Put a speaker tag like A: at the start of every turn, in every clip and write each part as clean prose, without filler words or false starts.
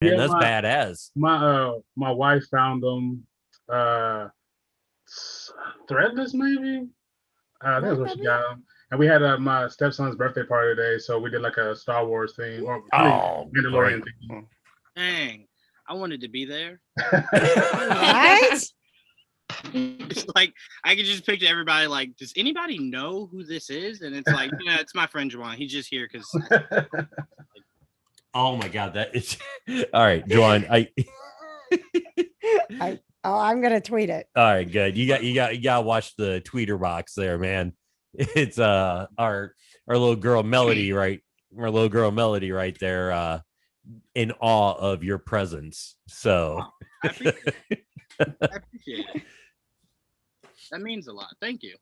A: man.
B: Yeah,
A: That's badass.
B: my wife found them. Threadless, maybe. I think that's where she got them. And we had my stepson's birthday party today, so we did like a Star Wars theme, or
A: Oh,
B: Mandalorian
A: great.
B: theme.
C: Dang, I wanted to be there.
D: Right?
C: It's like I could just picture everybody like, does anybody know who this is? And it's like, yeah, it's my friend Juwan. He's just here because.
A: Oh my God, that is all right, Juwan.
D: I'm gonna tweet it.
A: All right, good. You gotta watch the tweeter box there, man. It's our little girl Melody, right? Our little girl Melody right there, in awe of your presence. So
C: I appreciate it. I appreciate it. That means a lot. Thank you.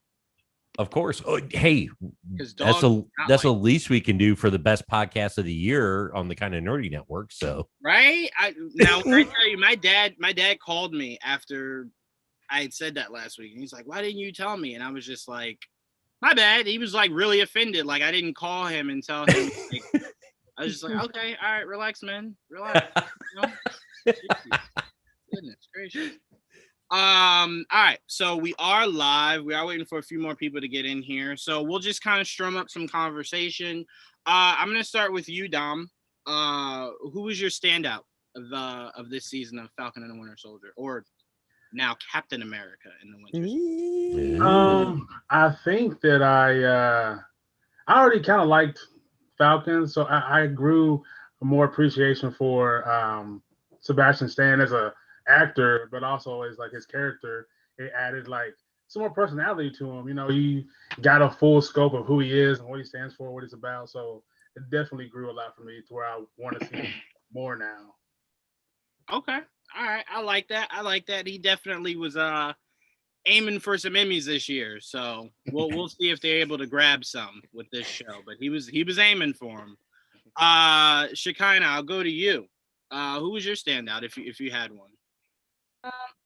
A: of course. Oh, hey, that's the least we can do for the best podcast of the year on the Kind of Nerdy Network. So
C: right. Now when I tell you, my dad called me after I had said that last week, and he's like, "Why didn't you tell me?" And I was just like, "My bad." He was like really offended. Like I didn't call him and tell him. Like, I was just like, "Okay, all right, relax, man, relax." You know? Goodness gracious. All right, so we are live. We are waiting for a few more people to get in here, so we'll just kind of strum up some conversation. I'm gonna start with you, Dom. Who was your standout of this season of Falcon and the Winter Soldier, or now Captain America in the Winter Soldier?
B: I think that I already kind of liked Falcon, so I grew more appreciation for Sebastian Stan as a actor, but also as like his character. It added like some more personality to him. You know, you got a full scope of who he is and what he stands for, what he's about. So it definitely grew a lot for me to where I want to see more now.
C: Okay, all right, I like that. He definitely was aiming for some Emmys this year, so we'll see if they're able to grab some with this show. But he was aiming for them. Shekinah, I'll go to you. Who was your standout if you had one?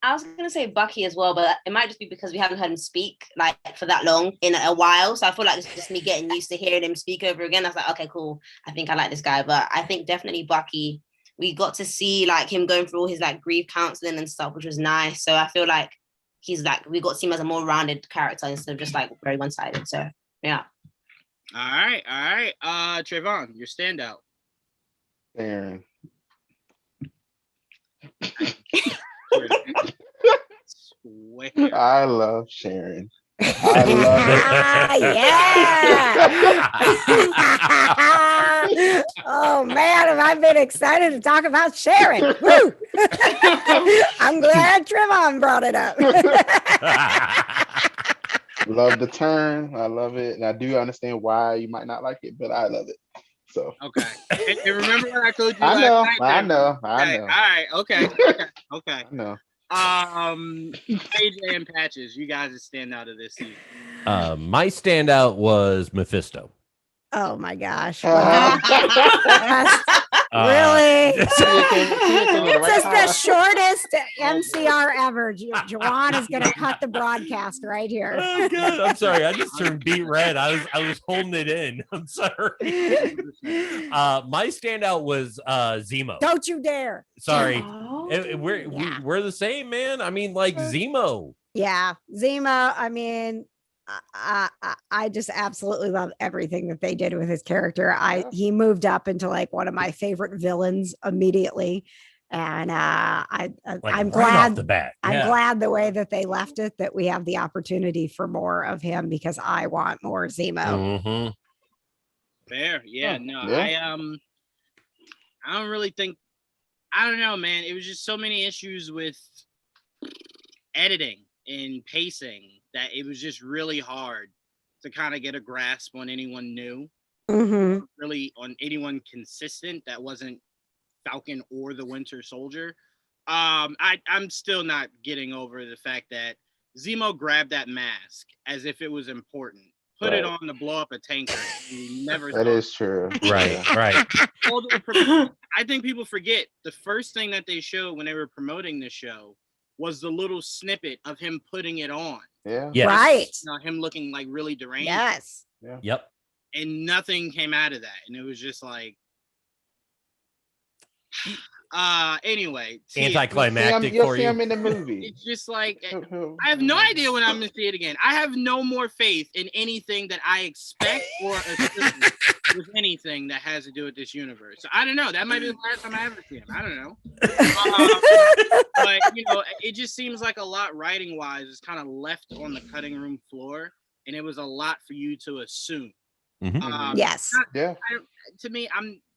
E: I was gonna say Bucky as well, but it might just be because we haven't heard him speak like for that long in a while. So I feel like it's just me getting used to hearing him speak over again. I was like, okay, cool. I think I like this guy, but I think definitely Bucky. We got to see like him going through all his like grief counseling and stuff, which was nice. So I feel like he's like we got to see him as a more rounded character instead of just like very one-sided. So yeah.
C: All right. Trayvon, your standout.
F: Sharon. I love Sharon. I
D: love it. Yeah. Oh man, have I been excited to talk about Sharon. Woo! I'm glad Trevon brought it up.
F: Love the turn. I love it. And I do understand why you might not like it, but I love it. So
C: okay. And remember what I told you
F: I know.
C: All right, okay.
F: I know.
C: AJ and Patches, you guys stand out of this season.
A: My standout was Mephisto.
D: Oh my gosh. Really? It's the shortest MCR ever. Juwan is going to cut the broadcast right here.
A: Oh, God. I'm sorry. I just turned beet red. I was holding it in. I'm sorry. My standout was Zemo.
D: Don't you dare.
A: Sorry. We're the same, man. I mean, like Zemo.
D: Yeah. Zemo, I mean, I just absolutely love everything that they did with his character. He moved up into like one of my favorite villains immediately, and I'm glad
A: off the bat.
D: I'm glad the way that they left it, that we have the opportunity for more of him, because I want more Zemo.
A: Mm-hmm.
C: Fair, yeah. I don't really think. I don't know, man. It was just so many issues with editing and pacing that it was just really hard to kind of get a grasp on anyone new, really on anyone consistent that wasn't Falcon or the Winter Soldier. I'm still not getting over the fact that Zemo grabbed that mask as if it was important, put it on to blow up a tanker.
F: That is true.
A: Right.
C: I think people forget the first thing that they showed when they were promoting the show was the little snippet of him putting it on.
F: Yeah.
A: Yes.
D: Right.
C: Him looking like really deranged.
D: Yes.
F: Yeah.
A: Yep.
C: And nothing came out of that. And it was just like, Anyway,
A: anticlimactic
F: you'll
A: for
F: see
A: you.
F: him in the movie.
C: it's just like I have no idea when I'm gonna see it again. I have no more faith in anything that I expect or assume with anything that has to do with this universe. So I don't know. That might be the last time I ever see him. I don't know. But it just seems like a lot writing wise is kind of left on the cutting room floor, and it was a lot for you to assume.
D: Yes.
C: To me,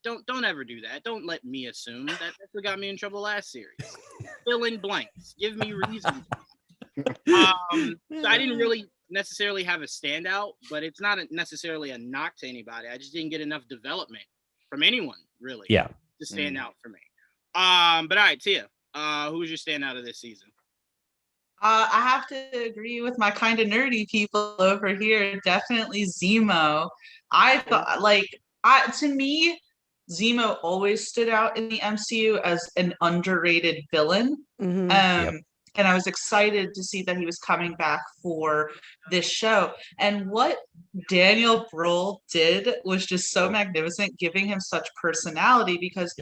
C: don't ever do that. Don't let me assume. That's what got me in trouble last series. Fill in blanks. Give me reasons. So I didn't really necessarily have a standout, but it's not necessarily a knock to anybody. I just didn't get enough development from anyone really.
A: Yeah.
C: To stand out for me. But all right, Tia, who was your standout of this season?
G: I have to agree with my kind of nerdy people over here. Definitely Zemo. I thought, to me, Zemo always stood out in the MCU as an underrated villain.
D: Mm-hmm.
G: And I was excited to see that he was coming back for this show. And what Daniel Brühl did was just so magnificent, giving him such personality, because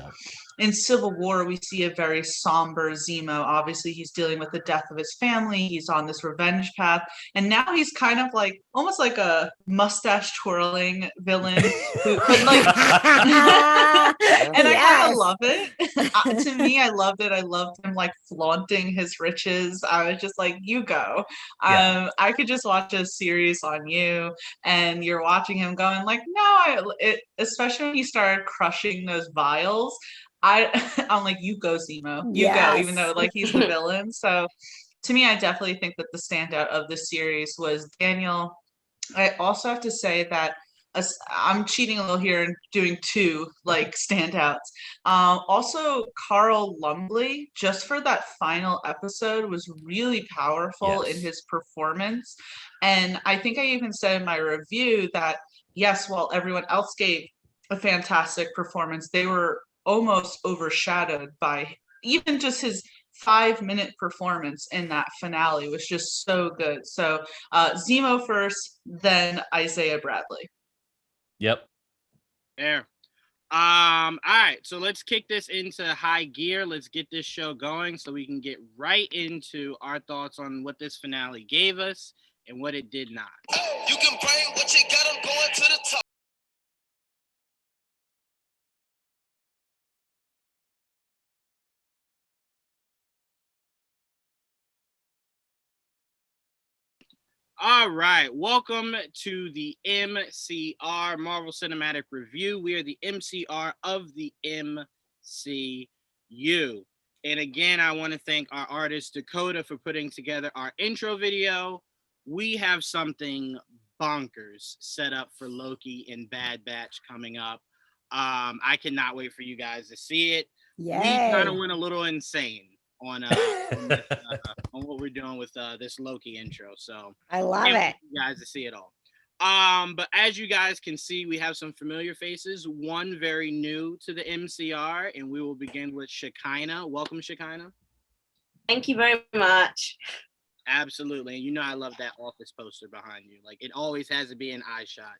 G: in Civil War, we see a very somber Zemo. Obviously, he's dealing with the death of his family. He's on this revenge path. And now he's kind of like, almost like a mustache twirling villain. And I kind of love it. To me, I loved it. I loved him like flaunting his riches. I was just like, you go. I could just watch a series on you, and you're watching him going like, no, especially when he started crushing those vials. I'm like, you go, Zemo, you go, even though like he's the villain. So to me, I definitely think that the standout of the series was Daniel. I also have to say that I'm cheating a little here and doing two like standouts. Also, Carl Lumbly, just for that final episode, was really powerful in his performance. And I think I even said in my review that, yes, while everyone else gave a fantastic performance, they were almost overshadowed by even just his 5-minute performance in that finale was just so good. So Zemo first, then Isaiah Bradley.
A: Yep.
C: There. All right, so let's kick this into high gear. Let's get this show going so we can get right into our thoughts on what this finale gave us and what it did not. You can bring what you got, I'm going to the top. All right, welcome to the MCR Marvel Cinematic Review. We are the MCR of the MCU. And again, I want to thank our artist Dakota for putting together our intro video. We have something bonkers set up for Loki and Bad Batch coming up. I cannot wait for you guys to see it.
D: Yay.
C: We kind of went a little insane on what we're doing with this Loki intro. So
D: I love it.
C: You guys to see it all. But as you guys can see, we have some familiar faces, one very new to the MCR, and we will begin with Shekinah. Welcome, Shekinah.
E: Thank you very much.
C: Absolutely. And I love that Office poster behind you. Like, it always has to be an eye shot.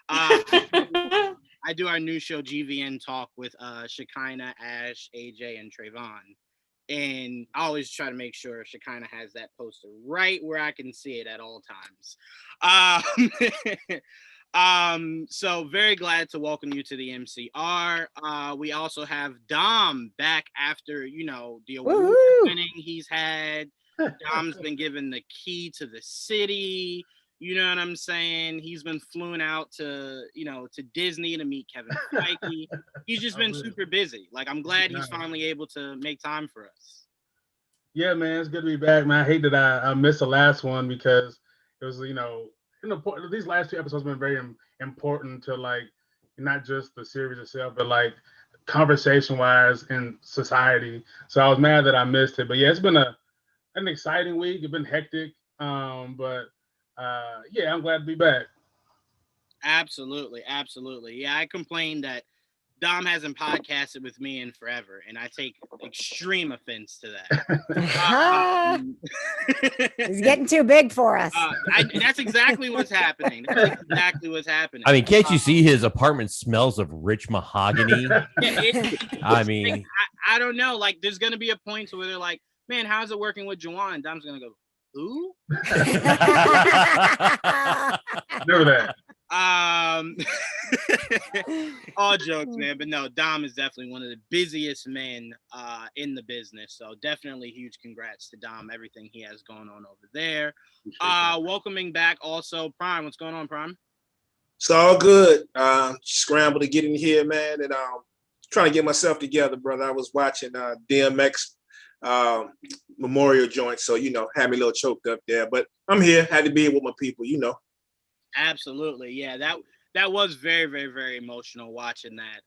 C: I do our new show, GVN Talk, with Shekinah, Ash, AJ, and Trayvon. And I always try to make sure Shekinah has that poster right where I can see it at all times. So very glad to welcome you to the MCR. We also have Dom back after, the award winning he's had. Dom's been given the key to the city. You know what I'm saying? He's been flown out to Disney to meet Kevin Feige. He's just been super busy. Like, I'm glad he's finally able to make time for us.
B: Yeah, man, it's good to be back, man. I hate that I missed the last one because it was, these last two episodes have been very important to, like, not just the series itself, but like conversation-wise in society. So I was mad that I missed it. But yeah, it's been an exciting week. It's been hectic, but yeah, I'm glad to be back.
C: Absolutely. Yeah, I complained that Dom hasn't podcasted with me in forever, and I take extreme offense to that.
D: He's getting too big for us.
C: That's exactly what's happening.
A: I mean, can't you see his apartment smells of rich mahogany?
C: I I don't know. Like, there's gonna be a point where they're like, man, how's it working with Juwan? Dom's gonna go, who?
B: Never that.
C: All jokes, man. But no, Dom is definitely one of the busiest men in the business. So definitely huge congrats to Dom, everything he has going on over there. Welcoming back also Prime. What's going on, Prime?
H: It's all good. Scramble to get in here, man, and trying to get myself together, brother. I was watching DMX memorial joint, so had me a little choked up there. But I'm here. Had to be here with my people,
C: Absolutely, yeah. That was very, very, very emotional watching that.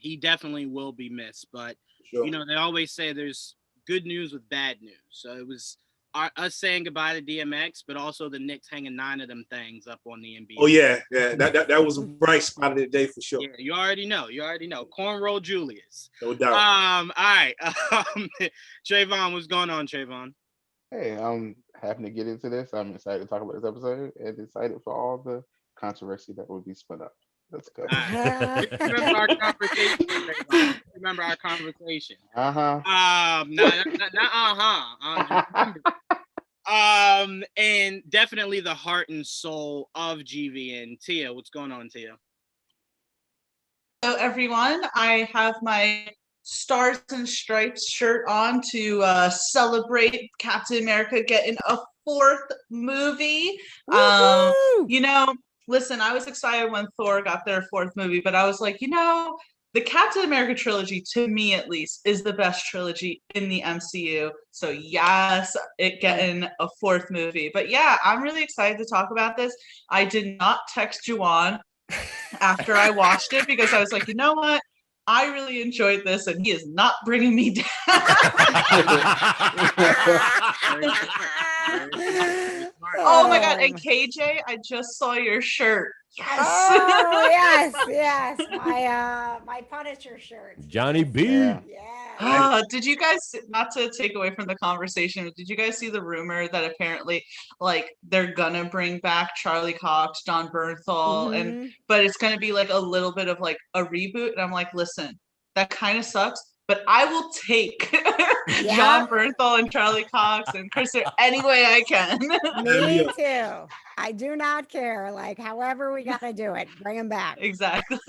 C: He definitely will be missed, but
H: Sure.
C: they always say there's good news with bad news. So it was us saying goodbye to DMX, but also the Knicks hanging 9 of them things up on the NBA.
H: Oh yeah. That was a bright spot of the day for sure.
C: Yeah, you already know. Cornrow Julius.
H: No doubt.
C: All right. Trayvon, what's going on, Trayvon?
F: Hey, I'm happy to get into this. I'm excited to talk about this episode and excited for all the controversy that will be spun up. Let's go.
C: Remember our conversation, Trayvon? Remember our conversation? And definitely the heart and soul of GVN. Tia, what's going on, Tia?
G: Hello, everyone. I have my Stars and Stripes shirt on to celebrate Captain America getting a 4th movie. Listen, I was excited when Thor got their 4th movie, but I was like, the Captain America trilogy, to me at least, is the best trilogy in the MCU. So yes, it getting a 4th movie. But yeah, I'm really excited to talk about this. I did not text Juwan after I watched it because I was like, you know what? I really enjoyed this, and he is not bringing me down. Oh my God. And KJ, I just saw your shirt. Yes.
D: Oh, yes. My Punisher shirt.
A: Johnny B.
D: Yeah.
G: Did you guys, not to take away from the conversation, did you guys see the rumor that apparently they're gonna bring back Charlie Cox, John Bernthal, but it's gonna be like a little bit of like a reboot? And I'm like, listen, that kind of sucks, but I will take John Bernthal and Charlie Cox and Chris any way I can.
D: Me too. I do not care. However we gotta do it, bring him back.
G: Exactly.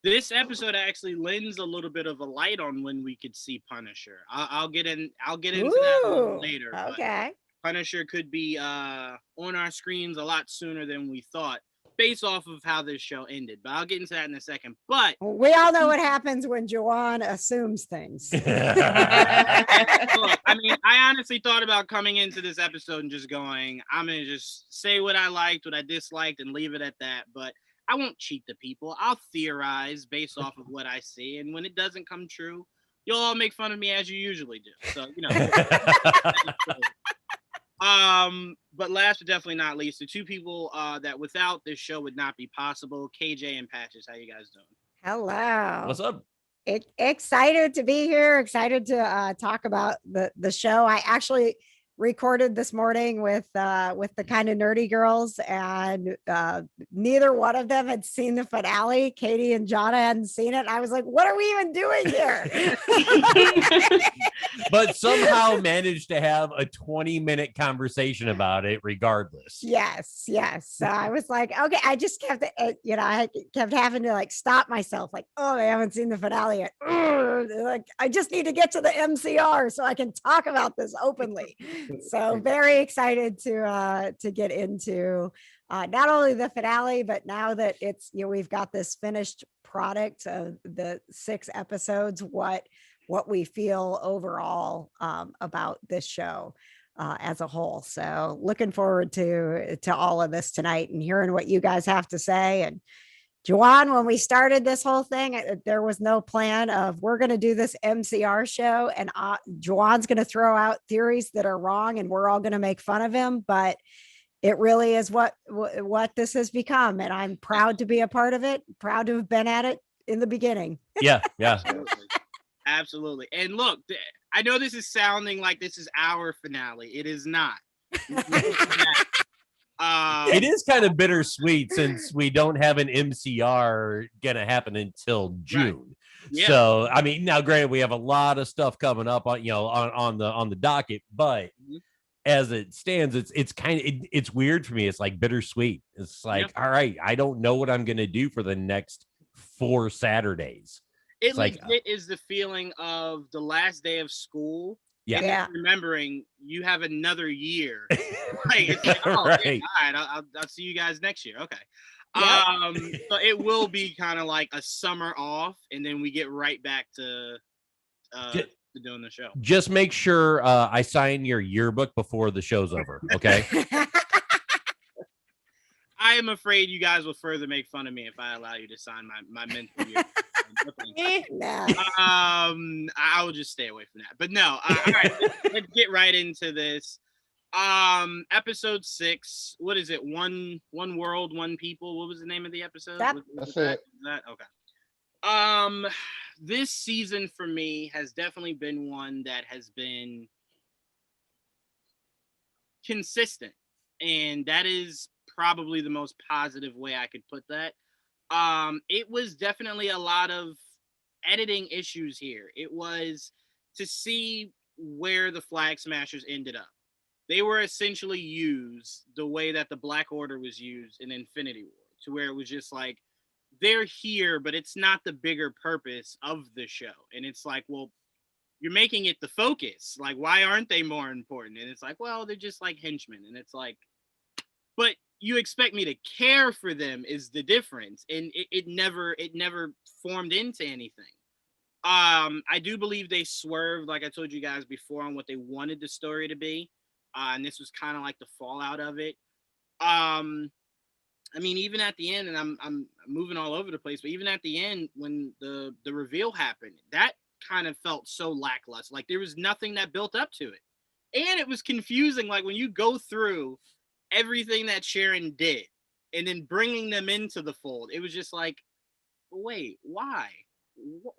C: This episode actually lends a little bit of a light on when we could see Punisher. I'll get into that a little later.
D: Okay.
C: Punisher could be on our screens a lot sooner than we thought, based off of how this show ended. But I'll get into that in a second. But
D: we all know what happens when Juwan assumes things.
C: Look, I honestly thought about coming into this episode and just going, I'm going to just say what I liked, what I disliked, and leave it at that. But I won't cheat the people. I'll theorize based off of what I see. And when it doesn't come true, you'll all make fun of me as you usually do. So, but last but definitely not least, the 2 people that without this show would not be possible, KJ and Patches. How you guys doing?
D: Hello.
A: What's up?
D: Excited to be here. Excited to talk about the show. I actually recorded this morning with the kind of nerdy girls, and neither one of them had seen the finale. Katie and Jonna hadn't seen it. I was like, what are we even doing here?
A: But somehow managed to have a 20-minute conversation about it regardless.
D: Yes. So I was like, okay, I just kept I kept having to stop myself, oh, I haven't seen the finale yet. I just need to get to the MCR so I can talk about this openly. So very excited to get into not only the finale, but now that it's we've got this finished product of the 6 episodes, what we feel overall about this show as a whole. So looking forward to all of this tonight and hearing what you guys have to say. And Juwan, when we started this whole thing, there was no plan of we're going to do this MCR show, and Juwan's going to throw out theories that are wrong, and we're all going to make fun of him. But it really is what this has become, and I'm proud to be a part of it. Proud to have been at it in the beginning.
A: Yeah.
C: Absolutely. And look, I know this is sounding like this is our finale. It is not.
A: It is kind of bittersweet since we don't have an MCR gonna happen until June.
C: Yeah.
A: So I mean, now granted, we have a lot of stuff coming up on on the docket, but as it stands, it's kind of it's weird for me. It's like bittersweet. It's like, all right, I don't know what I'm gonna do for the next 4 Saturdays.
C: It
A: It's like
C: legit is the feeling of the last day of school.
A: Yeah.
C: And then remembering you have another year. Like, it's like, oh,
A: Right.
C: yeah, all right, I'll see you guys next year. Okay.
D: Yep.
C: So it will be kind of like a summer off, and then we get right back to doing the show.
A: Just make sure I sign your yearbook before the show's over. Okay.
C: I am afraid you guys will further make fun of me if I allow you to sign my mental yearbook.
D: No.
C: I will just stay away from that. But no, all right, let's get right into this. Episode 6. What is it? One world, one people. What was the name of the episode?
F: That's it.
C: That okay. This season for me has definitely been one that has been consistent, and that is probably the most positive way I could put that. It was definitely a lot of editing issues here. It was to see where the Flag Smashers ended up. They were essentially used the way that the Black Order was used in Infinity War, to where it was just like, they're here, but it's not the bigger purpose of the show. And it's like, well, you're making it the focus. Like, why aren't they more important? And it's like, well, they're just like henchmen. And it's like, but you expect me to care for them is the difference. And it never formed into anything. I do believe they swerved, like I told you guys before, on what they wanted the story to be. And this was kind of like the fallout of it. I mean, even at the end, and I'm moving all over the place, but even at the end, when the reveal happened, that kind of felt so lackluster. Like, there was nothing that built up to it. And it was confusing. Like, when you go through everything that Sharon did and then bringing them into the fold, it was just like, wait, why?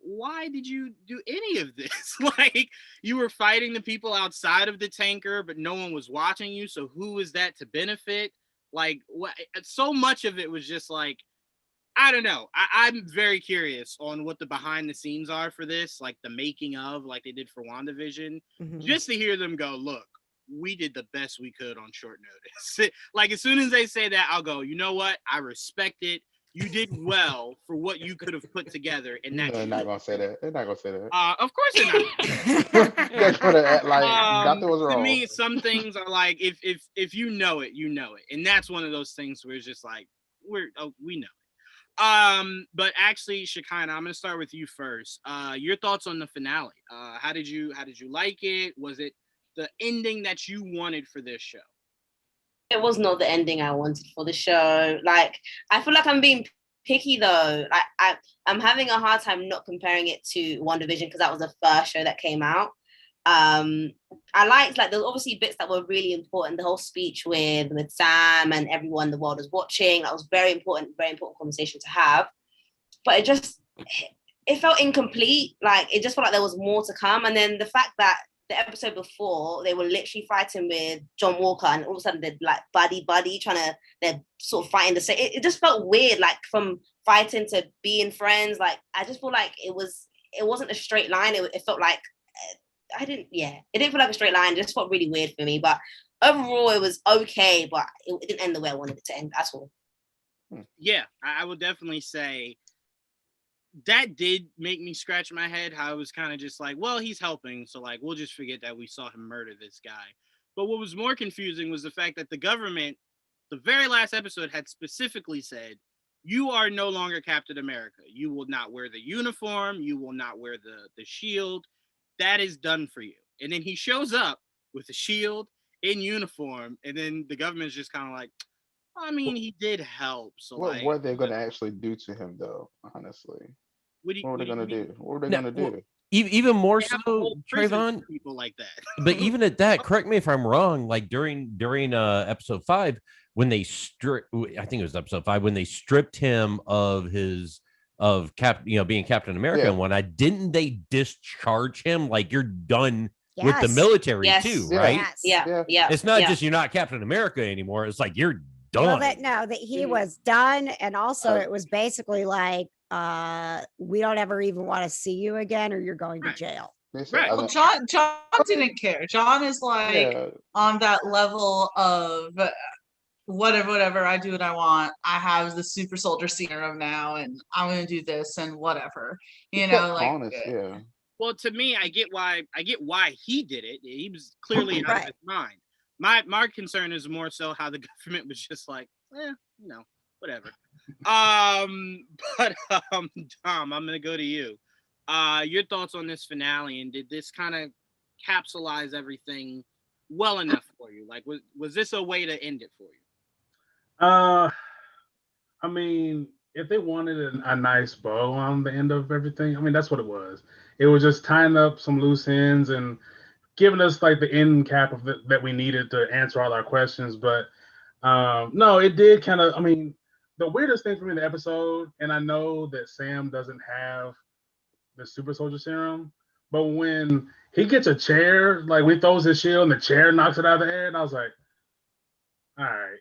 C: Why did you do any of this? Like, you were fighting the people outside of the tanker, but no one was watching you. So who is that to benefit? Like, what? So much of it was just like, I don't know. I'm very curious on what the behind the scenes are for this, like the making of, like they did for WandaVision, just to hear them go, look, we did the best we could on short notice. Like, as soon as they say that, I'll go, you know what? I respect it. You did well for what you could have put together. And that
F: They're not gonna say that. They're not gonna say that.
C: Of course they're not.
F: They're gonna act like nothing was wrong.
C: To me, some things are like, if you know it, you know it, and that's one of those things where it's just like, we know it. But actually, Shekinah, I'm gonna start with you first. Your thoughts on the finale? How did you like it? Was it the ending that you wanted for this show?
E: It was not the ending I wanted for the show. Like, I feel like I'm being picky though. Like, I'm having a hard time not comparing it to WandaVision because that was the first show that came out. I liked, like, there's obviously bits that were really important. The whole speech with Sam and everyone in the world was watching. That was very important conversation to have. But it felt incomplete. Like, it just felt like there was more to come. And then the fact that the episode before, they were literally fighting with John Walker, and all of a sudden they're like buddy, they're sort of fighting the same. It just felt weird, like from fighting to being friends. Like, I just feel like it wasn't a straight line. It felt like it didn't feel like a straight line. It just felt really weird for me. But overall, it was okay, but it didn't end the way I wanted it to end. That's all.
C: Yeah, I would definitely say that did make me scratch my head, how it was kind of just like, well, he's helping, so like, we'll just forget that we saw him murder this guy. But what was more confusing was the fact that the government, the very last episode, had specifically said, you are no longer Captain America. You will not wear the uniform. You will not wear the shield. That is done for you. And then he shows up with a shield in uniform, and then the government's just kind of like, I mean, he did help. So
F: what
C: like,
F: were they going to actually do to him, though? Honestly, what were they going to do? What were they going to do?
A: Even more
C: They have
A: so,
C: a whole prison
A: Trayvon.
C: for people like that.
A: But even at that, correct me if I'm wrong. Like during episode 5, when they I think it was episode 5, when they stripped him of his being Captain America and whatnot, didn't they discharge him? Like, you're done with the military too, right?
E: Yeah.
A: It's not just you're not Captain America anymore. It's like you're done.
D: Well, that he was done, and also it was basically like, we don't ever even want to see you again, or you're going to
C: Right.
D: jail.
F: Listen,
C: Right.
F: I
G: Well,
F: don't-
G: John didn't care. John is like
F: yeah,
G: on that level of whatever, I do what I want. I have the super soldier serum now, and I'm gonna do this and whatever.
F: he
G: You
F: kept
G: know, like
F: honest, yeah.
C: Well, to me, I get why he did it. He was clearly out of
D: Right.
C: his mind. My concern is more so how the government was just like, whatever. But Dom, I'm gonna go to you. Your thoughts on this finale, and did this kind of capsulize everything well enough for you? Like, was this a way to end it for you?
B: I mean, if they wanted a nice bow on the end of everything, I mean, that's what it was. It was just tying up some loose ends and giving us like the end cap of that we needed to answer all our questions. But no, it did kind of. I mean, the weirdest thing for me in the episode, and I know that Sam doesn't have the super soldier serum, but when he gets a chair, like when he throws his shield and the chair knocks it out of the air, and I was like, all right,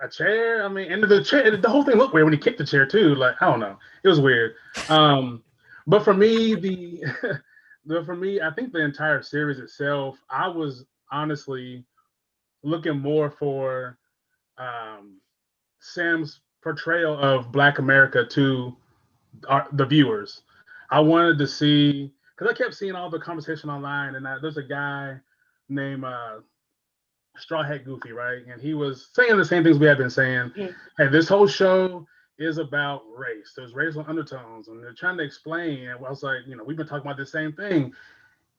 B: a chair. I mean, and the chair, the whole thing looked weird when he kicked the chair too. Like I don't know, it was weird. But for me, I think the entire series itself, I was honestly looking more for Sam's portrayal of Black America to the viewers. I wanted to see because I kept seeing all the conversation online, and there's a guy named Straw Hat Goofy, right? And he was saying the same things we have been saying.
E: Yeah.
B: Hey, this whole show is about race. There's racial undertones, and they're trying to explain. And I was like, we've been talking about the same thing.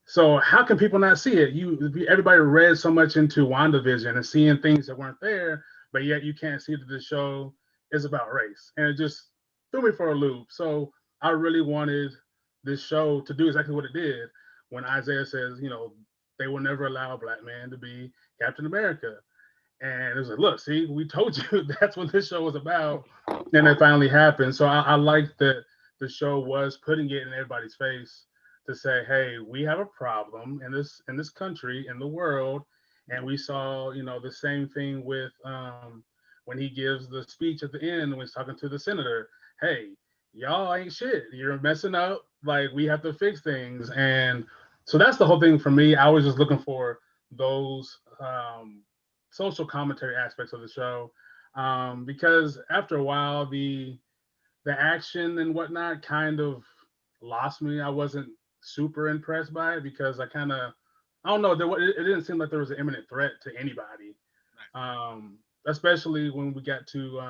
B: So how can people not see it? Everybody read so much into WandaVision and seeing things that weren't there, but yet you can't see that the show is about race, and it just threw me for a loop. So I really wanted this show to do exactly what it did when Isaiah says, they will never allow a Black man to be Captain America. And it was like, look, see, we told you that's what this show was about. And it finally happened. So I like that the show was putting it in everybody's face to say, hey, we have a problem in this country, in the world. And we saw, the same thing with when he gives the speech at the end when he's talking to the senator. Hey, y'all ain't shit. You're messing up. Like, we have to fix things. And so that's the whole thing for me. I was just looking for those social commentary aspects of the show, because after a while the action and whatnot kind of lost me. I wasn't super impressed by it because I don't know, it didn't seem like there was an imminent threat to anybody, especially when we got to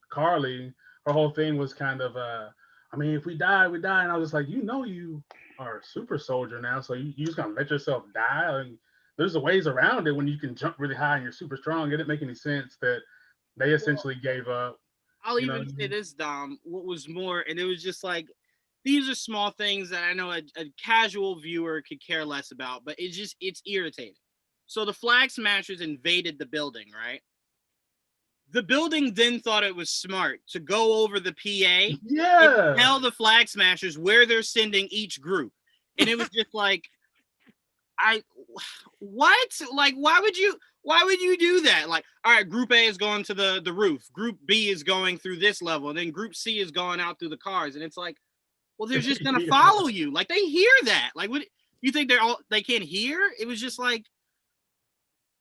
B: Carly. Her whole thing was kind of I mean, if we die, we die. And I was just like, you are a super soldier now, so you just gonna let yourself die? I mean, there's a ways around it when you can jump really high and you're super strong. It didn't make any sense that they essentially gave up.
C: I'll even say this, Dom. What was more, and it was just like, these are small things that I know a casual viewer could care less about, but it's irritating. So the Flag Smashers invaded the building, right? The building then thought it was smart to go over the PA and tell the Flag Smashers where they're sending each group. And it was just like, what? Like, why would you do that? Like, all right, group A is going to the roof, group B is going through this level, and then group C is going out through the cars. And it's like, well, they're just gonna follow you. Like, they hear that. Like, what you think they can't hear? It was just like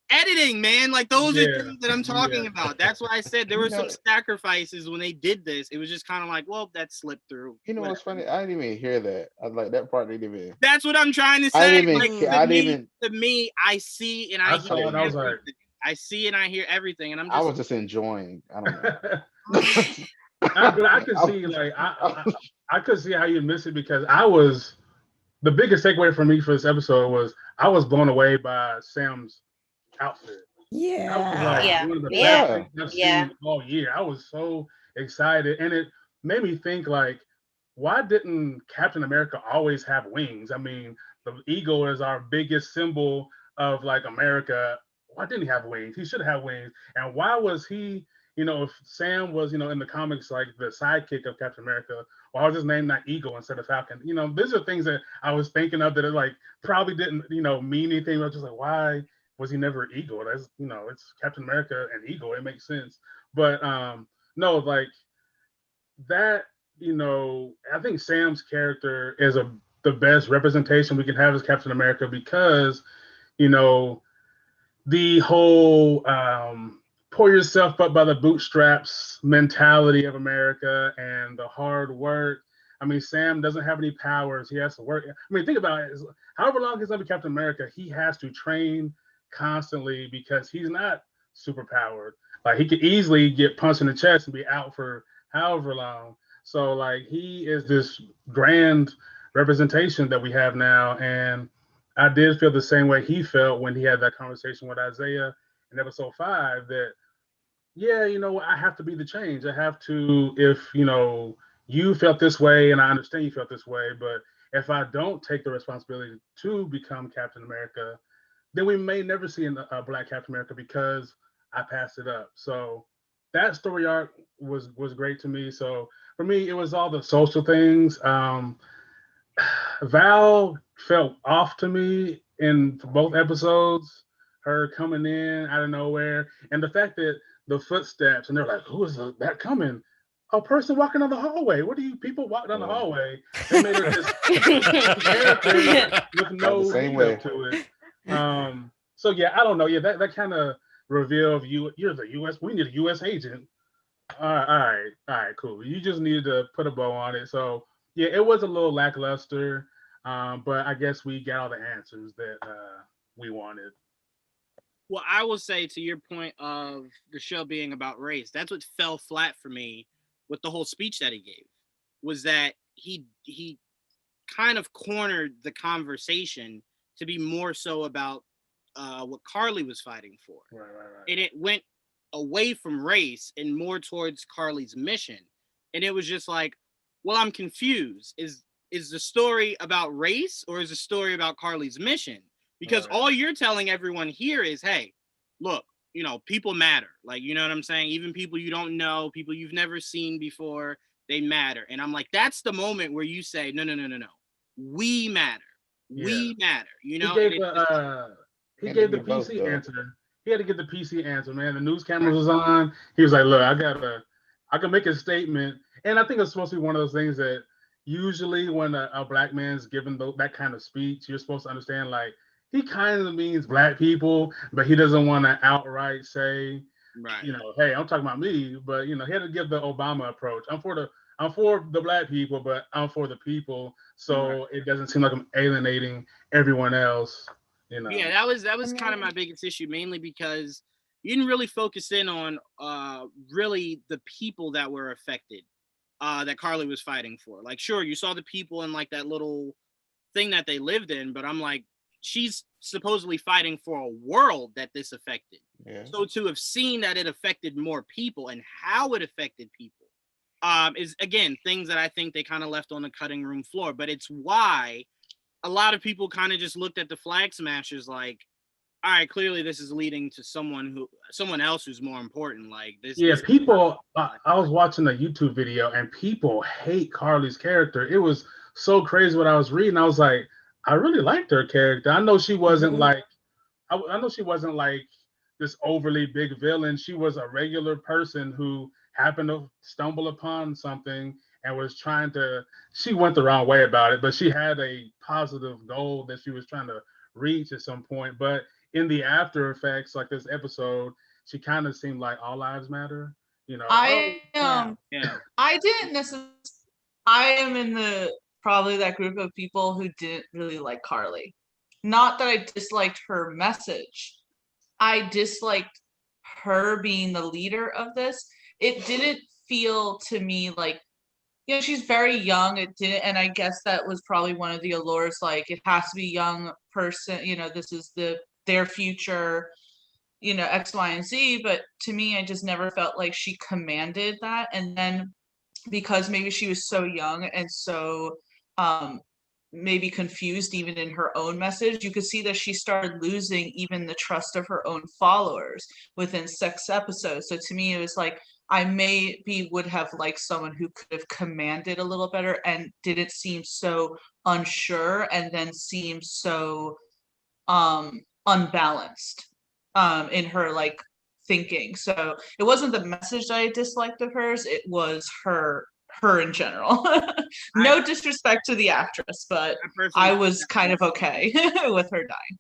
C: editing, man. Like, those are things that I'm talking about. That's why I said there were some sacrifices when they did this. It was just kind of like, well, that slipped through.
F: What's funny? I didn't even hear that. I like that part. Didn't even.
C: That's what I'm trying to say.
F: To
C: me, I see and I hear
B: everything.
C: I see and I hear everything, and
F: I was just enjoying. I don't know.
B: But I could see, like, I could see how you miss it, because the biggest takeaway for me for this episode was I was blown away by Sam's outfit.
D: Yeah.
B: That was one of the best things I've seen all year. I was so excited, and it made me think, like, why didn't Captain America always have wings? I mean, the eagle is our biggest symbol of, like, America. Why didn't he have wings? He should have wings. And why was he, if Sam was, in the comics, like, the sidekick of Captain America, why was his name not Eagle instead of Falcon? These are things that I was thinking of that, like, probably didn't, mean anything. I was just like, why was he never Eagle? That's, it's Captain America and Eagle. It makes sense. But no, like, that, I think Sam's character is the best representation we can have as Captain America because, you know, the whole pull yourself up by the bootstraps mentality of America and the hard work. I mean, Sam doesn't have any powers. He has to work. I mean, think about it. However long he's under Captain America, he has to train constantly because he's not super powered. Like he could easily get punched in the chest and be out for however long. So like he is this grand representation that we have now. And I did feel the same way he felt when he had that conversation with Isaiah in episode 5 that, yeah, I have to be the change. I have to, if, you felt this way and I understand you felt this way, but if I don't take the responsibility to become Captain America, then we may never see a Black Captain America because I passed it up. So that story arc was great to me. So for me, it was all the social things. Val felt off to me in both episodes. Her coming in out of nowhere, and the fact that the footsteps, and they're like, "Who is that coming?" A person walking down the hallway. What do you people walk down the hallway? They made her this character with no lead up to it. So yeah, I don't know. Yeah, that kind of reveal of you're the U.S. We need a U.S. agent. All right, cool. You just needed to put a bow on it. So yeah, it was a little lackluster, but I guess we got all the answers that we wanted.
C: Well, I will say to your point of the show being about race, that's what fell flat for me with the whole speech that he gave, was that he kind of cornered the conversation to be more so about what Carly was fighting for.
B: Right.
C: And it went away from race and more towards Carly's mission. And it was just like, well, I'm confused. Is the story about race or is the story about Carly's mission? Because all you're telling everyone here is, hey, look, people matter. Like, you know what I'm saying? Even people you don't know, people you've never seen before, they matter. And I'm like, that's the moment where you say, no. We matter.
B: Yeah.
C: We matter.
B: He gave the PC answer. He had to get the PC answer, man. The news cameras was on. He was like, look, I can make a statement. And I think it's supposed to be one of those things that usually when a Black man's given that kind of speech, you're supposed to understand, like, he kind of means Black people, but he doesn't want to outright say,
C: right,
B: hey, I'm talking about me. But, he had to give the Obama approach. I'm for the Black people, but I'm for the people. So It doesn't seem like I'm alienating everyone else.
C: Yeah, that was kind of my biggest issue, mainly because you didn't really focus in on really the people that were affected, that Carly was fighting for. Like, sure, you saw the people in like that little thing that they lived in, but I'm like, she's supposedly fighting for a world that this affected.
F: Yeah.
C: So to have seen that it affected more people and how it affected people is, again, things that I think they kind of left on the cutting room floor. But it's why a lot of people kind of just looked at the Flag Smashers like, all right, clearly this is leading to someone else who's more important. Like this.
B: Yeah, people. I was watching a YouTube video and people hate Carly's character. It was so crazy what I was reading. I was like, I really liked her character. I know she wasn't like, I know she wasn't like this overly big villain. She was a regular person who happened to stumble upon something and was trying to. She went the wrong way about it, but she had a positive goal that she was trying to reach at some point. But in the after effects, like this episode, she kind of seemed like all lives matter.
G: I didn't necessarily. I am in the probably that group of people who didn't really like Carly. Not that I disliked her message. I disliked her being the leader of this. It didn't feel to me like, she's very young. It didn't, and I guess that was probably one of the allures. Like, it has to be a young person. This is their future. X, Y, and Z. But to me, I just never felt like she commanded that. And then because maybe she was so young and so maybe confused even in her own message, you could see that she started losing even the trust of her own followers within 6 episodes. So to me, it was like, I maybe would have liked someone who could have commanded a little better and didn't seem so unsure and then seem so unbalanced in her thinking. So it wasn't the message that I disliked of hers, it was her her in general. No disrespect to the actress, but I was kind of okay with her dying.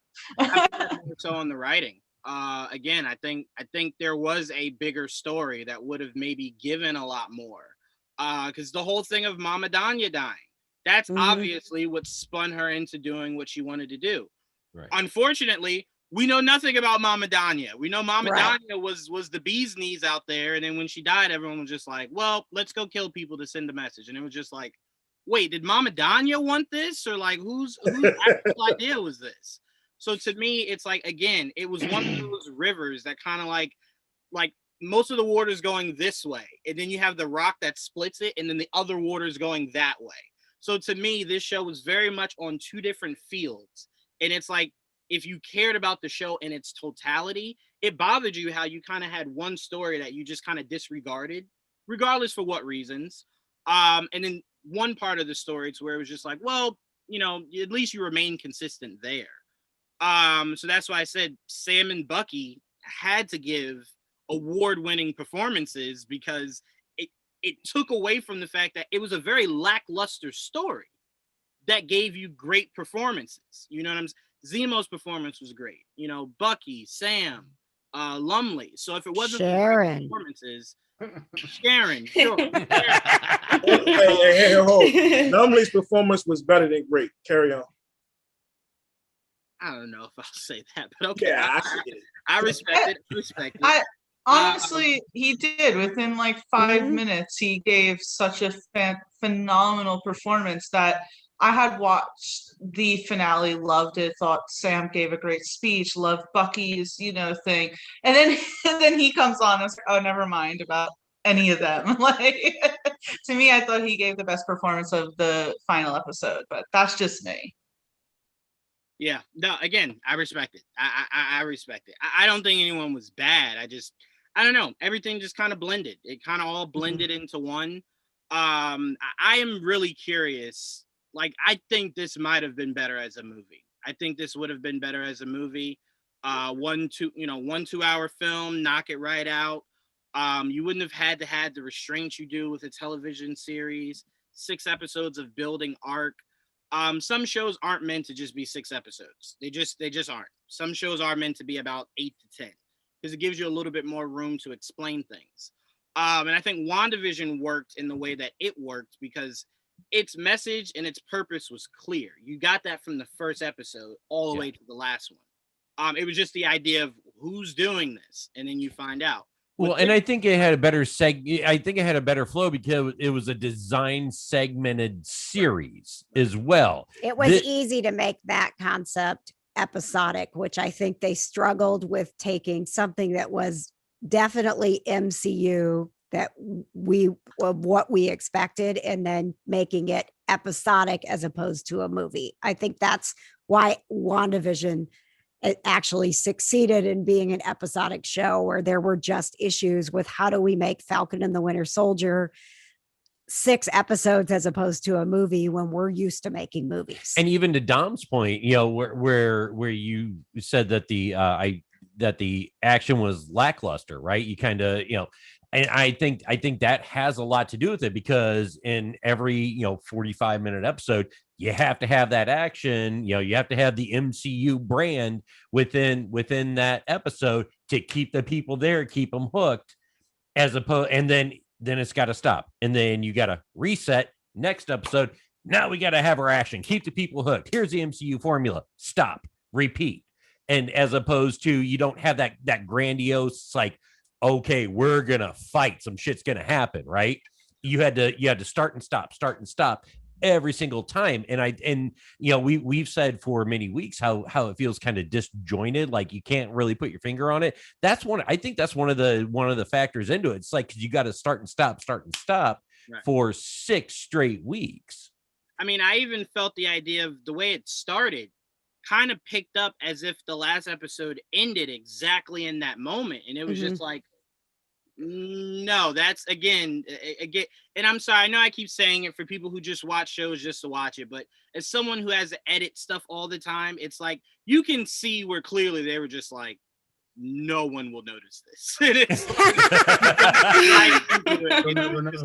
C: So on the writing, again, I think there was a bigger story that would have maybe given a lot more. Because the whole thing of Mama Danya dying, that's obviously what spun her into doing what she wanted to do.
A: Right.
C: Unfortunately, we know nothing about Mama Danya. We know Mama Danya was the bee's knees out there, and then when she died, everyone was just like, well, let's go kill people to send a message. And it was just like, wait, did Mama Danya want this? Or like whose actual idea was this? So to me, it's like, again, it was one of those rivers that kind of like most of the water's going this way, and then you have the rock that splits it, and then the other water's going that way. So to me, this show was very much on two different fields. And it's like, if you cared about the show in its totality, it bothered you how you kind of had one story that you just kind of disregarded, regardless for what reasons. And then one part of the story to where it was just like, well, you know, at least you remain consistent there. So that's why I said Sam and Bucky had to give award-winning performances, because it took away from the fact that it was a very lackluster story that gave you great performances. You know what I'm saying? Zemo's performance was great. You know, Bucky, Sam, Lumley. So if it wasn't
D: Sharon.
C: for performances, Sharon, sure.
H: Hey, hold. Lumley's performance was better than great. Carry on.
C: I don't know if I'll say that, but okay.
H: Yeah,
C: I respect it. I respect it.
G: Honestly, he did. Within like 5 minutes, he gave such a phenomenal performance that I had watched the finale, loved it, thought Sam gave a great speech, loved Bucky's, thing. And then he comes on and was like, oh, never mind about any of them. Like, to me, I thought he gave the best performance of the final episode, but that's just me.
C: Yeah, no, again, I respect it. I respect it. I don't think anyone was bad. I don't know. Everything just kind of blended. It kind of all blended into one. I am really curious. Like, I think this might have been better as a movie. I think this would have been better as a movie. 1 2-hour film, knock it right out. You wouldn't have had to have the restraints you do with a television series. 6 episodes of building arc. Some shows aren't meant to just be 6 episodes. They just aren't. Some shows are meant to be about 8 to 10 because it gives you a little bit more room to explain things. And I think WandaVision worked in the way that it worked because its message and its purpose was clear. You got that from the first episode all the way to the last one. It was just the idea of who's doing this, and then you find out.
A: Well, and I think it had a better I think it had a better flow because it was a design segmented series as well.
D: It was easy to make that concept episodic, which I think they struggled with taking something that was definitely MCU that what we expected and then making it episodic as opposed to a movie. I think that's why WandaVision it actually succeeded in being an episodic show where there were just issues with how do we make Falcon and the Winter Soldier 6 episodes as opposed to a movie when we're used to making movies.
A: And even to Dom's point, where you said that the action was lackluster, right? You kind of, and I think that has a lot to do with it because in every 45-minute episode, you have to have that action. You have to have the MCU brand within that episode to keep the people there, keep them hooked. As opposed, and then it's got to stop, and then you got to reset next episode. Now we got to have our action, keep the people hooked. Here's the MCU formula: stop, repeat. And as opposed to you don't have that grandiose like, okay, we're gonna fight, some shit's gonna happen, right? You had to start and stop every single time. And we've said for many weeks how it feels kind of disjointed, like you can't really put your finger on it. I think that's one of the factors into it. It's like you got to start and stop right. For 6 straight weeks.
C: I mean, I even felt the idea of the way it started kind of picked up as if the last episode ended exactly in that moment. And it was just like, no, that's again, and I'm sorry, I know I keep saying it for people who just watch shows just to watch it, but as someone who has to edit stuff all the time, it's like you can see where clearly they were just like, no one will notice this. It is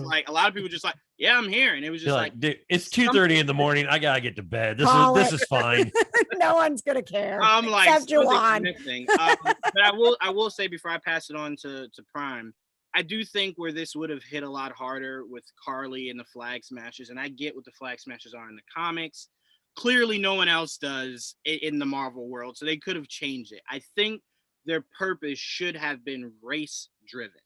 C: like a lot of people just like, yeah, I'm here, and it was just like,
A: dude, it's 2:30 in the morning. I gotta get to bed. This is fine.
D: No one's gonna care.
C: I'm like,
D: except Juwan.
C: But I will say before I pass it on to Prime, I do think where this would have hit a lot harder with Carly and the Flag Smashers, and I get what the Flag Smashers are in the comics. Clearly, no one else does in the Marvel world, so they could have changed it. I think their purpose should have been race-driven,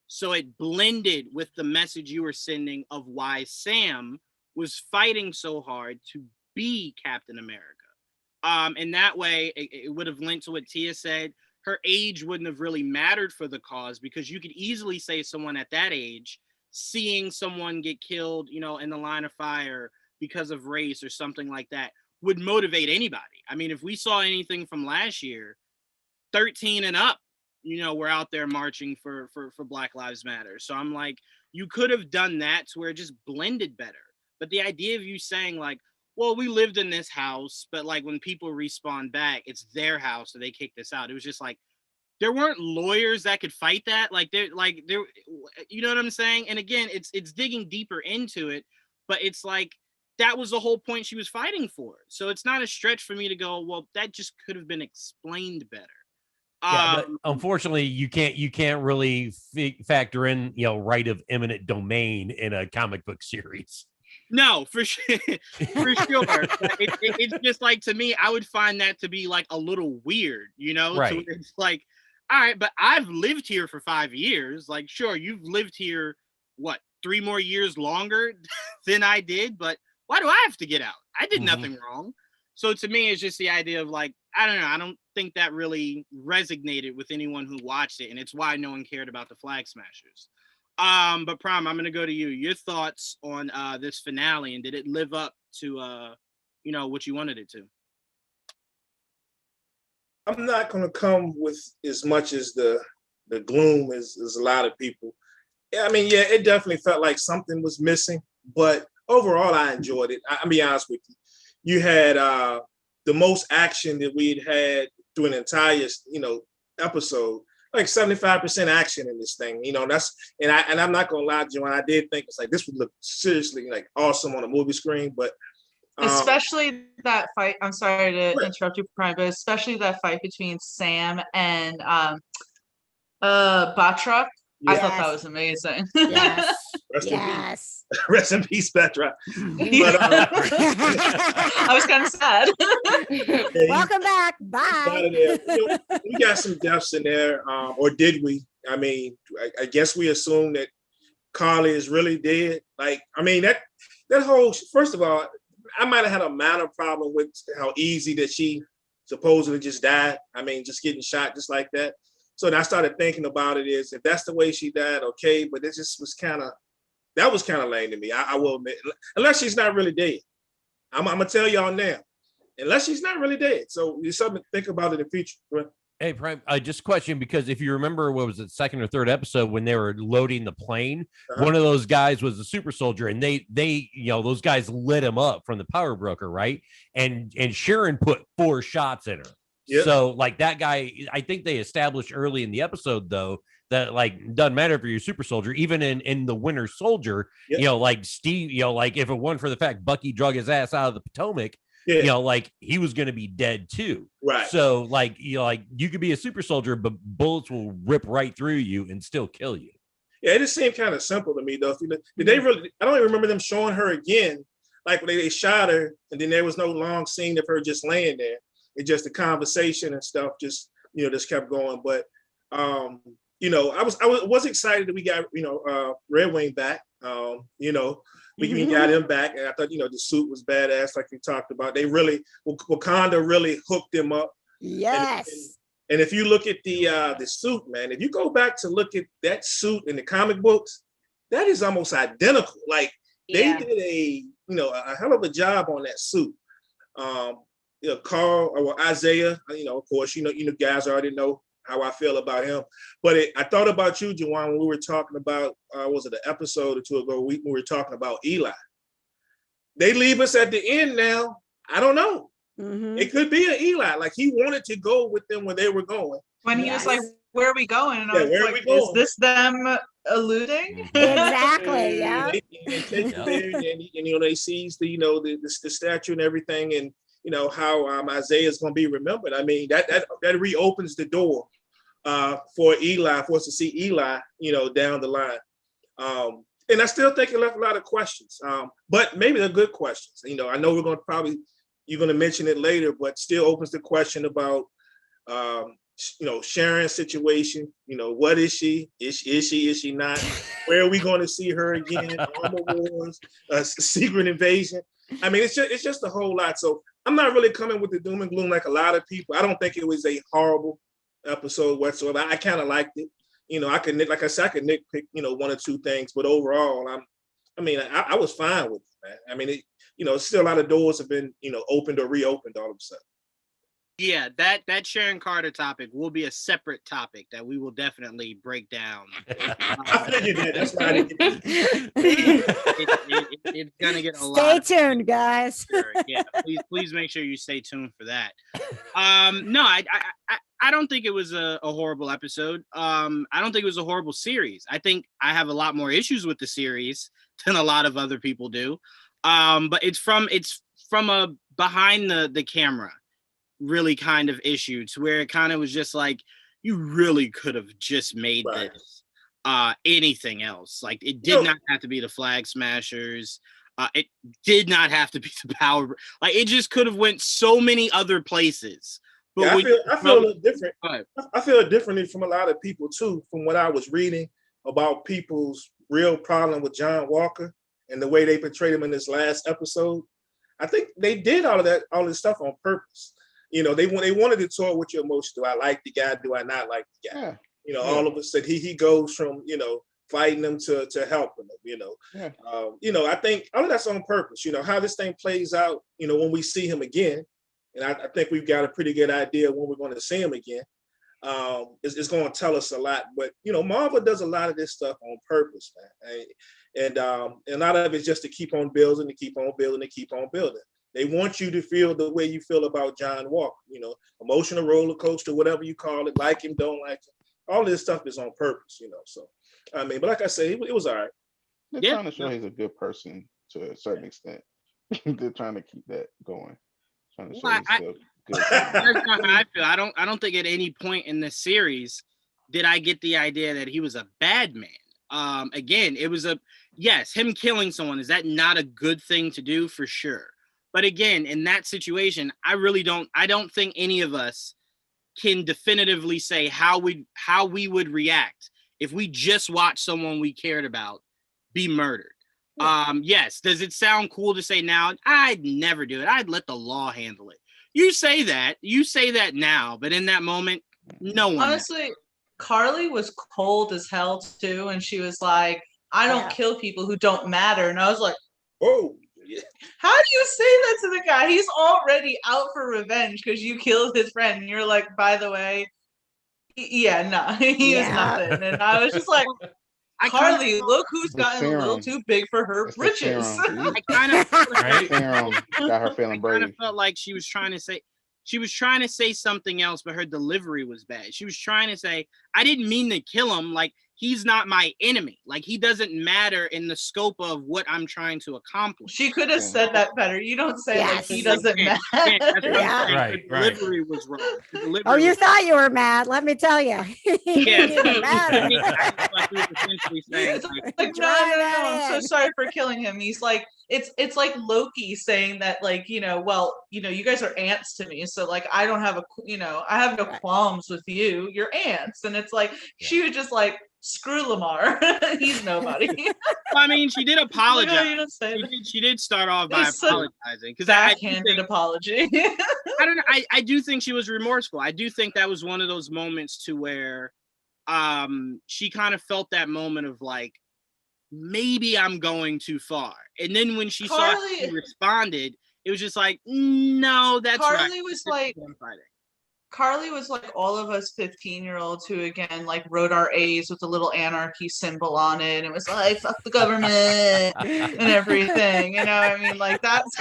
C: so it blended with the message you were sending of why Sam was fighting so hard to be Captain America. And that way, it would have linked to what Tia said. Her age wouldn't have really mattered for the cause, because you could easily say someone at that age, seeing someone get killed, in the line of fire because of race or something like that, would motivate anybody. I mean, if we saw anything from last year, 13 and up, we're out there marching for Black Lives Matter. So I'm like, you could have done that to where it just blended better. But the idea of you saying like, well, we lived in this house, but like when people respawn back, it's their house, so they kicked us out. It was just like, there weren't lawyers that could fight that. They're, you know what I'm saying? And again, it's digging deeper into it, but it's like, that was the whole point she was fighting for. So it's not a stretch for me to go, well, that just could have been explained better.
A: Yeah, but unfortunately, you can't really factor in, right of eminent domain in a comic book series.
C: No, for sure. It's just like, to me, I would find that to be like a little weird,
A: Right.
C: So it's like, all right, but I've lived here for 5 years. Like, sure, you've lived here, 3 more years longer than I did, but why do I have to get out? I did nothing wrong. So to me, it's just the idea of like, I don't know. I don't think that really resonated with anyone who watched it, and it's why no one cared about the Flag Smashers. But Prime, I'm gonna go to you. Your thoughts on this finale, and did it live up to what you wanted it to?
H: I'm not gonna come with as much as the gloom as a lot of people. Yeah, I mean, yeah, it definitely felt like something was missing, but overall, I enjoyed it. I'll be honest with you. You had the most action that we'd had through an entire, episode. Like 75% action in this thing, I'm not gonna lie, Joanne, I did think it's like this would look seriously like awesome on a movie screen, but
G: especially that fight. I'm sorry to interrupt you, Prime, but especially that fight between Sam and Batroc.
H: Yes.
G: I thought that was amazing.
D: Yes.
H: Yes. Rest in peace, Batroc.
G: But, I was kind of sad.
D: Welcome back. Bye.
H: We got some deaths in there, or did we? I mean, I guess we assume that Carly is really dead. Like, I mean, that whole, first of all, I might have had a minor problem with how easy that she supposedly just died. I mean, just getting shot just like that. So then I started thinking about it is, if that's the way she died, okay, but it just was kind of lame to me. I will admit, unless she's not really dead. I'm gonna tell y'all now, unless she's not really dead. So it's something to think about in the future.
A: Hey, Prime, just a question, because if you remember, what was it, second or third episode when they were loading the plane, one of those guys was a super soldier, and they those guys lit him up from the power broker, right? And Sharon put 4 shots in her. Yep. So like that guy, I think they established early in the episode though that like doesn't matter if you're a super soldier, even in the Winter Soldier, yep. Like Steve, like if it weren't for the fact Bucky drug his ass out of the Potomac, like he was going to be dead too. Right. So like you could be a super soldier, but bullets will rip right through you and still kill you.
H: Yeah, it just seemed kind of simple to me though. Did they really? I don't even remember them showing her again. Like when they shot her, and then there was no long scene of her just laying there. It's just the conversation and stuff just just kept going. But I was excited that we got Red Wing back. We got him back, and I thought the suit was badass, like we talked about. They really Wakanda really hooked him up.
D: Yes.
H: And if you look at the suit, man, if you go back to look at that suit in the comic books, that is almost identical. Like they did a hell of a job on that suit. Carl or Isaiah, of course, guys already know how I feel about him. But I thought about you, Juwan, when we were talking about, was it an episode or two ago, we were talking about Eli. They leave us at the end now. I don't know.
D: Mhm.
H: It could be an Eli. Like he wanted to go with them where they were going.
G: When he was like, "Where are we going?" And I
H: Yeah,
G: was
H: where are
G: like,
H: we
G: "Is
H: going?"
G: this them alluding?"
D: Exactly. Yeah.
H: And take you there, and they sees the the statue and everything, and how Isaiah is going to be remembered. I mean, that reopens the door for Eli, for us to see Eli, down the line. And I still think it left a lot of questions, but maybe they're good questions. I know you're going to mention it later, but still opens the question about, Sharon's situation. What is she? Is she not? Where are we going to see her again? Armor Wars, Secret Invasion. I mean, it's just a whole lot. So I'm not really coming with the doom and gloom like a lot of people. I don't think it was a horrible episode whatsoever. I kind of liked it. I could nitpick, one or two things, but overall, I was fine with it, man. I mean, still a lot of doors have been, opened or reopened all of a sudden.
C: Yeah, that Sharon Carter topic will be a separate topic that we will definitely break down.
H: I figured that. That's why I didn't get
C: it's gonna get a
D: lot. Stay tuned, guys.
C: Yeah, please make sure you stay tuned for that. No, I don't think it was a horrible episode. I don't think it was a horrible series. I think I have a lot more issues with the series than a lot of other people do. But it's from a behind the camera really kind of issue, to where it kind of was just like, you really could have just made this anything else. Like, it did not have to be the Flag Smashers. It did not have to be the Power. Like, it just could have went so many other places. But
H: yeah, I feel a little different. I feel it differently from a lot of people too, from what I was reading about people's real problem with John Walker and the way they portrayed him in this last episode. I think they did all this stuff on purpose. They wanted to toy with your emotions. Do I like the guy? Do I not like the guy? Yeah. All of a sudden he goes from fighting them to helping them. Yeah. I think all of that's on purpose. How this thing plays out. When we see him again, and I think we've got a pretty good idea when we're going to see him again. It's going to tell us a lot. But Marvel does a lot of this stuff on purpose, man. And a lot of it's just to keep on building, to keep on building, to keep on building. They want you to feel the way you feel about John Walker, emotional roller coaster, whatever you call it, like him, don't like him. All this stuff is on purpose, So, but like I said, it was all right.
F: They're trying to show he's a good person to a certain extent. They're trying to keep that going. Trying to show he's good.
C: That's not how I feel. I don't think at any point in this series did I get the idea that he was a bad man. Again, it was him killing someone. Is that not a good thing to do? For sure. But again, in that situation, I don't think any of us can definitively say how we would react if we just watched someone we cared about be murdered. Yes. Does it sound cool to say now? I'd never do it. I'd let the law handle it. You say that now, but in that moment, no one.
G: Honestly, Carly was cold as hell too, and she was like, "I don't kill people who don't matter," and I was like,
H: "Oh."
G: How do you say that to the guy? He's already out for revenge because you killed his friend. And you're like, by the way, he is nothing. And I was just like, Carly, look who's gotten a little too big for her britches.
C: I kind of
F: got her feeling brave.
C: I kind of felt like she was trying to say something else, but her delivery was bad. She was trying to say, I didn't mean to kill him. Like, he's not my enemy. Like, he doesn't matter in the scope of what I'm trying to accomplish.
G: She could have said that better. You don't say like he doesn't matter.
C: Right. The delivery was wrong.
D: You thought you were mad. Let me tell you.
C: Yeah.
G: No, I'm so sorry for killing him. He's like, it's like Loki saying that, like, you guys are ants to me. So like, I don't have I have no qualms with you. You're ants. And it's like, she was just like, screw Lamar. He's nobody.
C: I mean, she did apologize. She did start off by apologizing, because
G: backhanded apology.
C: I don't know. I do think she was remorseful. I do think that was one of those moments to where she kind of felt that moment of like, maybe I'm going too far. And then when she saw she responded, it was just like, no, that's
G: Carly was like, Carly was like all of us 15-year-olds who again like wrote our A's with a little anarchy symbol on it, and it was like fuck the government and everything. You know, I mean, like that's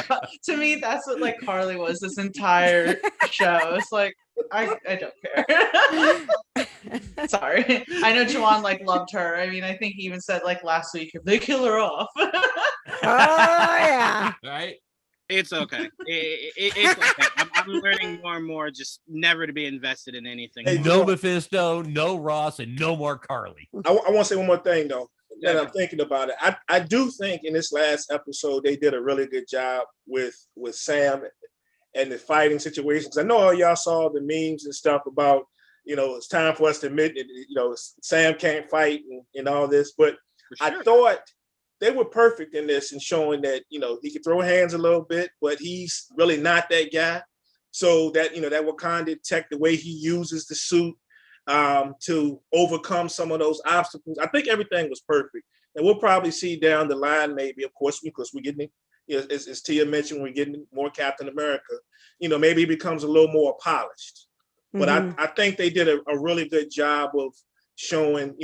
G: to me, that's what like Carly was this entire show. It's like I don't care. Sorry. I know Juwan like loved her. I mean, I think he even said like last week, if they kill her off.
D: Oh yeah.
A: Right.
C: It's okay. It's okay. I'm learning more and more just never to be invested in anything.
H: Hey,
A: No Mephisto, no Ross, and no more Carly.
H: I want to say one more thing though. That I'm thinking about it. I do think in this last episode they did a really good job with Sam and the fighting situations. I know all y'all saw the memes and stuff about, you know, it's time for us to admit that, you know, Sam can't fight and all this, but
C: Sure.
H: I thought they were perfect in this and showing that, you know, he could throw hands a little bit, but he's really not that guy. So that, you know, that Wakanda tech, the way he uses the suit to overcome some of those obstacles, I think everything was perfect. And we'll probably see down the line, maybe, of course, because we're getting, you know, as Tia mentioned, we're getting more Captain America, you know, maybe he becomes a little more polished. But I think they did a really good job of showing,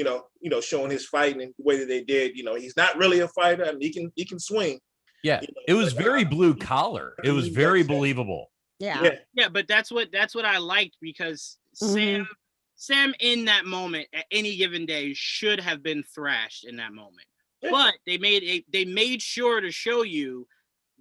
H: showing his fighting in the way that they did. You know, he's not really a fighter. I mean, he can swing.
A: Yeah,
H: you know,
A: it was very blue collar. It was very believable.
D: Yeah.
C: Yeah, but that's what I liked, because Sam in that moment at any given day should have been thrashed in that moment.
H: Yeah.
C: But they made sure to show you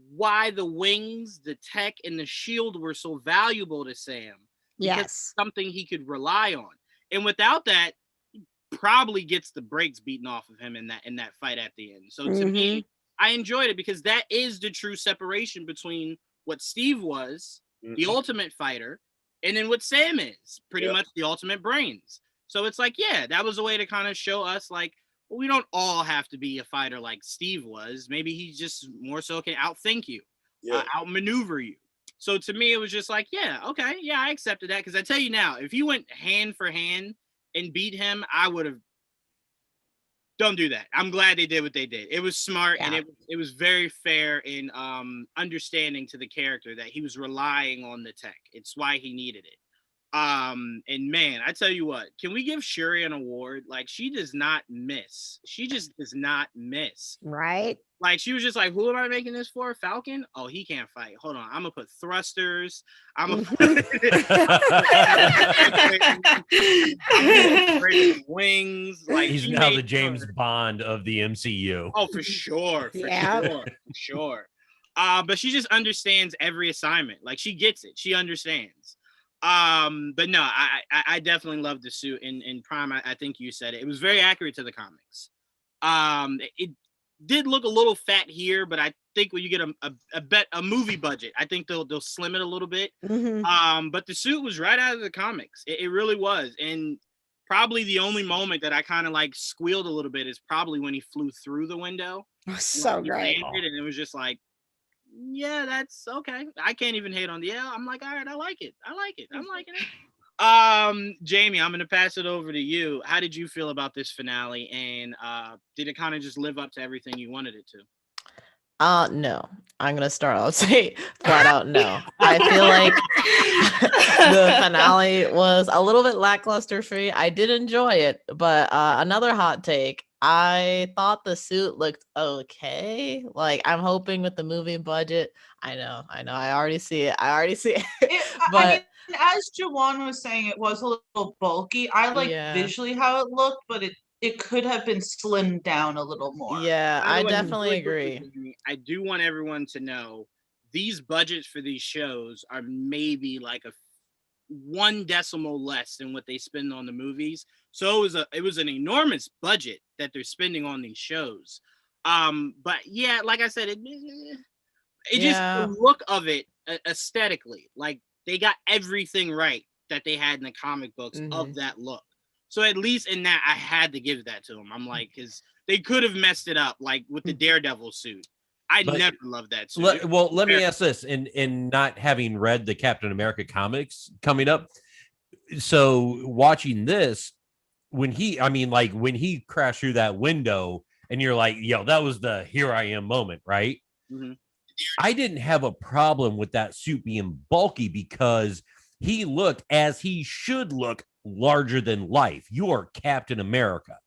C: why the wings, the tech, and the shield were so valuable to Sam. Because it's something he could rely on. And without that, he probably gets the brakes beaten off of him in that fight at the end. So to me, I enjoyed it because that is the true separation between what Steve was, the ultimate fighter, and then what Sam is, pretty much the ultimate brains. So it's like, yeah, that was a way to kind of show us, like, well, we don't all have to be a fighter like Steve was. Maybe he just more so can outthink you, outmaneuver you. So to me, it was just like, yeah, okay, yeah, I accepted that. Because I tell you now, if you went hand for hand and beat him, I would have. Don't do that. I'm glad they did what they did. It was smart, and it was very fair in understanding to the character that he was relying on the tech. It's why he needed it. And man, I tell you what, can we give Shuri an award? Like, she does not miss. She just does not miss.
D: Right.
C: Like, she was just like, who am I making this for? Falcon? Oh, he can't fight. Hold on. I'm going to put thrusters. I'm going to put wings. Like,
A: he's now the James Bond of the MCU.
C: Oh, for sure. For sure. But she just understands every assignment. Like, she gets it. She understands. But no, I definitely loved the suit in Prime. I think you said it. It was very accurate to the comics. It did look a little fat here, but I think when you get a movie budget, I think they'll slim it a little bit. But the suit was right out of the comics. It really was. And probably the only moment that I kind of like squealed a little bit is probably when he flew through the window.
D: Oh, so great.
C: And it was just like, yeah, that's okay. I can't even hate on the I'm like, all right, I like it. I'm liking it. Jamie, I'm gonna pass it over to you. How did you feel about this finale? And did it kind of just live up to everything you wanted it to?
I: No. I'm gonna start off say flat out no. I feel like the finale was a little bit lackluster for me. I did enjoy it, but another hot take. I thought the suit looked okay. Like, I'm hoping with the movie budget. I know. I already see it. But
G: I mean, as Jawan was saying, it was a little bulky. I like visually how it looked, but it could have been slimmed down a little more.
I: Yeah, I definitely agree.
C: I do want everyone to know these budgets for these shows are maybe like a 1 decimal less than what they spend on the movies. So it was an enormous budget that they're spending on these shows. But yeah, like I said, it just the look of it aesthetically, like they got everything right that they had in the comic books of that look. So at least in that, I had to give that to them. I'm like, because they could have messed it up, like with the Daredevil suit. I never loved that suit.
A: Let me ask this, in not having read the Captain America comics coming up, so watching this, when he crashed through that window and you're like, yo, that was the here I am moment, right? I didn't have a problem with that suit being bulky because he looked as he should look, larger than life. You are Captain America.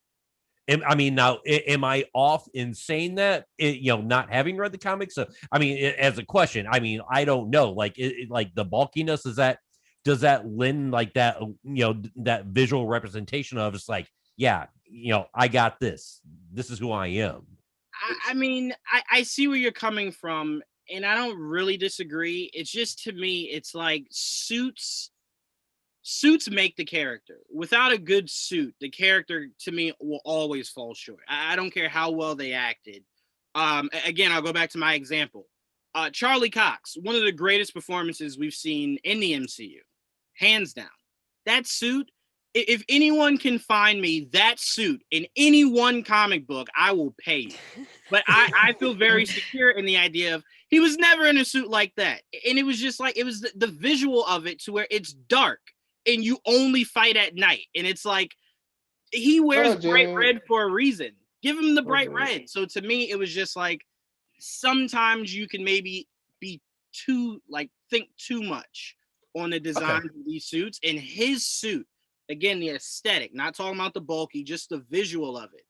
A: I mean, now, am I off in saying that? Not having read the comics. So, I mean, as a question, I mean, I don't know. Like, like the bulkiness, does that lend like that? That visual representation of it's like, yeah, I got this. This is who I am.
C: I mean, I see where you're coming from, and I don't really disagree. It's just, to me, it's like suits make the character. Without a good suit, the character, to me, will always fall short. I don't care how well they acted. Again, I'll go back to my example. Charlie Cox, one of the greatest performances we've seen in the MCU, hands down. That suit, if anyone can find me that suit in any one comic book, I will pay you. But I feel very secure in the idea of he was never in a suit like that. And it was just like, it was the visual of it, to where it's dark and you only fight at night. And it's like, he wears bright red for a reason. Give him the bright red. So to me, it was just like, sometimes you can maybe be think too much on the design of these suits. And his suit, again, the aesthetic, not talking about the bulky, just the visual of it,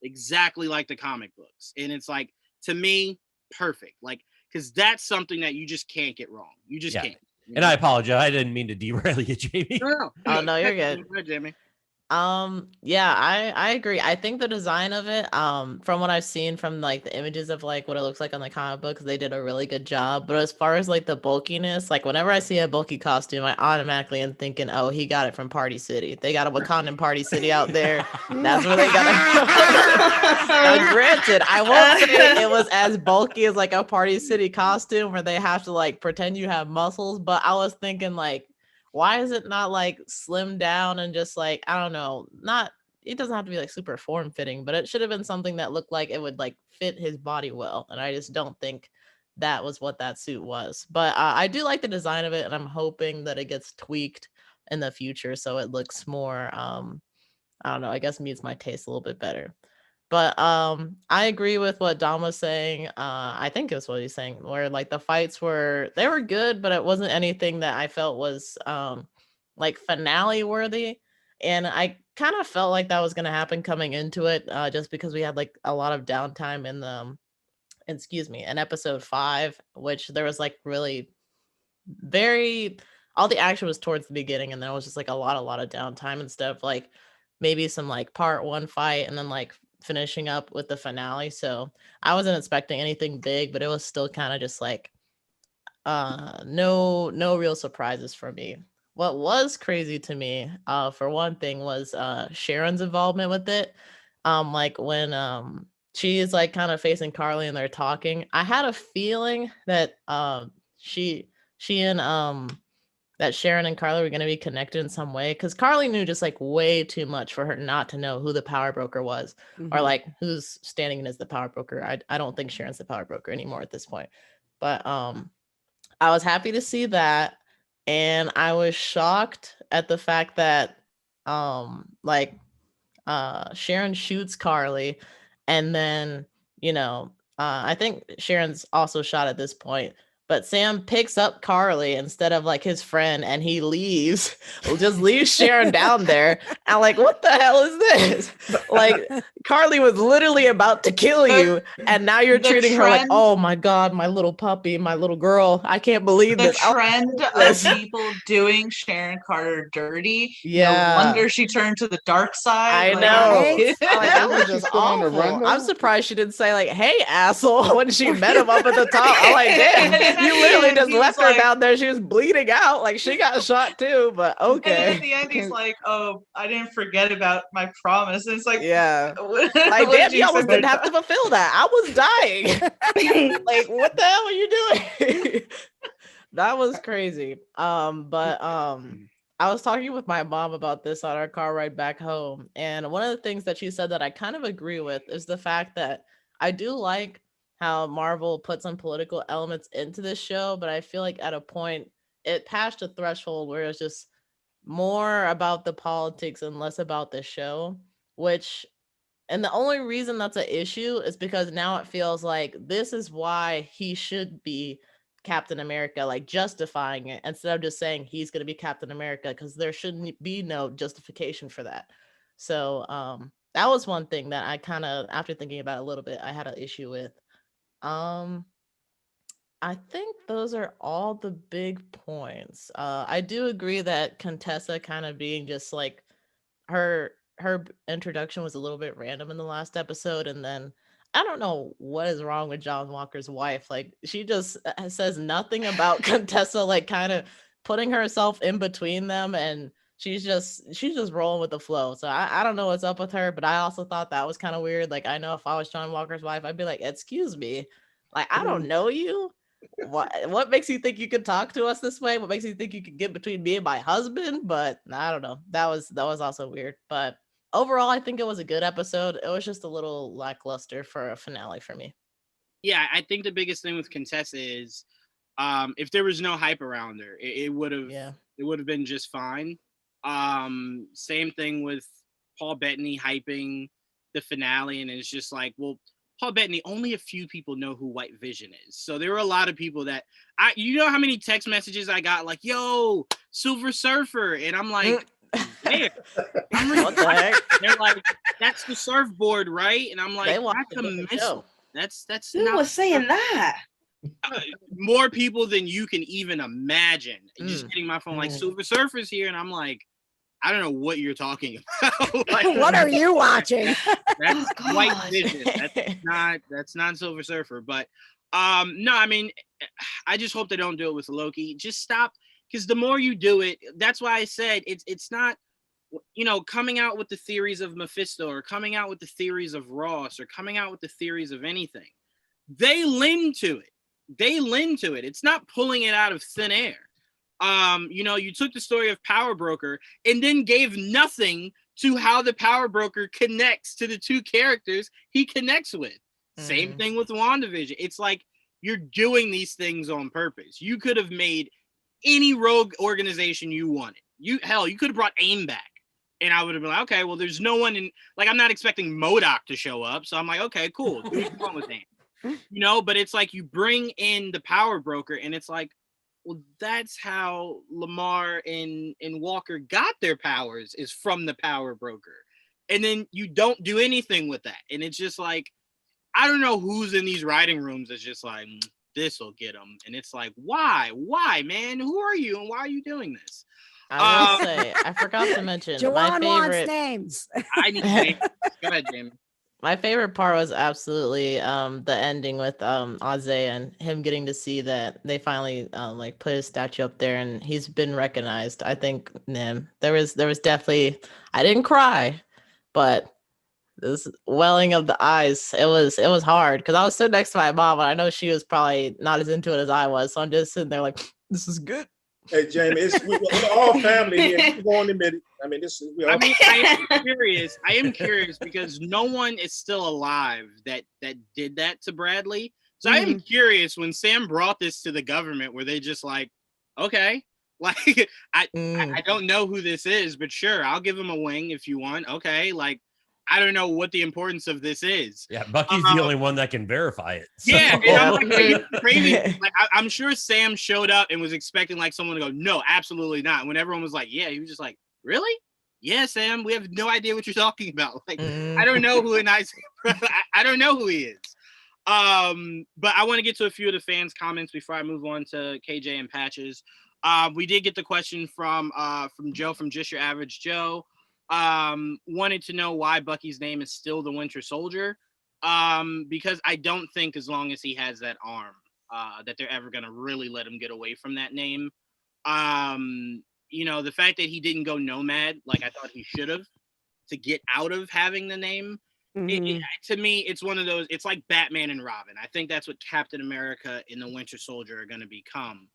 C: exactly like the comic books. And it's like, to me, perfect. Like, because that's something that you just can't get wrong. You just can't.
A: And I apologize. I didn't mean to derail you, Jamie.
C: No.
I: Oh, no, you're good.
C: Right, Jamie.
I: Yeah, I agree. I think the design of it, from what I've seen from like the images of like what it looks like on the comic books, they did a really good job. But as far as like the bulkiness, like whenever I see a bulky costume, I automatically am thinking, oh, he got it from Party City. They got a Wakandan Party City out there. That's where they got it. Now, granted, I won't say it was as bulky as like a Party City costume where they have to like pretend you have muscles, but I was thinking like, why is it not like slimmed down and just like, I don't know, it doesn't have to be like super form fitting, but it should have been something that looked like it would like fit his body well. And I just don't think that was what that suit was. But I do like the design of it, and I'm hoping that it gets tweaked in the future so it looks more, I don't know, I guess meets my taste a little bit better. But I agree with what Dom was saying. I think it's what he's saying, where like the fights were good, but it wasn't anything that I felt was like finale worthy. And I kind of felt like that was going to happen coming into it, just because we had like a lot of downtime in episode 5, which there was like really all the action was towards the beginning, and then it was just like a lot of downtime instead of like maybe some like part 1 fight and then like finishing up with the finale. So I wasn't expecting anything big, but it was still kind of just like no real surprises for me. What was crazy to me, for one thing, was Sharon's involvement with it. Like when she is like kind of facing Carly and they're talking, I had a feeling that she and that Sharon and Carly were going to be connected in some way, because Carly knew just like way too much for her not to know who the power broker was, or like who's standing in as the power broker. I don't think Sharon's the power broker anymore at this point, but I was happy to see that, and I was shocked at the fact that Sharon shoots Carly, and then I think Sharon's also shot at this point. But Sam picks up Carly instead of like his friend, and he leaves, just leaves Sharon down there. I'm like, what the hell is this? Like, Carly was literally about to kill you, and now you're treating her like, oh my God, my little puppy, my little girl. I can't believe
G: the
I: this.
G: trend of people doing Sharon Carter dirty.
I: Yeah.
G: No wonder she turned to the dark side.
I: I know.
G: Like,
I: That was just awful. I'm surprised she didn't say like, hey, asshole, when she met him up at the top. I'm like, damn. You literally just left her down there. She was bleeding out. Like, she got shot too, but okay.
G: And at the end, he's like, oh, I didn't forget about my promise. And it's like,
I: yeah. Like, damn, you almost didn't have to fulfill that. I was dying. Like, what the hell are you doing? That was crazy. But I was talking with my mom about this on our car ride back home. And one of the things that she said that I kind of agree with is the fact that I do like how Marvel put some political elements into this show, but I feel like at a point it passed a threshold where it's just more about the politics and less about the show, and the only reason that's an issue is because now it feels like this is why he should be Captain America, like justifying it instead of just saying he's going to be Captain America, because there shouldn't be no justification for that. So that was one thing that I kind of, after thinking about it a little bit, I had an issue with. I think those are all the big points. I do agree that Contessa kind of being just like her introduction was a little bit random in the last episode, and then I don't know what is wrong with John Walker's wife. Like, she just says nothing about Contessa, like kind of putting herself in between them, and she's just rolling with the flow. So I don't know what's up with her, but I also thought that was kind of weird. Like, I know if I was John Walker's wife, I'd be like, excuse me, like, I don't know you. What makes you think you could talk to us this way? What makes you think you could get between me and my husband? But I don't know. That was also weird. But overall, I think it was a good episode. It was just a little lackluster for a finale for me.
C: Yeah, I think the biggest thing with Contessa is if there was no hype around her, it would have been just fine. Same thing with Paul Bettany hyping the finale, and it's just like, well, Paul Bettany, only a few people know who White Vision is. So there were a lot of people that you know how many text messages I got like, yo, Silver Surfer. And I'm like, where?
I: What the heck?
C: They're like, that's the surfboard, right? And I'm like, that's a missile. That's
E: Who was saying that?
C: More people than you can even imagine. Just getting my phone like, Silver Surfer's here. And I'm like, I don't know what you're talking about. Like,
D: what are you watching?
C: That's White Vision. That's not Silver Surfer. But no, I mean, I just hope they don't do it with Loki. Just stop, because the more you do it, that's why I said it's not, you know, coming out with the theories of Mephisto or coming out with the theories of Ross or coming out with the theories of anything. They lend to it. It's not pulling it out of thin air. You know, you took the story of Power Broker and then gave nothing to how the Power Broker connects to the two characters he connects with. Same thing with WandaVision. It's like you're doing these things on purpose. You could have made any rogue organization you wanted. You could have brought AIM back, and I would have been like, okay, well, there's no one in, like, I'm not expecting MODOK to show up, so I'm like, okay, cool, do what's wrong with AIM, you know. But it's like you bring in the Power Broker, and it's like, well, that's how Lamar and Walker got their powers, is from the Power Broker. And then you don't do anything with that. And it's just like, I don't know who's in these writing rooms that's just like, this will get them. And it's like, why, man? Who are you and why are you doing this?
I: I will say, I forgot to mention
D: Jawan wants names.
C: I need names. Go ahead, Jamie.
I: My favorite part was absolutely the ending with Isaiah and him getting to see that they finally like put his statue up there and he's been recognized. I think there was definitely, I didn't cry, but this welling of the eyes, it was hard because I was sitting next to my mom and I know she was probably not as into it as I was, so I'm just sitting there like, this is good.
H: Hey, Jamie, we're all family here. You go on admit it. I mean,
C: I am curious because no one is still alive that did that to Bradley. So I am curious when Sam brought this to the government, were they just like, okay, like I don't know who this is, but sure, I'll give him a wing if you want. Okay, like, I don't know what the importance of this is.
A: Yeah, Bucky's the only one that can verify it. So.
C: Yeah, and I'm like, crazy. Like, I'm sure Sam showed up and was expecting like someone to go, no, absolutely not. When everyone was like, yeah, he was just like, really? Yeah, Sam, we have no idea what you're talking about. Like, I don't know who I don't know who he is. But I want to get to a few of the fans' comments before I move on to KJ and Patches. We did get the question from Joe from Just Your Average Joe. Wanted to know why Bucky's name is still the Winter Soldier. Because I don't think as long as he has that arm, that they're ever gonna really let him get away from that name. You know, the fact that he didn't go Nomad like I thought he should have to get out of having the name. To me, it's one of those, it's like Batman and Robin. I think that's what Captain America and the Winter Soldier are going to become.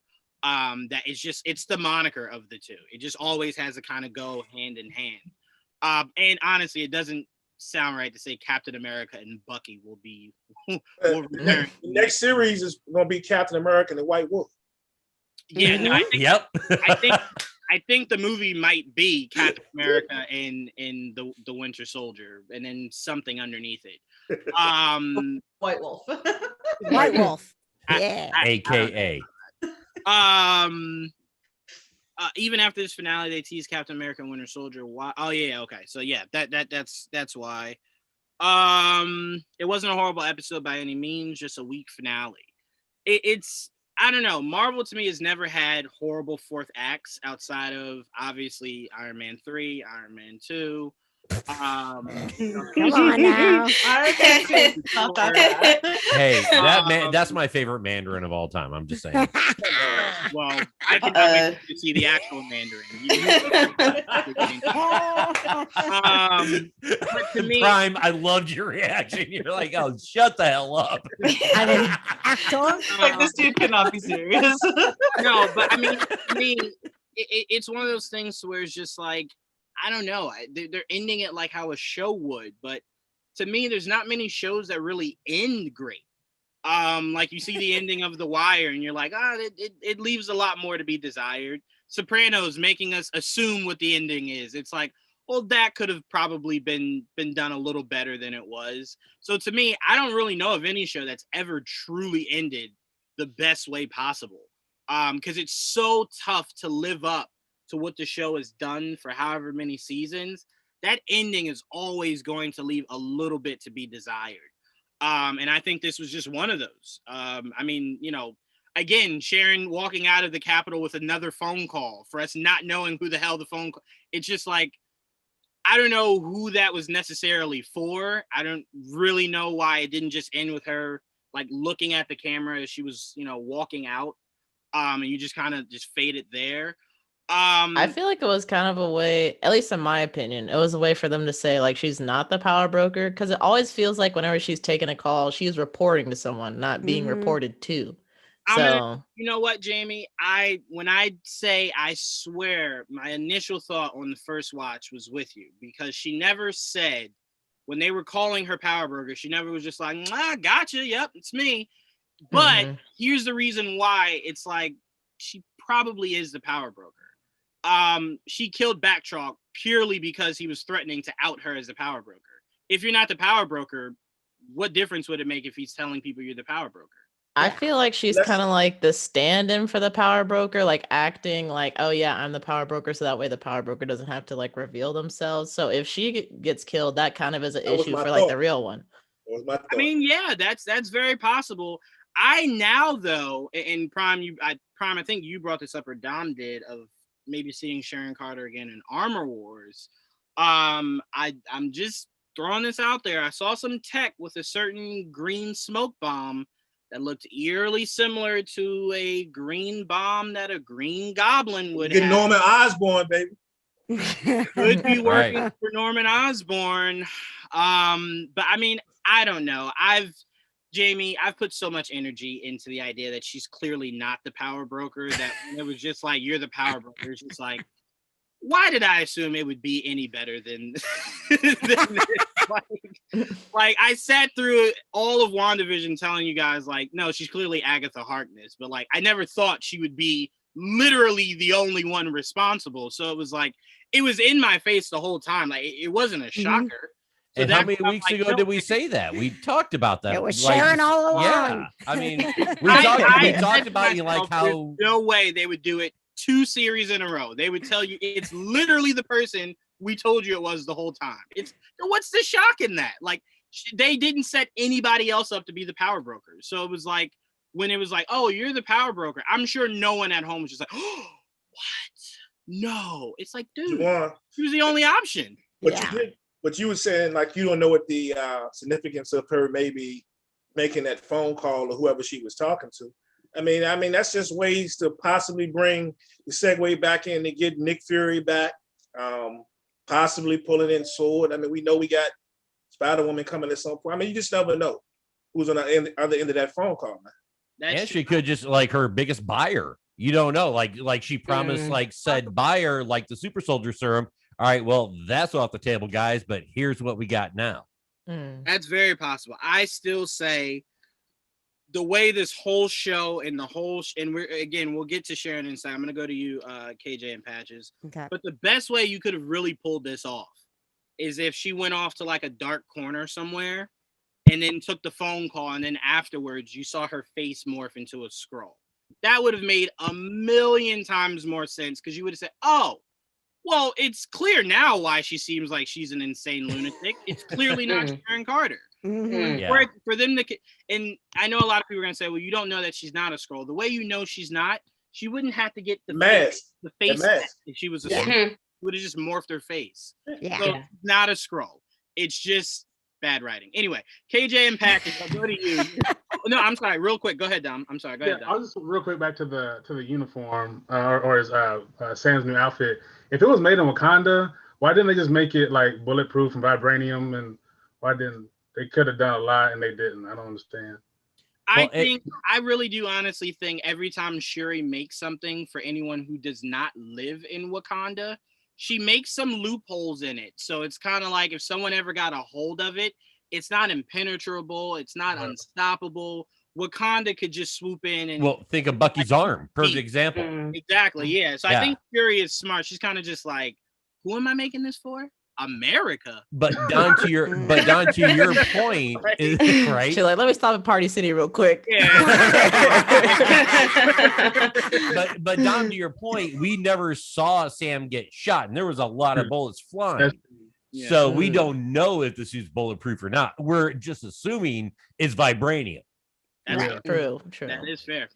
C: That is just, it's the moniker of the two. It just always has to kind of go hand in hand. And honestly, it doesn't sound right to say Captain America and Bucky will be will return.
H: The next series is going to be Captain America and the White Wolf.
C: Yeah, no, I think the movie might be Captain America and the Winter Soldier, and then something underneath it.
G: White Wolf.
D: White Wolf. Yeah.
A: AKA.
C: Even after this finale, they tease Captain America and Winter Soldier. Why? Oh yeah, okay. So yeah, that's why. It wasn't a horrible episode by any means, just a weak finale. It's I don't know. Marvel to me has never had horrible fourth acts outside of obviously Iron Man 3, Iron Man 2.
D: Come on now.
G: Not that bad.
A: Hey, that's my favorite Mandarin of all time. I'm just saying.
C: Well, I cannot wait to see the actual Mandarin. But to me,
A: Prime, I loved your reaction. You're like, oh, shut the hell up.
D: I'm an actor.
G: Like, this dude cannot be serious.
C: No, but I mean, to me, it's one of those things where it's just like, I don't know. They're ending it like how a show would, but to me, there's not many shows that really end great. Like you see the ending of The Wire, and you're like, it leaves a lot more to be desired. Sopranos making us assume what the ending is. It's like, well, that could have probably been done a little better than it was. So to me, I don't really know of any show that's ever truly ended the best way possible. Because it's so tough to live up to what the show has done for however many seasons. That ending is always going to leave a little bit to be desired. And I think this was just one of those. I mean, again, Sharon walking out of the Capitol with another phone call for us not knowing who the hell the phone call. It's just like, I don't know who that was necessarily for. I don't really know why it didn't just end with her like looking at the camera as she was, walking out. And you just kind of just fade it there.
I: I feel like it was kind of a way, at least in my opinion, it was a way for them to say like she's not the power broker, because it always feels like whenever she's taking a call, she's reporting to someone, not being reported to.
C: You know what, Jamie? When I say I swear, my initial thought on the first watch was with you, because she never said when they were calling her power broker, she never was just like, gotcha, yep, it's me. But here's the reason why it's like she probably is the power broker. She killed Backchalk purely because he was threatening to out her as the power broker. If you're not the power broker, what difference would it make if he's telling people you're the power broker?
I: I feel like she's kind of like the stand-in for the power broker, like acting like, oh yeah, I'm the power broker, so that way the power broker doesn't have to like reveal themselves. So if she gets killed, that kind of is an issue for like the real one.
C: I mean, yeah, that's very possible. I now though, and Prime, I think you brought this up, or Dom did, of maybe seeing Sharon Carter again in Armor Wars. I'm just throwing this out there. I saw some tech with a certain green smoke bomb that looked eerily similar to a green bomb that a Green Goblin would have.
H: Norman Osborn, baby.
C: Could be working for Norman Osborn. But I mean, I don't know. Jamie, I've put so much energy into the idea that she's clearly not the power broker, that when it was just like, you're the power broker, it's just like, why did I assume it would be any better than, than this? Like, I sat through all of WandaVision telling you guys, like, no, she's clearly Agatha Harkness, but like, I never thought she would be literally the only one responsible. So it was like, it was in my face the whole time. Like, it wasn't a shocker. So
A: and how many weeks ago did we say that? We talked about that.
D: It was Sharon all along.
A: Yeah, I mean, we talked about you like how
C: there's no way they would do it 2 series in a row. They would tell you it's literally the person we told you it was the whole time. What's the shock in that? Like, they didn't set anybody else up to be the power broker. So it was like, when it was like, oh, you're the power broker, I'm sure no one at home was just like, oh, what? No. It's like, dude, she was the only option.
H: But you were saying, like, you don't know what the significance of her maybe making that phone call or whoever she was talking to. I mean, that's just ways to possibly bring the segue back in to get Nick Fury back, possibly pulling in Sword. I mean, we know we got Spider-Woman coming at some point. I mean, you just never know who's on the other end of that phone call, man.
A: And she could just, like, her biggest buyer. You don't know. Like she promised, like, said buyer, like the super soldier serum. All right, well, that's off the table, guys, but here's what we got now.
C: That's very possible. I still say the way this whole show and the whole and we'll get to Sharon inside. I'm going to go to you, KJ and Patches.
D: Okay.
C: But the best way you could have really pulled this off is if she went off to like a dark corner somewhere and then took the phone call, and then afterwards you saw her face morph into a scroll. that would have made a million times more sense because you would have said, oh, well, it's clear now why she seems like she's an insane lunatic. It's clearly not Sharon Carter.
A: Yeah.
C: For them to, and I know a lot of people are going to say, well, you don't know that she's not a Skrull. The way you know she's not, she wouldn't have to get the face mask if she was a Skrull. She would have just morphed her face.
D: Yeah.
C: So not a Skrull. It's just bad writing. Anyway, KJ and Patrick, I'll go to you. No, I'm sorry. Real quick. Go ahead, Dom. I'm sorry. Go ahead, Dom.
B: I'll just real quick back to the uniform or his Sam's new outfit. If it was made in Wakanda, why didn't they just make it like bulletproof and vibranium? And why didn't they could have done a lot and they didn't? I don't understand.
C: I really do honestly think every time Shuri makes something for anyone who does not live in Wakanda, she makes some loopholes in it. So it's kind of like if someone ever got a hold of it, it's not impenetrable. It's not unstoppable. Wakanda could just swoop in and
A: think of Bucky's arm. Perfect example.
C: Exactly. Yeah. So I think Fury is smart. She's kind of just like, who am I making this for? America.
A: But down to your point, right?
I: She's like, let me stop at Party City real quick.
C: Yeah.
A: but down to your point, we never saw Sam get shot, and there was a lot of bullets flying. So we don't know if the suit's bulletproof or not. We're just assuming it's vibranium.
C: That's
I: true.
C: That is fair.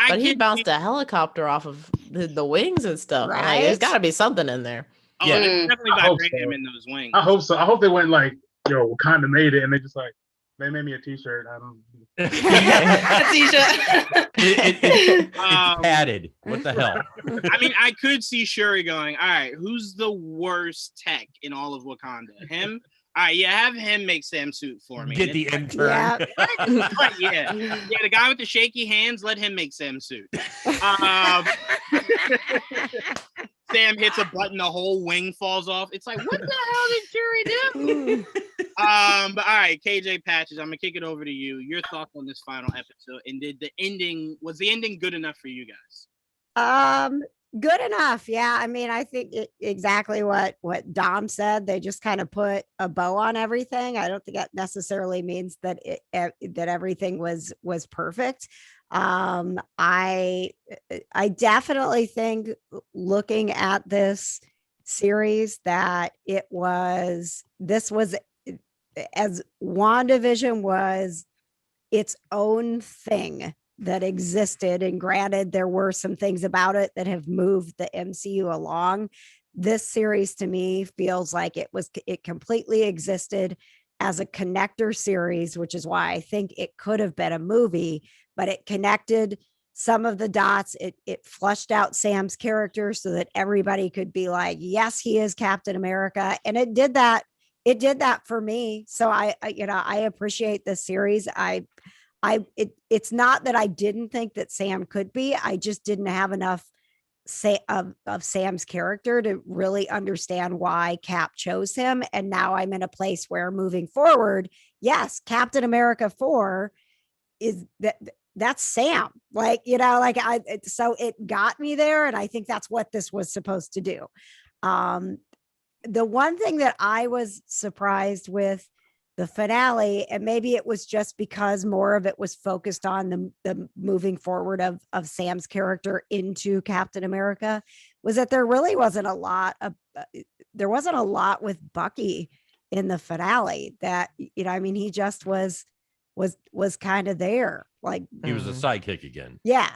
I: But he bounced a helicopter off of the wings and stuff. Right? Like, there's got to be something in there.
C: Oh, there's definitely vibranium in those wings.
B: I hope so. I hope they went like, Wakanda made it, and they just like, they made me a T-shirt. I don't.
E: A T-shirt.
A: It's padded. What the hell?
C: I mean, I could see Shuri going, all right, who's the worst tech in all of Wakanda? Him? All right, have him make Sam's suit for me.
A: Get the intern.
C: Yeah, the guy with the shaky hands, let him make Sam's suit. Sam hits a button, the whole wing falls off. It's like, what the hell did Shuri do? But all right, KJ Patches, I'm gonna kick it over to you. Your thoughts on this final episode, and was the ending good enough for you guys?
D: Good enough. Yeah. I mean, I think exactly what Dom said. They just kind of put a bow on everything. I don't think that necessarily means that that everything was perfect. I definitely think, looking at this series, that this was as WandaVision was its own thing that existed, and granted there were some things about it that have moved the MCU along. This series to me feels like it completely existed as a connector series, which is why I think it could have been a movie, but it connected some of the dots. It flushed out Sam's character so that everybody could be like, yes, he is Captain America. And it did that for me. So I appreciate this series. It's not that I didn't think that Sam could be. I just didn't have enough of Sam's character to really understand why Cap chose him. And now I'm in a place where, moving forward, yes, Captain America 4 is that's Sam. So it got me there, and I think that's what this was supposed to do. The one thing that I was surprised with the finale, and maybe it was just because more of it was focused on the moving forward of Sam's character into Captain America, was that there really wasn't a lot with Bucky in the finale. That, he just was kind of there. Like,
A: he was a sidekick again.
D: Yeah.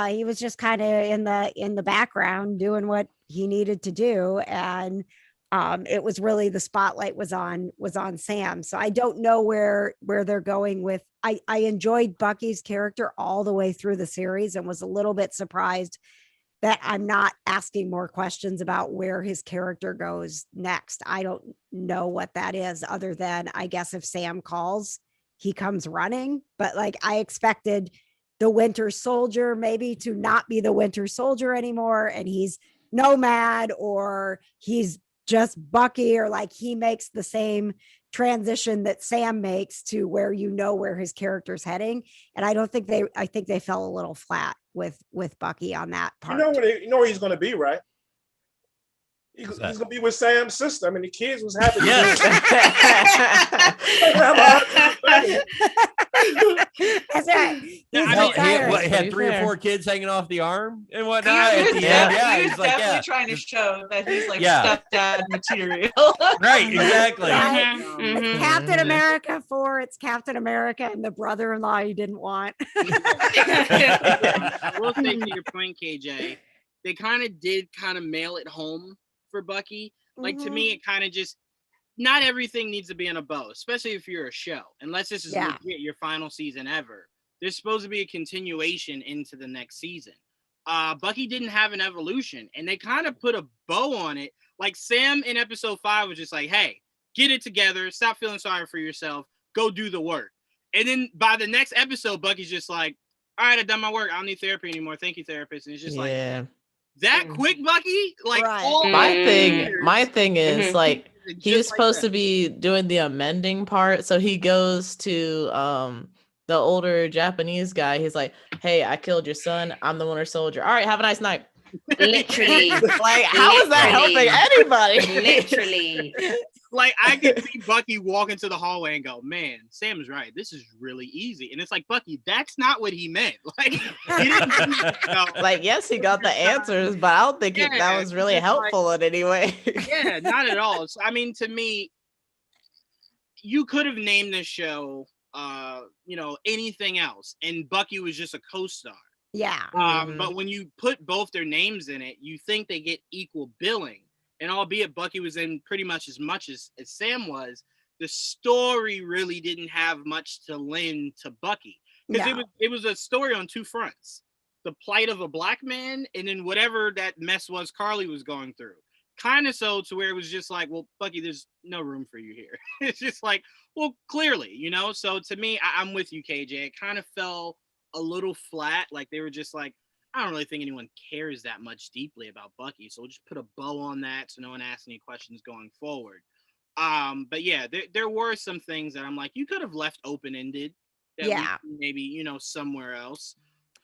D: He was just kind of in the background doing what he needed to do. And it was really, the spotlight was on Sam. So I don't know where they're going with. I enjoyed Bucky's character all the way through the series, and was a little bit surprised that I'm not asking more questions about where his character goes next. I don't know what that is, other than, I guess, if Sam calls, he comes running. But I expected the Winter Soldier maybe to not be the Winter Soldier anymore, and he's Nomad, or he's just Bucky, or he makes the same transition that Sam makes to where where his character's heading. And I think they fell a little flat with Bucky on that part.
H: You know where he's going to be, right? He's gonna be with Sam's sister. I mean, the kids was happy.
A: Yes.
D: That's right. He's
C: I mean,
D: retired.
A: He had 3 or 4 kids hanging off the arm and whatnot.
G: He
A: At
G: was
A: the
G: definitely,
A: end.
G: he was
A: He's like,
G: definitely trying to show that he's like
A: Yeah.
G: stepdad material.
A: right, exactly.
D: Right.
E: Mhm.
D: It's Captain America 4. It's Captain America and the brother-in-law you didn't want.
C: I will say to your point, KJ, they kind of did mail it home for Bucky. Like to me, it kind of just not everything needs to be in a bow, especially if you're a show. Unless this is legit your final season ever. There's supposed to be a continuation into the next season. Bucky didn't have an evolution, and they kind of put a bow on it. Like Sam in episode 5 was just like, "Hey, get it together. Stop feeling sorry for yourself. Go do the work." And then by the next episode, Bucky's just like, "All right, I've done my work. I don't need therapy anymore. Thank you, therapist." And it's just like that quick, Bucky. Like all
I: my thing is like he was supposed to
C: that.
I: be doing the amending part, so he goes to the older Japanese guy. He's like, "Hey, I killed your son. I'm the Winter Soldier. All right, have a nice night."
E: Literally.
I: Like, how is that helping anybody?
E: Literally.
C: Like I could see Bucky walk into the hallway and go, "Man, Sam is right. This is really easy." And it's like, Bucky, that's not what he meant. Like, he didn't,
I: like, yes, he got the answers, but I don't think that was really helpful in any way.
C: Yeah, not at all. So, I mean, to me, you could have named this show, anything else, and Bucky was just a co-star.
D: Yeah.
C: But when you put both their names in it, you think they get equal billing. And albeit Bucky was in pretty much as Sam was, the story really didn't have much to lend to Bucky. Because it was a story on 2 fronts. The plight of a black man, and then whatever that mess was Carly was going through. Kind of so to where it was just like, well, Bucky, there's no room for you here. It's just like, well, clearly, So to me, I'm with you, KJ. It kind of fell a little flat. Like they were just like, I don't really think anyone cares that much deeply about Bucky, so we'll just put a bow on that so no one asks any questions going forward. But yeah, there were some things that I'm like, you could have left open-ended. Maybe, somewhere else.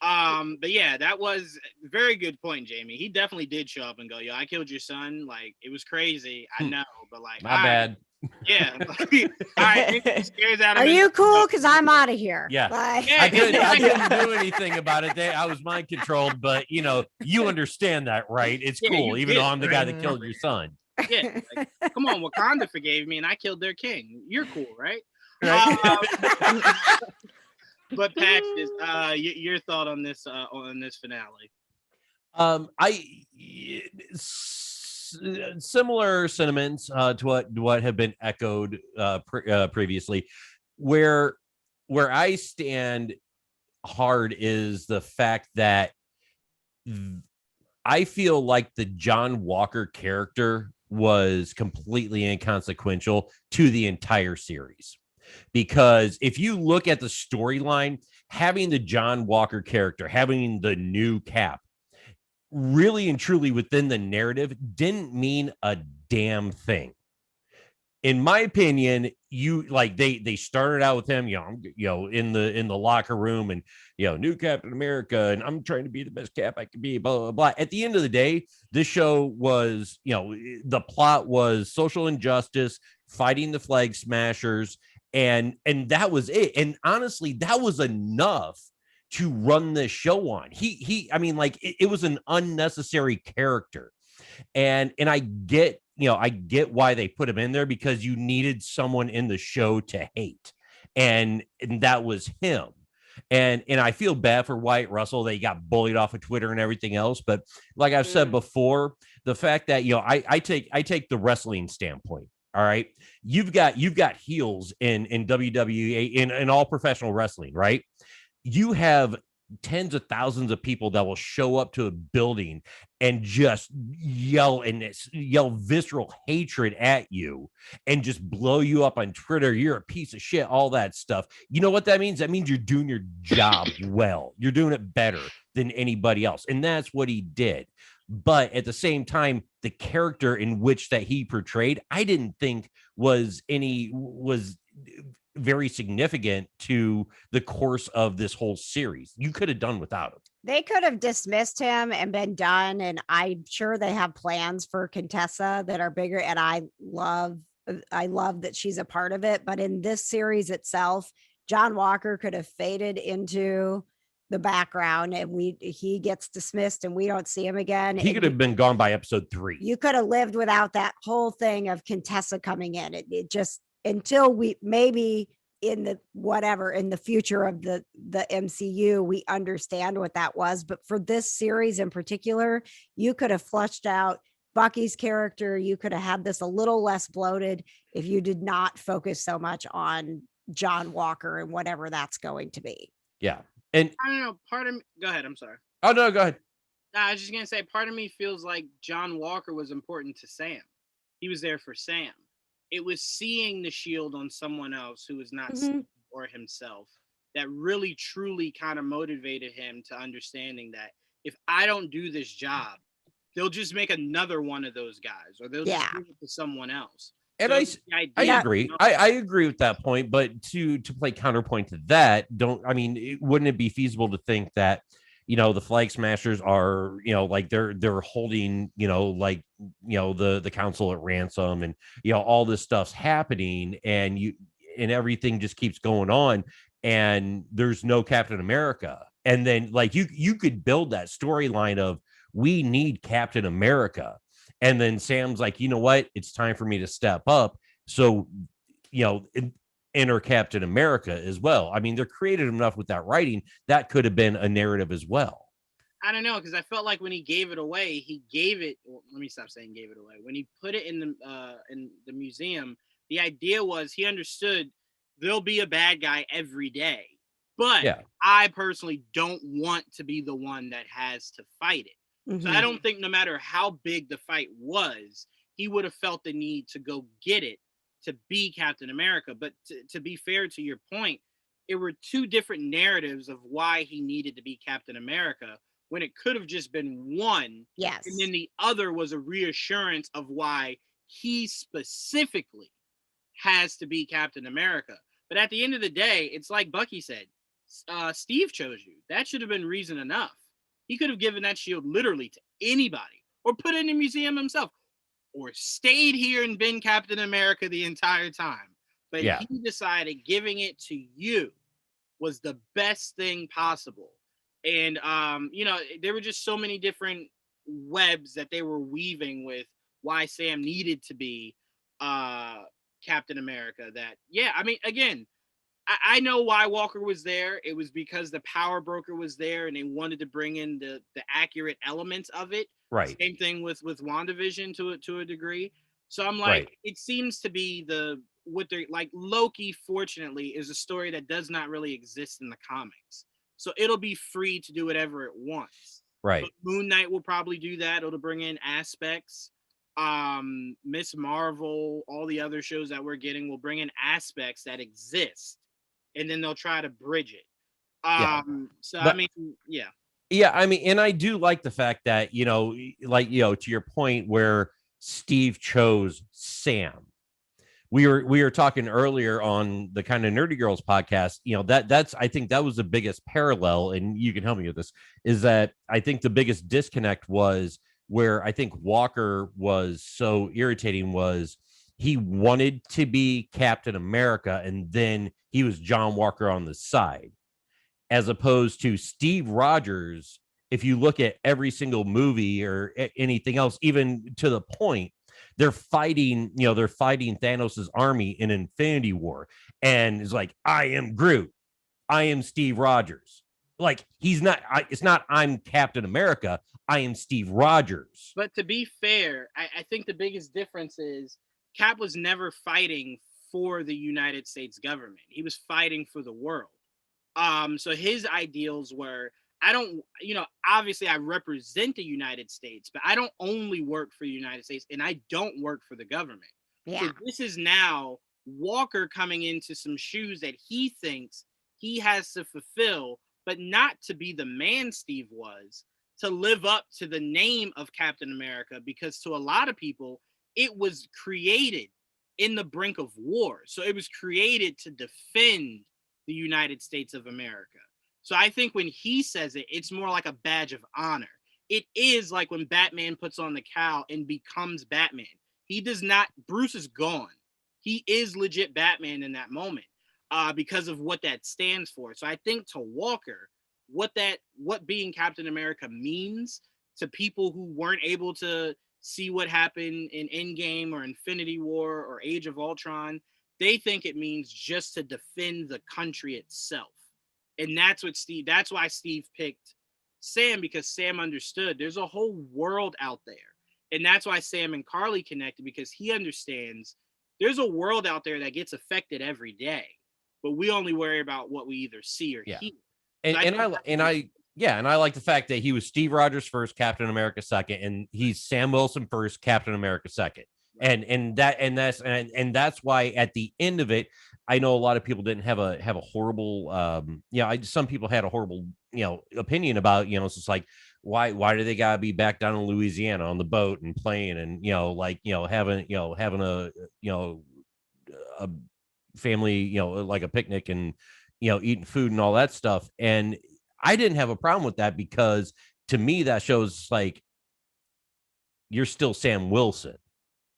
C: But yeah, that was a very good point, Jamie. He definitely did show up and go, "Yo, I killed your son." Like, it was crazy. I know, but like,
A: my bad.
C: Yeah. All right.
D: Are you cool? Because I'm out of here.
A: Yeah.
D: Like,
A: I couldn't do anything about it. I was mind controlled, but you understand that, right? It's cool, even though I'm the guy that killed your son.
C: Yeah. Like, come on, Wakanda forgave me and I killed their king. You're cool, right? But Patches, your thought on this finale?
A: Similar sentiments to what have been echoed previously. Where I stand hard is the fact that I feel like the John Walker character was completely inconsequential to the entire series. Because if you look at the storyline, having the John Walker character, having the new Cap, really and truly within the narrative didn't mean a damn thing. In my opinion, they started out with him, in the locker room and, new Captain America, and I'm trying to be the best Cap I can be, blah, blah, blah. At the end of the day, this show was, the plot was social injustice, fighting the Flag Smashers, and that was it. And honestly, that was enough to run this show on. It was an unnecessary character. And I get, I get why they put him in there, because you needed someone in the show to hate. And that was him. And I feel bad for Wyatt Russell. They got bullied off of Twitter and everything else. But like I've said before, the fact that, I take the wrestling standpoint. All right. You've got heels in WWE, in all professional wrestling, right? You have tens of thousands of people that will show up to a building and just yell visceral hatred at you and just blow you up on Twitter. You're a piece of shit, all that stuff. You know what that means? That means you're doing your job well. You're doing it better than anybody else. And that's what he did. But at the same time, the character in which that he portrayed, I didn't think was very significant to the course of this whole series. You could have done without him.
D: They could have dismissed him and been done. And I'm sure they have plans for Contessa that are bigger. And I love that she's a part of it. But in this series itself, John Walker could have faded into the background and he gets dismissed and we don't see him again.
A: He could have been gone by episode 3.
D: You could have lived without that whole thing of Contessa coming in. It just, until we maybe in the future of the MCU, we understand what that was. But for this series in particular, you could have flushed out Bucky's character. You could have had this a little less bloated if you did not focus so much on John Walker and whatever that's going to be.
A: Yeah. And
C: I don't know. Part of me, go ahead. I'm sorry.
A: Oh no, go ahead.
C: I was just gonna say, part of me feels like John Walker was important to Sam. He was there for Sam. It was seeing the shield on someone else who was not Steve or himself that really, truly kind of motivated him to understanding that if I don't do this job, they'll just make another one of those guys, or they'll just give it to someone else.
A: And
C: So
A: I
C: idea,
A: agree.
C: you know,
A: I agree with that point, but to play counterpoint to that, wouldn't it be feasible to think that, the Flag Smashers are, like they're holding, the council at ransom, and all this stuff's happening, and everything just keeps going on, and there's no Captain America, and then like you could build that storyline of, we need Captain America. And then Sam's like, you know what? It's time for me to step up. So, enter Captain America as well. I mean, they're creative enough with that writing. That could have been a narrative as well.
C: I don't know, because I felt like when he gave it away, let me stop saying gave it away. When he put it in the museum, the idea was he understood there'll be a bad guy every day. But I personally don't want to be the one that has to fight it. So I don't think no matter how big the fight was, he would have felt the need to go get it to be Captain America. But to be fair to your point, it were two different narratives of why he needed to be Captain America, when it could have just been one.
D: Yes.
C: And then the other was a reassurance of why he specifically has to be Captain America. But at the end of the day, it's like Bucky said, Steve chose you. That should have been reason enough. He could have given that shield literally to anybody, or put it in the museum himself, or stayed here and been Captain America the entire time. But he decided giving it to you was the best thing possible. And, there were just so many different webs that they were weaving with why Sam needed to be Captain America. That, again, I know why Walker was there. It was because the power broker was there and they wanted to bring in the accurate elements of it.
A: Right.
C: Same thing with WandaVision to a degree. So I'm like, It seems to be what they're like. Loki, fortunately, is a story that does not really exist in the comics. So it'll be free to do whatever it wants.
A: Right.
C: But Moon Knight will probably do that. It'll bring in aspects. Miss Marvel, all the other shows that we're getting will bring in aspects that exist, and then they'll try to bridge it.
A: Yeah, I mean, and I do like the fact that, to your point where Steve chose Sam. We were talking earlier on the Kind of Nerdy Girls podcast, that's I think that was the biggest parallel, and you can help me with this, is that I think the biggest disconnect was where I think Walker was so irritating was he wanted to be Captain America, and then he was John Walker on the side, as opposed to Steve Rogers. If you look at every single movie or anything else, even to the point, they're fighting Thanos's army in Infinity War, and it's like, I am Groot, I am Steve Rogers. Like, it's not I'm Captain America, I am Steve Rogers.
C: But to be fair, I think the biggest difference is Cap was never fighting for the United States government. He was fighting for the world. So his ideals were, obviously I represent the United States, but I don't only work for the United States, and I don't work for the government.
D: Yeah.
C: So this is now Walker coming into some shoes that he thinks he has to fulfill, but not to be the man Steve was, to live up to the name of Captain America, because to a lot of people, it was created in the brink of war. So it was created to defend the United States of America. So I think when he says it, it's more like a badge of honor. It is like when Batman puts on the cowl and becomes Batman. He does not, Bruce is gone. He is legit Batman in that moment because of what that stands for. So I think to Walker, what being Captain America means to people who weren't able to see what happened in Endgame or Infinity War or Age of Ultron, they think it means just to defend the country itself. And that's why Steve picked Sam, because Sam understood there's a whole world out there. And that's why Sam and Carly connected, because he understands there's a world out there that gets affected every day, but we only worry about what we either see or hear.
A: And I like the fact that he was Steve Rogers first, Captain America second, and he's Sam Wilson first, Captain America second. Right. And that's why at the end of it, I know a lot of people didn't have a horrible some people had a horrible opinion about it's just like why do they gotta be back down in Louisiana on the boat and playing and having a family like a picnic and eating food and all that stuff. And I didn't have a problem with that, because to me that shows like you're still Sam Wilson.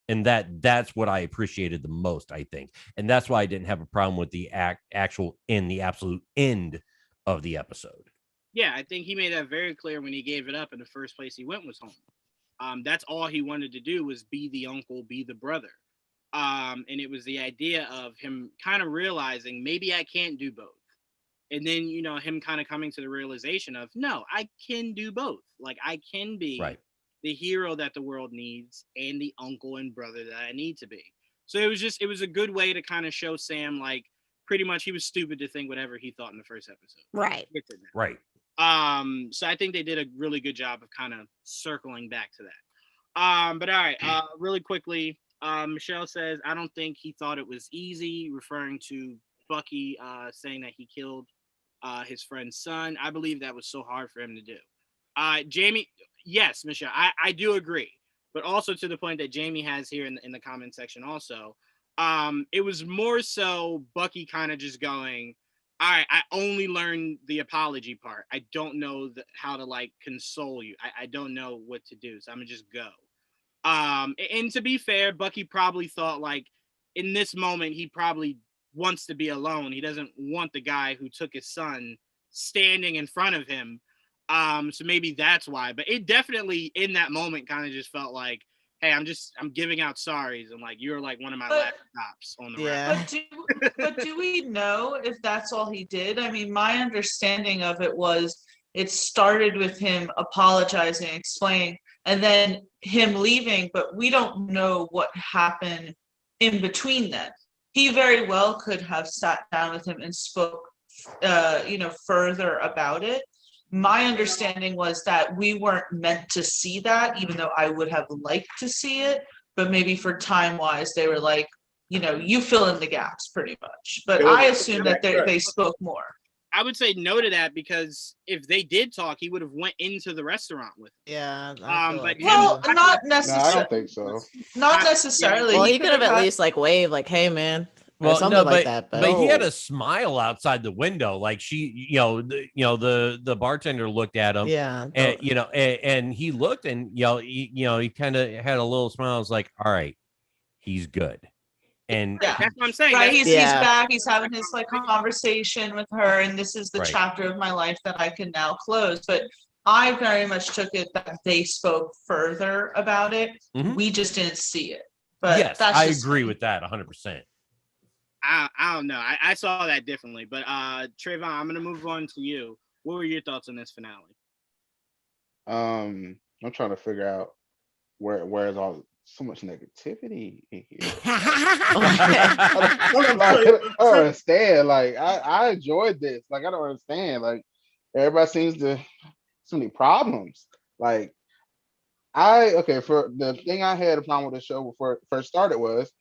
A: And that's what I appreciated the most, I think. And that's why I didn't have a problem with the absolute end of the episode.
C: Yeah, I think he made that very clear when he gave it up, and the first place he went was home. That's all he wanted to do, was be the uncle, be the brother. And it was the idea of him kind of realizing maybe I can't do both. And then, him kind of coming to the realization of, no, I can do both. Like, I can be the hero that the world needs and the uncle and brother that I need to be. So it was a good way to kind of show Sam, like, pretty much he was stupid to think whatever he thought in the first episode.
D: Right.
A: Right.
C: So I think they did a really good job of kind of circling back to that. But all right, really quickly, Michelle says, I don't think he thought it was easy, referring to Bucky saying that he killed his friend's son. I believe that was so hard for him to do. Jamie, yes, Michelle, I do agree. But also to the point that Jamie has here in the comment section also, it was more so Bucky kind of just going, all right, I only learned the apology part. I don't know how to like console you. I don't know what to do. So I'm gonna just go. And to be fair, Bucky probably thought like in this moment, he probably wants to be alone. He doesn't want the guy who took his son standing in front of him. So maybe that's why, but it definitely in that moment kind of just felt like, hey, I'm giving out sorries, and like you're like one of my last stops on the route.
G: But do we know if that's all he did? I mean, my understanding of it was it started with him apologizing, explaining, and then him leaving, but we don't know what happened in between then. He very well could have sat down with him and spoke further about it. My understanding was that we weren't meant to see that, even though I would have liked to see it, but maybe for time-wise, they were like, you fill in the gaps pretty much. But I assume that they spoke more.
C: I would say no to that, because if they did talk, he would have went into the restaurant with him.
I: Yeah.
G: Not necessarily.
F: No, I don't think so.
G: Not necessarily.
I: Well, he could have at least like waved, like, "Hey, man." Well, something like that,
A: but he had a smile outside the window, like she, the bartender looked at him, and he looked, and he kind of had a little smile. I was like, all right, he's good, and
C: that's what I'm saying.
G: Right, he's back. He's having his like conversation with her, and this is the chapter of my life that I can now close. But I very much took it that they spoke further about it. Mm-hmm. We just didn't see it. But
A: yes, I agree with that 100%.
C: I don't know. I saw that differently, but Trayvon, I'm gonna move on to you. What were your thoughts on this finale?
F: I'm trying to figure out where's all so much negativity in here. I don't understand. Like I enjoyed this. Like I don't understand. Like everybody seems to so many problems. Like for the thing I had a problem with the show before it first started was,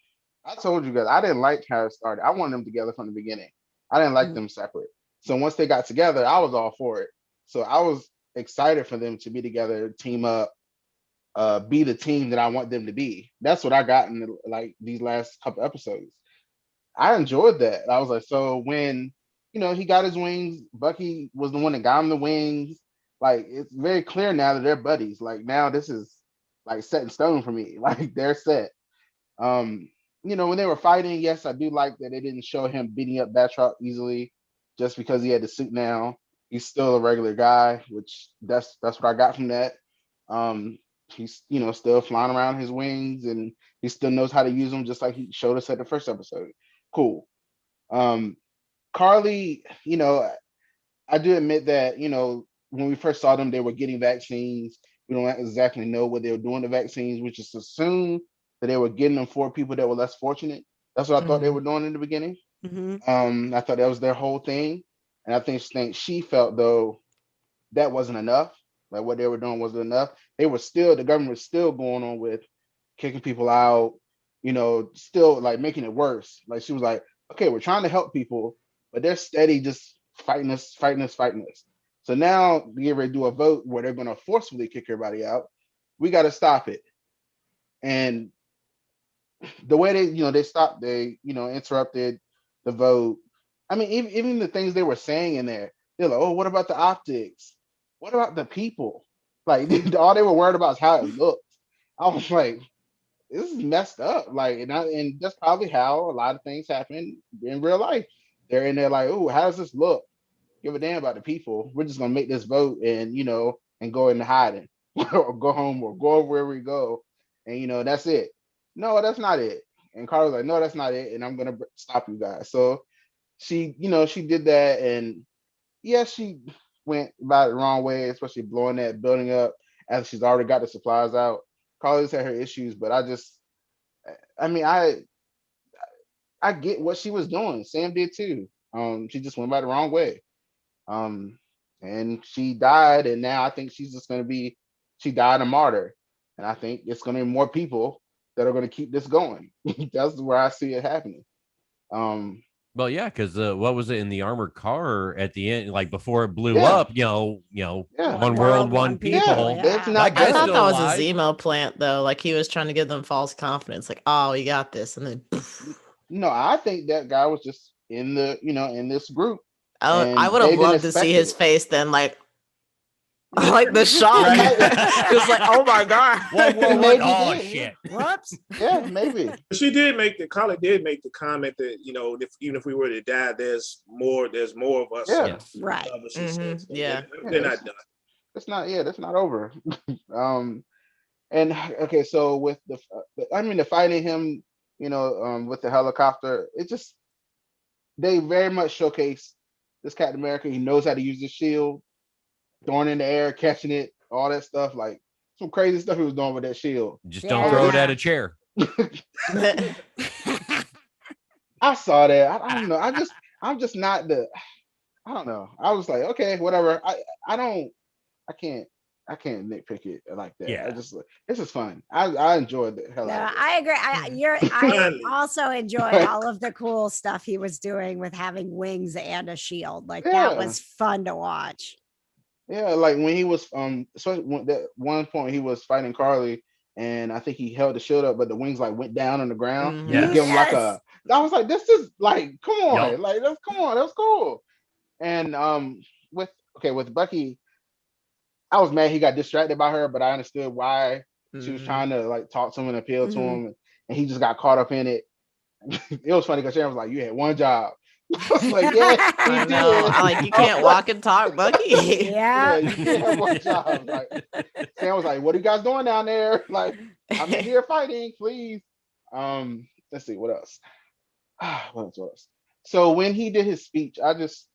F: I told you guys I didn't like how it started. I wanted them together from the beginning. I didn't like them separate. So once they got together, I was all for it. So I was excited for them to be together, team up, be the team that I want them to be. That's what I got in like these last couple episodes. I enjoyed that. I was like, so when he got his wings, Bucky was the one that got him the wings. Like it's very clear now that they're buddies. Like now this is like set in stone for me. Like they're set. When they were fighting, yes, I do like that they didn't show him beating up Batroc easily just because he had the suit now. He's still a regular guy, which that's what I got from that. He's still flying around his wings and he still knows how to use them just like he showed us at the first episode. Cool. Carly, I do admit that, when we first saw them, they were getting vaccines. We don't exactly know what they were doing to vaccines, which is assume that they were getting them for people that were less fortunate. That's what I thought they were doing in the beginning. I thought that was their whole thing. And I think she felt, though, that wasn't enough. Like what they were doing wasn't enough. The government was still going on with kicking people out, still like making it worse. Like she was like, okay, we're trying to help people, but they're steady just fighting us. So now we get ready to do a vote where they're going to forcefully kick everybody out. We got to stop it. And the way they stopped, they interrupted the vote. I mean, even the things they were saying in there, they're like, oh, what about the optics? What about the people? Like all they were worried about is how it looked. I was like, this is messed up. Like, and that's probably how a lot of things happen in real life. They're in there like, oh, how does this look? Give a damn about the people. We're just gonna make this vote and and go into hiding or go home or go wherever we go, and that's it. No, that's not it. And Carl was like, no, that's not it, and I'm gonna stop you guys. So she did that, and yeah, she went about it the wrong way, especially blowing that building up after she's already got the supplies out. Carlos had her issues, but I get what she was doing. Sam did too. She just went by the wrong way. And she died, and now I think she died a martyr. And I think it's gonna be more people that are gonna keep this going. That's where I see it happening.
A: Well, yeah, because what was it in the armored car at the end, like before it blew up? One world, one people.
F: Yeah,
I: I thought that was a Zemo plant, though. Like he was trying to give them false confidence, like, "Oh, we got this," and then. Poof.
F: No, I think that guy was just in the in this group.
I: Oh, I would have loved to see his face then, like the shock. Just like, oh my god.
A: What? Oh shit.
D: Whoops.
F: Yeah, maybe.
H: She Carly did make the comment that, even if we were to die, there's more of us.
F: Yeah.
D: Right.
I: Yeah.
H: They're not done.
F: That's not over. And okay, so with the fighting him, with the helicopter, they very much showcase this Captain America. He knows how to use the shield, throwing it in the air, catching it, all that stuff. Like some crazy stuff he was doing with that shield.
A: Just don't throw it at a chair.
F: I saw that. I don't know. I'm just not I don't know. I was like, okay, whatever. I can't nitpick it like that.
A: Yeah.
F: This is fun. I enjoyed the hell out of it.
D: I agree. I also enjoyed all of the cool stuff he was doing with having wings and a shield. Like that was fun to watch.
F: Yeah, like when he was so that one point he was fighting Carly, and I think he held the shield up, but the wings like went down on the ground.
A: Yeah.
F: Give him I was like, this is like, come on,
A: Yep.
F: like that's cool. And with Bucky, I was mad he got distracted by her, but I understood why she was trying to like talk to him and appeal to him, and he just got caught up in it. It was funny because Sharon was like, "You had one job." I was like, "Yeah,
I: I know. Like you can't walk and talk, Bucky.
D: Yeah,
F: you had one job." Like Sharon was like, "What are you guys doing down there? Like, I'm in here fighting, please." Let's see what else. What else? So when he did his speech, I just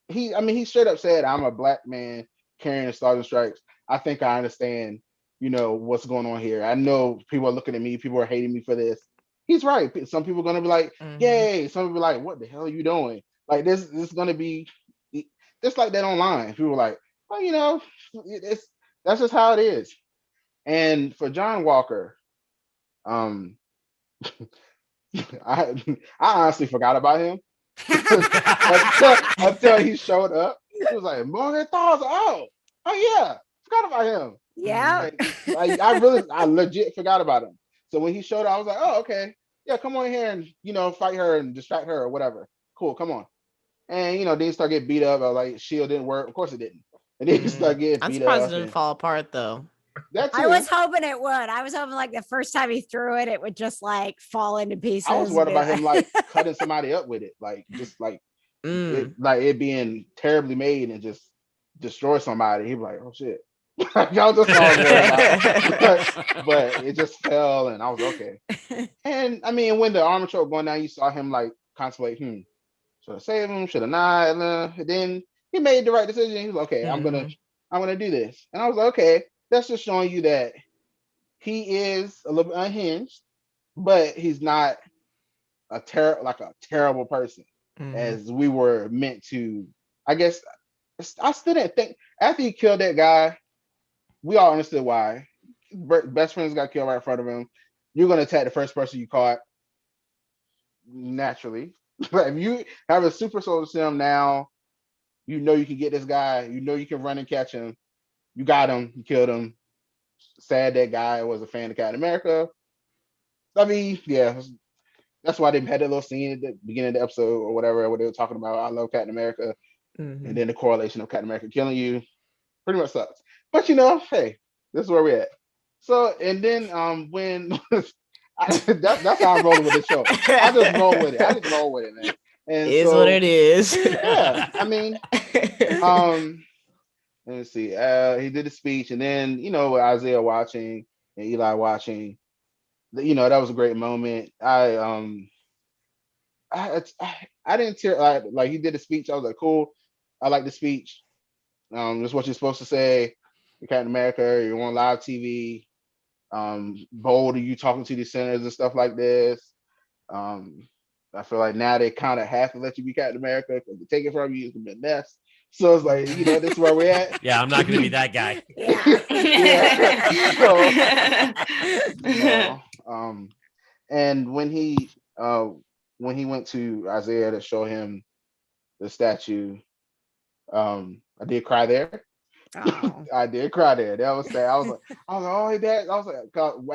F: he straight up said, "I'm a black man carrying the Stars and Stripes. I think I understand, what's going on here. I know people are looking at me, people are hating me for this." He's right. Some people are gonna be like, "Yay!" Some people are like, "What the hell are you doing?" Like this is gonna be just like that online. People are like, "Well, that's just how it is." And for John Walker, I honestly forgot about him until he showed up. He was like, "Morgan Thaws, oh yeah." Forgot about him.
D: Yeah.
F: Like I legit forgot about him. So when he showed up, I was like, oh, okay. Yeah, come on here and, fight her and distract her or whatever. Cool, come on. And, then you start getting beat up. I was like, shield didn't work. Of course it didn't. And then you start getting
I: I'm
F: beat
I: surprised
F: up.
I: it didn't fall apart though.
F: That too.
D: I was hoping it would. I was hoping like the first time he threw it, it would just like fall into pieces.
F: I was worried about him like cutting somebody up with it. Like just like it being terribly made and just destroy somebody. He'd be like, oh shit. Y'all just all worried about. But it just fell and I was okay. And I mean, when the armor truck going down, you saw him like contemplate, should I save him? Should I not? And then he made the right decision. He was like, okay, I'm gonna do this. And I was like, okay, that's just showing you that he is a little bit unhinged, but he's not a terrible person as we were meant to. I guess I still didn't think after he killed that guy, we all understood why. Best friends got killed right in front of him. You're gonna attack the first person you caught naturally. But if you have a super soldier serum now, you know you can get this guy. You know you can run and catch him. You got him. You killed him. Sad that guy was a fan of Captain America. I mean, yeah, that's why they had that little scene at the beginning of the episode or whatever, where they were talking about I love Captain America, and then the correlation of Captain America killing you pretty much sucks. But hey, this is where we're at. So, and then when that's how I'm rolling with this show. I just roll with it, man. And
I: it is what it is.
F: Yeah, I mean, let me see. He did a speech, and then with Isaiah watching and Eli watching, that was a great moment. I didn't tear like he did a speech. I was like, cool. I like the speech. That's what you're supposed to say. You're Captain America. You're on live TV. Bold, are you talking to the senators and stuff like this? I feel like now they kind of have to let you be Captain America because they take it from you, it's gonna be a mess. So it's like, this is where we're at.
A: Yeah, I'm not gonna be that guy.
F: And when he went to Isaiah to show him the statue, I did cry there. Oh. I did cry there. That was sad. I was like, oh, hey, Dad. I was like,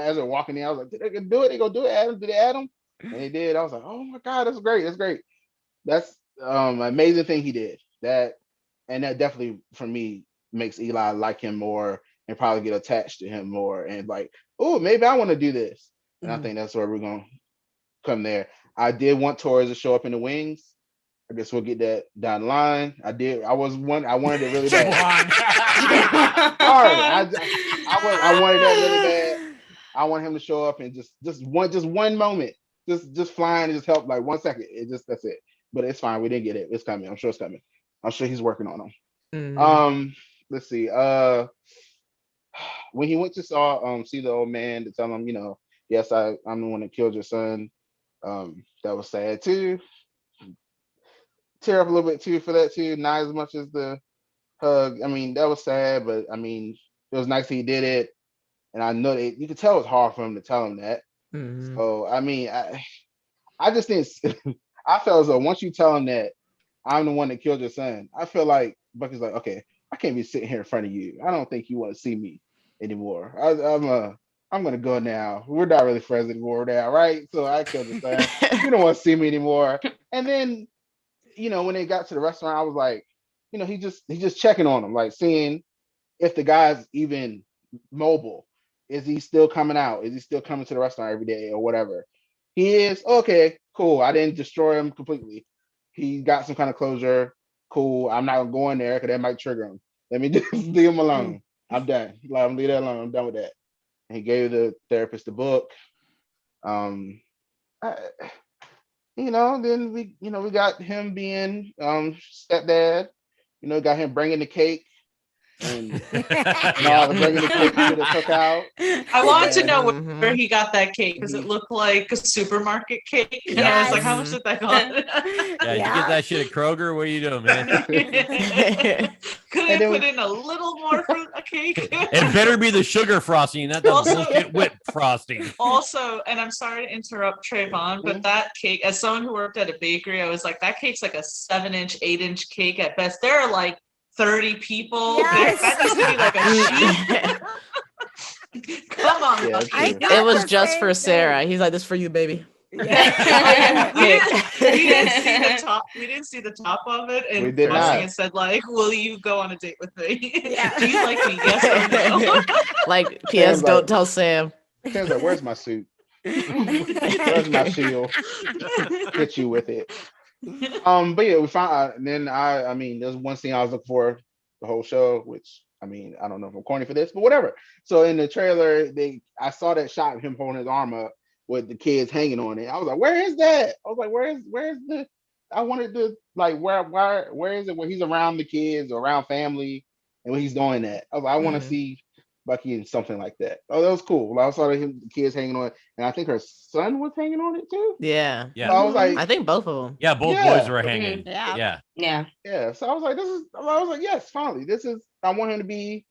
F: as they're walking in, I was like, did they do it? They gonna do it, Adam? Did they add him? And they did. I was like, oh my God, that's great. That's great. That's an amazing thing he did. That definitely for me makes Eli like him more and probably get attached to him more and like, oh, maybe I want to do this. And I think that's where we're gonna come there. I did want Torres to show up in the wings. I guess we'll get that down the line. I wanted it really bad. Sorry, I wanted that really bad. I want him to show up and just one moment, just flying and just help like 1 second. That's it. But it's fine. We didn't get it. It's coming. I'm sure it's coming. I'm sure he's working on them. Let's see. When he went to see the old man to tell him, yes, I'm the one that killed your son. That was sad too. Tear up a little bit too for that too. Not as much as the hug. I mean, that was sad, but I mean, it was nice he did it. And I know that you could tell it was hard for him to tell him that. So I mean, I just didn't. I felt as though once you tell him that I'm the one that killed your son, I feel like Bucky's like, okay, I can't be sitting here in front of you. I don't think you want to see me anymore. I'm gonna go now. We're not really friends anymore now, right? So I killed your son. You don't want to see me anymore. And then, when they got to the restaurant, I was like, he's just checking on him, like seeing if the guy's even mobile. Is he still coming out? Is he still coming to the restaurant every day or whatever? He is. Okay, cool. I didn't destroy him completely. He got some kind of closure. Cool. I'm not gonna go in there because that might trigger him. Let me just leave him alone. I'm done. Let him leave that alone. I'm done with that. And he gave the therapist the book. Then we got him being stepdad. Got him bringing the cake. And bringing the cake to the cookout.
G: I wanted to know where he got that cake because it looked like a supermarket cake. And I was like, how much did that cost?
A: Yeah, you get that shit at Kroger? What are you doing, man?
G: Could they put in a little more fruit a cake?
A: It better be the sugar frosting, not the bullshit whipped frosting.
G: Also, and I'm sorry to interrupt Trayvon, but that cake, as someone who worked at a bakery, I was like, that cake's like a 7-inch, 8-inch cake at best. There are like 30 people.
D: Yes.
G: That needs to be like a sheet. Come on,
F: Yeah,
G: Bucky.
F: true.
D: thought
I: It was
D: the
I: just
D: same
I: for
D: thing.
I: Sarah. He's like, this for you, baby.
D: Yeah.
G: we didn't see the top. We didn't see the top of it, and
F: We did
G: watching
F: not.
G: it said like, "Will you go on a date with me?
D: Yeah.
G: Do you like me? Yes or no?"
I: Like, P.S.
F: Sam's
I: Don't
F: like-
I: tell Sam.
F: Sam's like, where's my suit? Where's my shield? Hit you with it. But yeah, we found out, and then I mean, there's one scene I was looking for the whole show, which I mean, I don't know if I'm corny for this, but whatever. So in the trailer, I saw that shot of him holding his arm up with the kids hanging on it. I was like, where is that? I was like, where's the? I wanted to like where is it when he's around the kids or around family and when he's doing that? I was like, I want to see Bucky in something like that. Oh, that was cool. I saw the kids hanging on it, and I think her son was hanging on it too.
I: Yeah.
A: Yeah.
F: So I was like,
I: I think both of them.
A: Yeah, both
F: Yeah.
A: boys were hanging.
D: Yeah.
A: Yeah.
E: Yeah.
F: yeah. So I was like, I was like, yes, finally, this is. I want him to be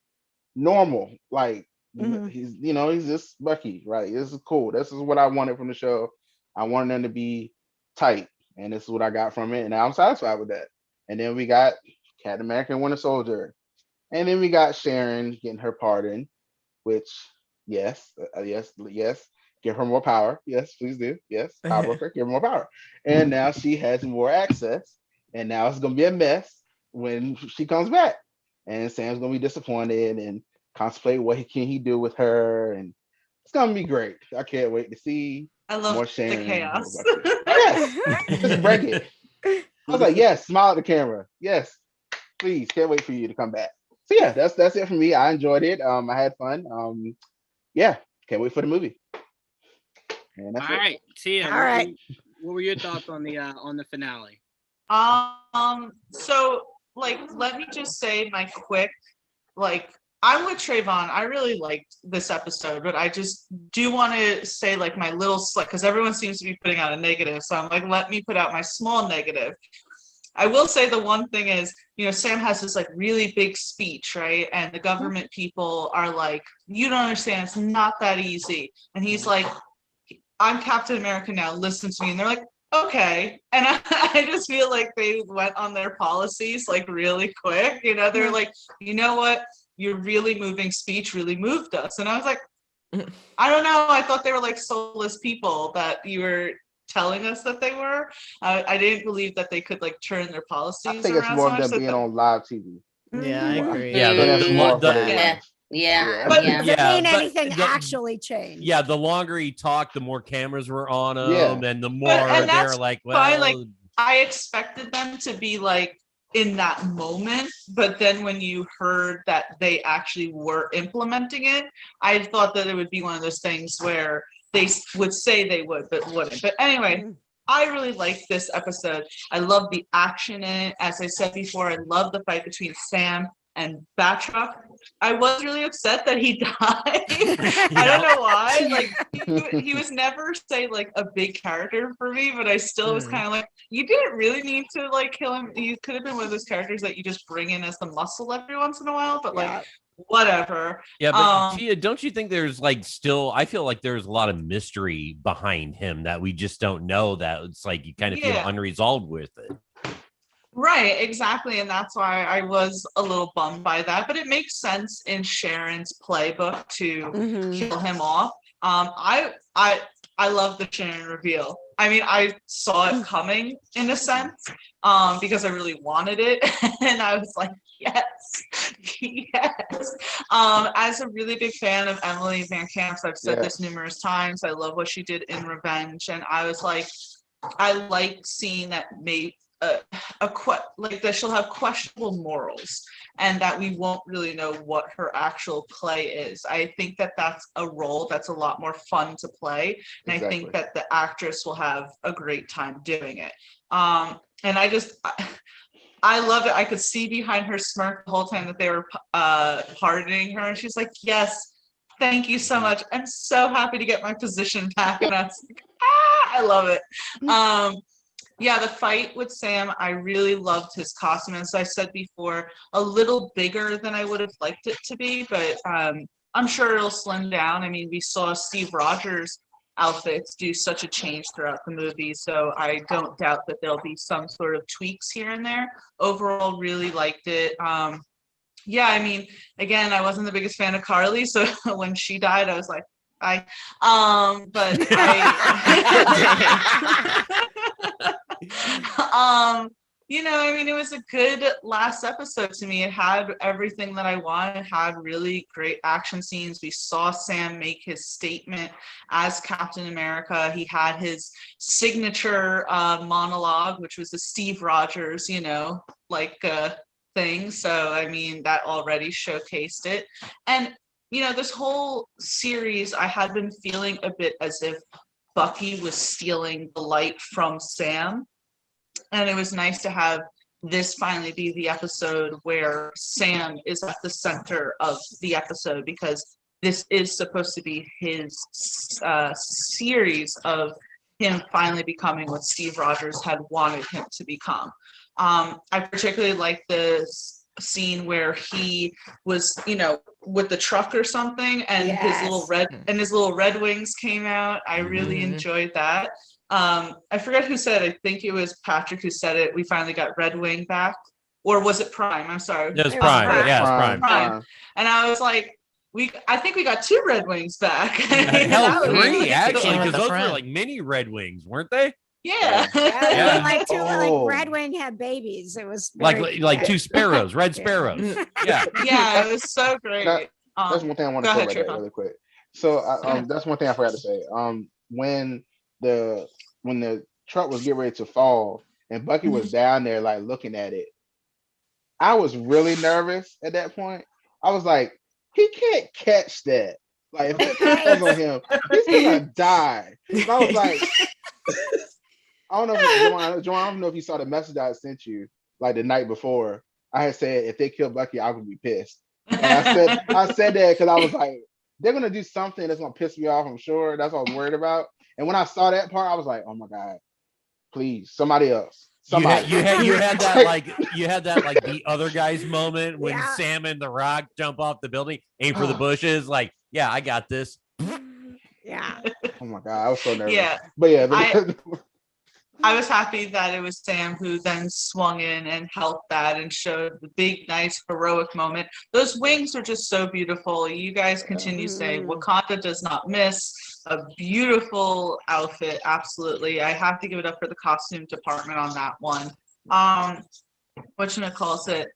F: normal, like
D: Mhm.
F: he's just Bucky, right? This is cool. This is what I wanted from the show. I wanted them to be tight, and this is what I got from it, and I'm satisfied with that. And then we got Captain America and Winter Soldier, and then we got Sharon getting her pardon, which yes, give her more power. Yes, please do. Yes, power broker, give her more power. And now she has more access, and now it's gonna be a mess when she comes back. And Sam's gonna be disappointed and contemplate what he can do with her, and it's gonna be great. I can't wait to see
G: I love
F: more
G: the
F: Sharon.
G: chaos.
F: Yes, just bring it. I was like, yes, smile at the camera. Yes, please. Can't wait for you to come back. So yeah, that's it for me. I enjoyed it. I had fun. Yeah, can't wait for the movie. And that's
C: All
F: it.
C: right, Tia.
D: All right.
C: What were your thoughts on the finale?
G: So like, let me just say my quick, like, I'm with Trayvon. I really liked this episode, but I just do want to say like my little because everyone seems to be putting out a negative. So I'm like, let me put out my small negative. I will say the one thing is, Sam has this like really big speech, right? And the government people are like, you don't understand, it's not that easy. And he's like, I'm Captain America now, listen to me. And they're like, okay. And I just feel like they went on their policies like really quick. They're like, you know what? Your really moving speech really moved us. And I was like, I don't know. I thought they were like soulless people that you were telling us that they were. I didn't believe that they could like turn their policies
F: I think it's
G: around
F: more
G: so
F: of
G: much
F: them being on live TV.
I: Yeah, I agree.
A: Yeah,
F: So that's more for their
E: Yeah.
F: life.
E: Yeah.
G: But-
E: yeah.
D: Doesn't
A: Yeah,
D: mean
A: but
D: anything
A: the-
D: actually changed.
A: Yeah, the longer he talked, the more cameras were on him,
F: Yeah.
A: and the more
G: and
A: they're
G: that's
A: like,
G: fine,
A: well,
G: like, I expected them to be like in that moment, but then when you heard that they actually were implementing it, I thought that it would be one of those things where they would say they would, but wouldn't. But anyway, I really liked this episode. I love the action in it. As I said before, I love the fight between Sam and Batroc. I was really upset that he died. I don't know why. Like he was never say like a big character for me, but I still was kind of like, you didn't really need to like kill him. He could have been one of those characters that you just bring in as the muscle every once in a while, but like whatever.
A: yeah, but Tia, don't you think there's like still? I feel like there's a lot of mystery behind him that we just don't know. That it's like you kind of feel unresolved with it.
G: Right, exactly. And that's why I was a little bummed by that. But it makes sense in Sharon's playbook to kill him off. I love the Sharon reveal. I mean, I saw it coming in a sense, because I really wanted it. And I was like, yes. As a really big fan of Emily Van Camp, I've said this numerous times. I love what she did in Revenge. And I was like, I like seeing that like that she'll have questionable morals and that we won't really know what her actual play is. I think that that's a role that's a lot more fun to play, and I think that the actress will have a great time doing it. And I love it. I could see behind her smirk the whole time that they were pardoning her, and she's like, yes, thank you so much, I'm so happy to get my position back. And I was like, I love it. Yeah, the fight with Sam, I really loved his costume. As I said before, a little bigger than I would have liked it to be, but I'm sure it'll slim down. I mean, we saw Steve Rogers outfits do such a change throughout the movie. So I don't doubt that there'll be some sort of tweaks here and there. Overall, really liked it. Yeah, I mean, again, I wasn't the biggest fan of Carly, so when she died, I was like, bye. But I, you know, I mean, it was a good last episode to me. It had everything that I wanted. It had really great action scenes. We saw Sam make his statement as Captain America. He had his signature monologue, which was the Steve Rogers, you know, like thing. So, I mean, that already showcased it. And, you know, this whole series, I had been feeling a bit as if Bucky was stealing the light from Sam. And it was nice to have this finally be the episode where Sam is at the center of the episode, because this is supposed to be his series of him finally becoming what Steve Rogers had wanted him to become. I particularly like this scene where he was, you know, with the truck or something, and his little red wings came out. I really enjoyed that. I forget who said it. I think it was Patrick who said it. We finally got Red Wing back. Or was it Prime? I'm sorry.
A: It was Prime. Yeah, it was
G: Prime. And I was like, I think we got 2 Red Wings back.
A: Hell, 3
G: really
A: actually,
G: cool.
A: because those were like mini Red Wings, weren't they?
G: Yeah.
D: Yeah. Like 2 like Red Wing had babies. It was
A: like 2 sparrows, red sparrows. Yeah.
G: Yeah, it was so great.
F: That's one thing I want to say about that really quick. So that's one thing I forgot to say. When the truck was getting ready to fall and Bucky was down there like looking at it, I was really nervous at that point. I was like, he can't catch that. Like, if it falls on him, he's gonna die. So I was like, I don't know if Joanne, I don't know if you saw the message I sent you like the night before. I had said if they kill Bucky, I would be pissed. And I said that because I was like, they're gonna do something that's gonna piss me off, I'm sure. That's what I was worried about. And when I saw that part, I was like, oh my God, please, somebody else. Somebody.
A: You had that like the other guy's moment when Sam and The Rock jump off the building, aim for the bushes, like, yeah, I got this.
D: Yeah.
F: Oh my God, I was so nervous.
G: Yeah.
F: But yeah,
G: I was happy that it was Sam who then swung in and helped that and showed the big, nice, heroic moment. Those wings are just so beautiful. You guys continue to say Wakanda does not miss. A beautiful outfit, absolutely. I have to give it up for the costume department on that one. Whatchamacallit?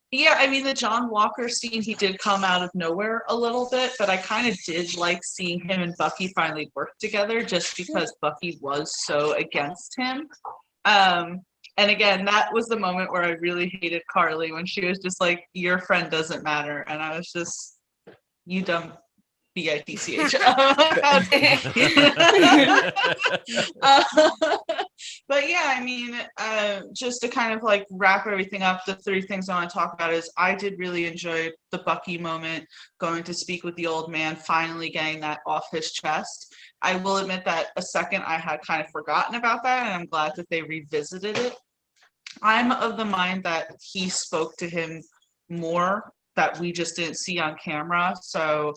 G: Yeah, I mean, the John Walker scene, he did come out of nowhere a little bit, but I kind of did like seeing him and Bucky finally work together just because Bucky was so against him. And again, that was the moment where I really hated Carly when she was just like, your friend doesn't matter. And I was just, you dumb bitch. But yeah, I mean, just to kind of like wrap everything up, the 3 things I want to talk about is I did really enjoy the Bucky moment, going to speak with the old man, finally getting that off his chest. I will admit that a second I had kind of forgotten about that, and I'm glad that they revisited it. I'm of the mind that he spoke to him more that we just didn't see on camera. So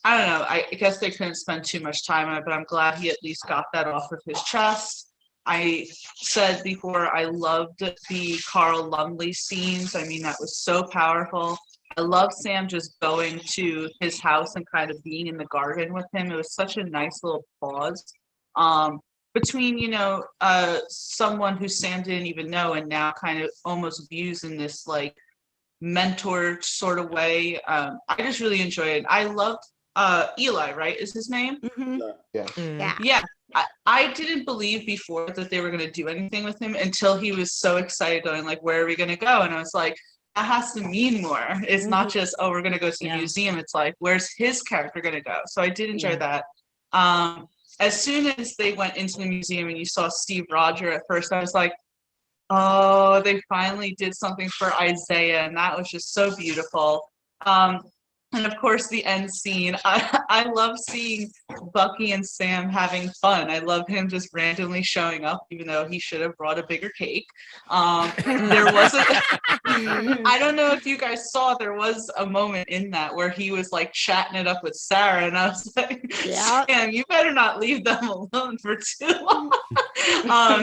G: I don't know. I guess they couldn't spend too much time on it, but I'm glad he at least got that off of his chest. I said before, I loved the Carl Lumley scenes. I mean, that was so powerful. I love Sam just going to his house and kind of being in the garden with him. It was such a nice little pause between, you know, someone who Sam didn't even know and now kind of almost views in this like mentor sort of way. I just really enjoyed it. I loved Eli, right? Is his name? Yeah. I didn't believe before that they were going to do anything with him until he was so excited going like, where are we going to go? And I was like, that has to mean more. It's not just, oh, we're going to go to the museum. It's like, where's his character going to go? So I did enjoy that. As soon as they went into the museum and you saw Steve Rogers at first, I was like, oh, they finally did something for Isaiah. And that was just so beautiful. And of course, the end scene. I love seeing Bucky and Sam having fun. I love him just randomly showing up, even though he should have brought a bigger cake. There was I don't know if you guys saw, there was a moment in that where he was like chatting it up with Sarah, and I was like,
D: Yeah.
G: Sam, you better not leave them alone for too long.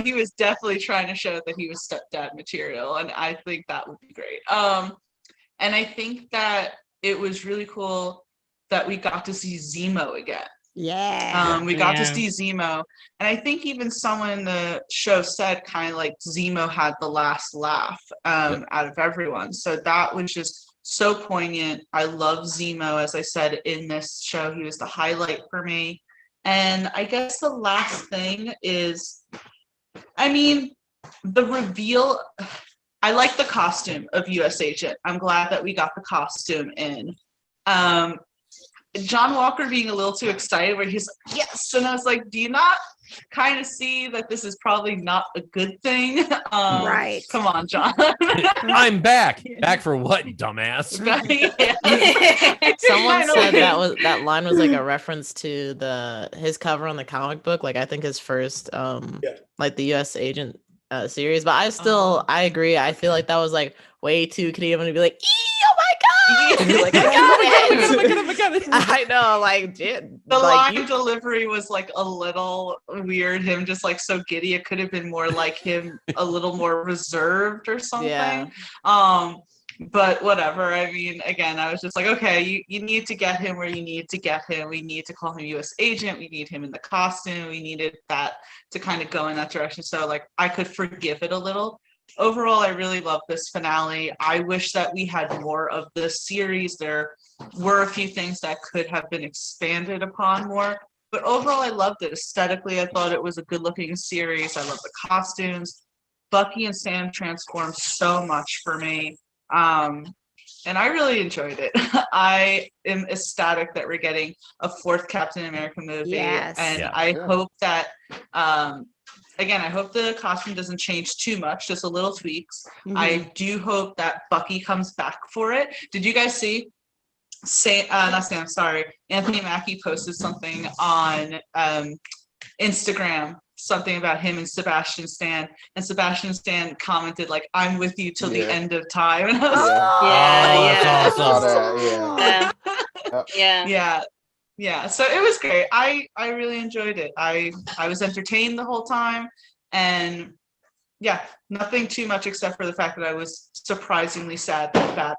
G: He was definitely trying to show that he was stepdad material, and I think that would be great. And I think that it was really cool that we got to see Zemo again.
D: Yeah.
G: We got to see Zemo. And I think even someone in the show said kind of like Zemo had the last laugh out of everyone. So that was just so poignant. I love Zemo. As I said, in this show, he was the highlight for me. And I guess the last thing is, I mean, the reveal. I like the costume of US Agent. I'm glad that we got the costume in. John Walker being a little too excited where he's like, yes. And I was like, do you not kind of see that this is probably not a good thing?
D: Right.
G: Come on, John.
A: I'm back. Back for what, dumbass?
I: Someone said that line was like a reference to his cover on the comic book. Like I think his first like the US Agent series, but I agree. I feel like that was like way too Canadian to be like, oh my god, like, oh my god. I know, like the
G: line delivery was like a little weird. Him just like so giddy. It could have been more like him a little more reserved or something. Yeah. But whatever. I mean, again, I was just like, okay, you need to get him where you need to get him. We need to call him US Agent. We need him in the costume. We needed that to kind of go in that direction. So like I could forgive it a little. Overall, I really love this finale. I wish that we had more of this series. There were a few things that could have been expanded upon more. But overall, I loved it. Aesthetically, I thought it was a good-looking series. I love the costumes. Bucky and Sam transformed so much for me. And I really enjoyed it. I am ecstatic that we're getting a fourth Captain America movie.
D: Yes.
G: And I hope that, again, I hope the costume doesn't change too much, just a little tweaks. Mm-hmm. I do hope that Bucky comes back for it. Did you guys see? Anthony Mackie posted something on Instagram, something about him and Sebastian Stan, and Sebastian Stan commented like, "I'm with you till the end of time." And I was yeah. So it was great. I really enjoyed it. I was entertained the whole time, and nothing too much except for the fact that I was surprisingly sad that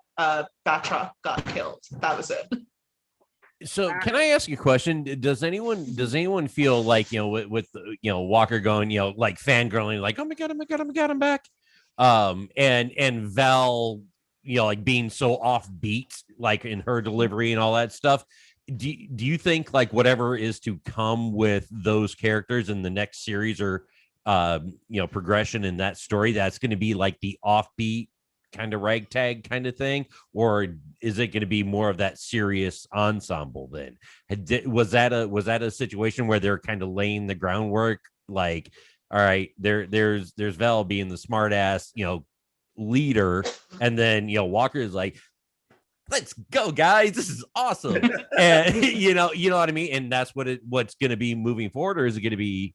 G: Batroc got killed. That was it.
A: So can I ask you a question? Does anyone feel like, with Walker going, like fangirling, like, oh my god, I'm back. And Val, like being so offbeat, like in her delivery and all that stuff. Do you think like whatever is to come with those characters in the next series or progression in that story, that's going to be like the offbeat kind of ragtag kind of thing, or is it going to be more of that serious ensemble then? Was that a situation where they're kind of laying the groundwork, like, all right, there's Val being the smart ass leader, and then Walker is like, let's go guys, this is awesome. And you know what I mean, and that's what's going to be moving forward, or is it going to be?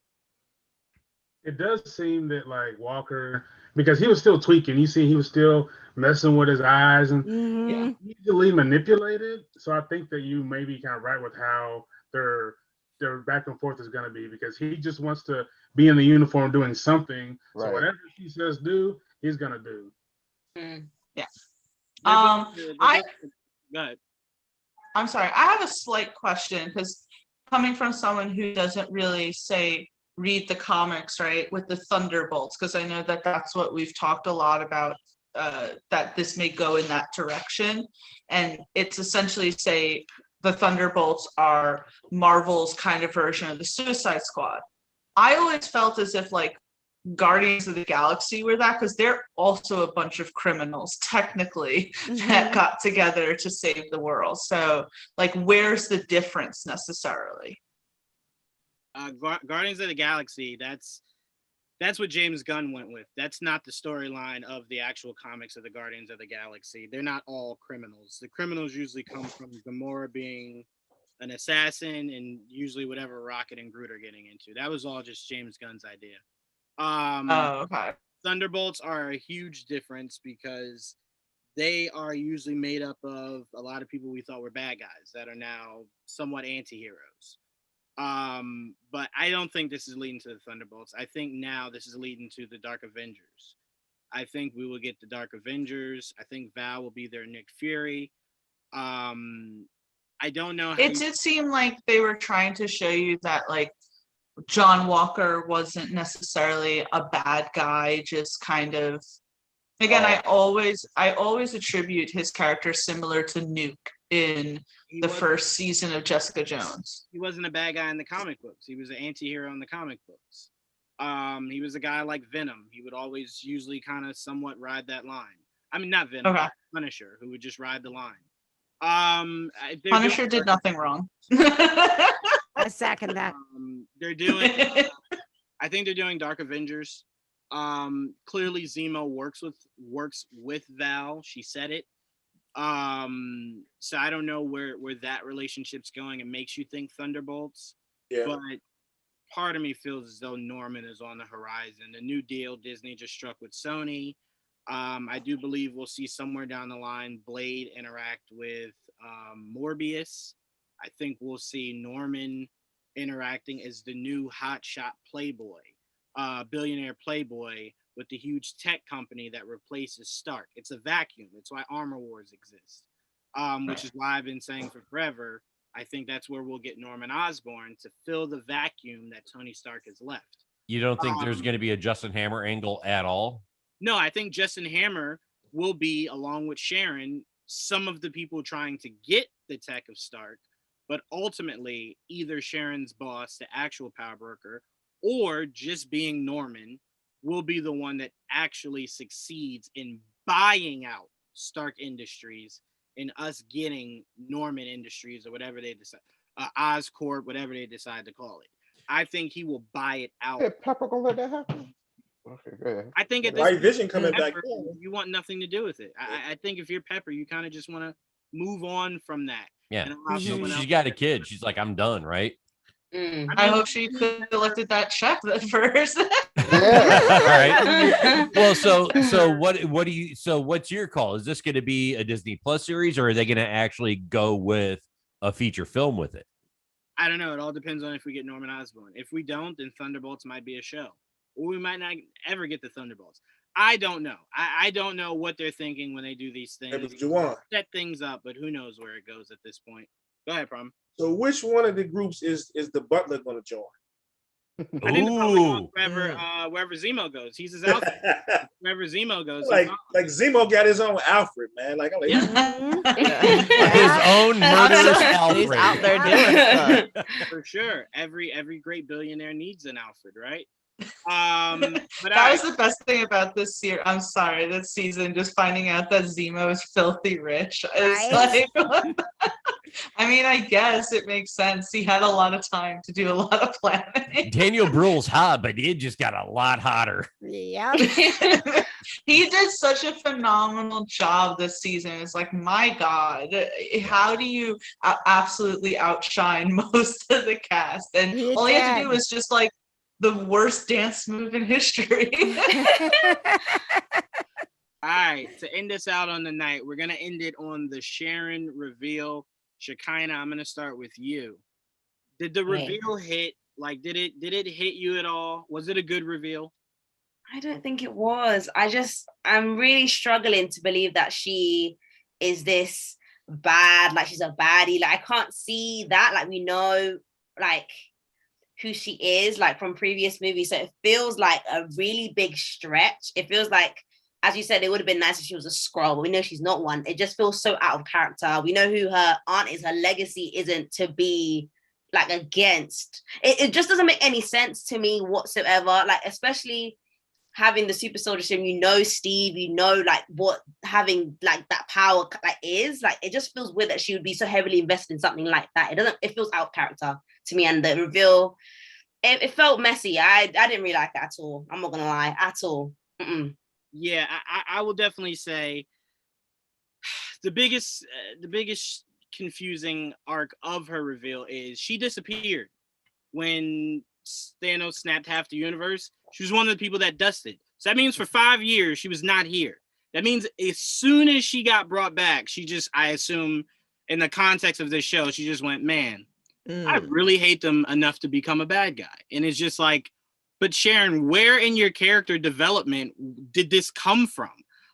B: It does seem that like Walker, because he was still tweaking. You see, he was still messing with his eyes and easily manipulated. So I think that you may be kind of right with how their back and forth is going to be, because he just wants to be in the uniform doing something. Right. So whatever he says do, he's going to do.
G: Yeah.
C: Go ahead.
G: I'm sorry. I have a slight question, because coming from someone who doesn't really read the comics, right, with the Thunderbolts, because I know that that's what we've talked a lot about, that this may go in that direction, and it's essentially the Thunderbolts are Marvel's kind of version of the Suicide Squad. I always felt as if like Guardians of the Galaxy were that, because they're also a bunch of criminals technically that got together to save the world. So like, where's the difference necessarily?
C: Guardians of the Galaxy, That's what James Gunn went with. That's not the storyline of the actual comics of the Guardians of the Galaxy. They're not all criminals. The criminals usually come from Gamora being an assassin and usually whatever Rocket and Groot are getting into. That was all just James Gunn's idea.
G: Okay.
C: Thunderbolts are a huge difference because they are usually made up of a lot of people we thought were bad guys that are now somewhat anti-heroes. But I don't think this is leading to the Thunderbolts. I think now this is leading to the Dark Avengers. I think we will get the Dark Avengers. I think Val will be their Nick Fury. I don't know.
G: It did seem like they were trying to show you that like John Walker wasn't necessarily a bad guy, just kind of. Again, I always attribute his character similar to Nuke in the first season of Jessica Jones.
C: He wasn't a bad guy in the comic books. He was an anti-hero in the comic books. He was a guy like Venom. He would always usually kind of somewhat ride that line. I mean, not Venom, Punisher, who would just ride the line.
G: Punisher did nothing wrong.
D: I second that.
C: They're doing. I think they're doing Dark Avengers. Clearly, Zemo works with Val. She said it. So I don't know where that relationship's going. It makes you think Thunderbolts, but part of me feels as though Norman is on the horizon. The new deal Disney just struck with Sony. I do believe we'll see somewhere down the line Blade interact with Morbius. I think we'll see Norman interacting as the new hotshot playboy, billionaire playboy with the huge tech company that replaces Stark. It's a vacuum. It's why Armor Wars exists, which is why I've been saying for forever, I think that's where we'll get Norman Osborn to fill the vacuum that Tony Stark has left.
A: You don't think there's going to be a Justin Hammer angle at all?
C: No, I think Justin Hammer will be, along with Sharon, some of the people trying to get the tech of Stark, but ultimately either Sharon's boss, the actual power broker, or just being Norman will be the one that actually succeeds in buying out Stark Industries and us getting Norman Industries or whatever they decide, Oscorp, whatever they decide to call it. I think he will buy it out.
F: Hey, Pepper gonna let that happen? Okay, go ahead.
C: I think at this
H: White Vision coming
C: Pepper,
H: back.
C: you want nothing to do with it. I think if you're Pepper, you kind of just want to move on from that.
A: Yeah,
C: and allow someone
A: she's
C: else
A: got
C: to-
A: a kid. She's like, I'm done, right?
G: I hope she could have collected that check at first.
A: All right. Well, so what do you? So what's your call? Is this going to be a Disney Plus series, or are they going to actually go with a feature film with it?
C: I don't know. It all depends on if we get Norman Osborn. If we don't, then Thunderbolts might be a show, or we might not ever get the Thunderbolts. I don't know. I don't know what they're thinking when they do these things.
H: Hey, but Juwan.
C: Set things up, but who knows where it goes at this point. Go ahead, Prom.
H: So which one of the groups is the Butler going to join?
C: I think wherever Zemo goes, he's his Alfred. Wherever Zemo goes,
H: like Zemo got his own Alfred, man. Like, I'm like,
A: His own murderous Alfred.
I: He's out there doing stuff.
C: For sure. Every great billionaire needs an Alfred, right? But
G: that was the best thing about this year. I'm sorry, this season, just finding out that Zemo is filthy rich. It's like, I mean, I guess it makes sense. He had a lot of time to do a lot of planning.
A: Daniel Bruhl's hot, but it just got a lot hotter.
D: Yeah.
G: He did such a phenomenal job this season. It's like, my God, how do you absolutely outshine most of the cast? And all he had to do was just like the worst dance move in history.
C: All right, to end us out on the night, we're gonna end it on the Sharon reveal. Shekinah, I'm gonna start with you. Did the reveal hit? Like, did it hit you at all? Was it a good reveal?
E: I don't think it was. I'm really struggling to believe that she is this bad, like she's a baddie. Like, I can't see that. Like, we know, like, who she is, like, from previous movies. So it feels like a really big stretch. It feels like, as you said, it would have been nice if she was a Skrull, but we know she's not one. It just feels so out of character. We know who her aunt is. Her legacy isn't to be, like, against. It just doesn't make any sense to me whatsoever. Like, especially having the super soldier serum, you know Steve, you know, like, what having, like, that power, like, is. Like, it just feels weird that she would be so heavily invested in something like that. It feels out of character to me. And the reveal, It felt messy. I didn't really like it at all. I'm not gonna lie, at all.
C: Yeah, I will definitely say the biggest confusing arc of her reveal is she disappeared when Thanos snapped half the universe. She was one of the people that dusted. So that means for 5 years she was not here. That means as soon as she got brought back, she just, I assume, in the context of this show, she just went, man, I really hate them enough to become a bad guy. And it's just like, but Sharon, where in your character development did this come from?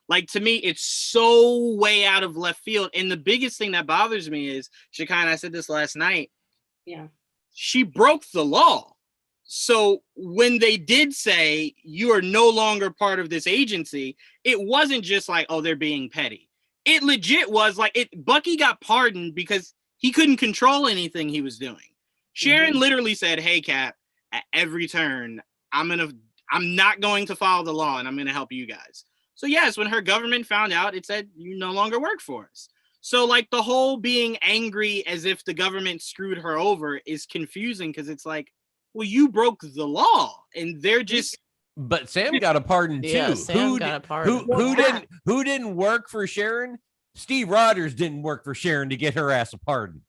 C: Like, to me, it's so way out of left field. And the biggest thing that bothers me is, Shekinah, I said this last night.
E: Yeah.
C: She broke the law. So when they did say you are no longer part of this agency, it wasn't just like, oh, they're being petty. It legit was like Bucky got pardoned because he couldn't control anything he was doing. Sharon literally said, hey, Cap, at every turn, I'm not going to follow the law and I'm going to help you guys. So yes, when her government found out, it said you no longer work for us. So like the whole being angry as if the government screwed her over is confusing because it's like, well, you broke the law and they're just.
A: But Sam got a pardon too.
I: Yeah, Sam got a pardon.
A: Who didn't work for Sharon? Steve Rogers didn't work for Sharon to get her ass a pardon.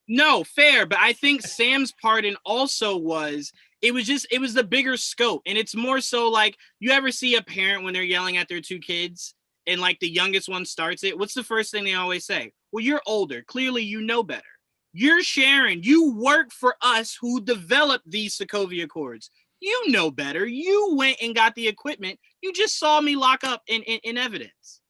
C: No, fair, but I think Sam's pardon also was it was the bigger scope, and it's more so like you ever see a parent when they're yelling at their two kids and like the youngest one starts it. What's the first thing they always say? Well, you're older. Clearly, you know better. You're Sharon. You work for us who developed these Sokovia Accords. You know better. You went and got the equipment. You just saw me lock up in evidence.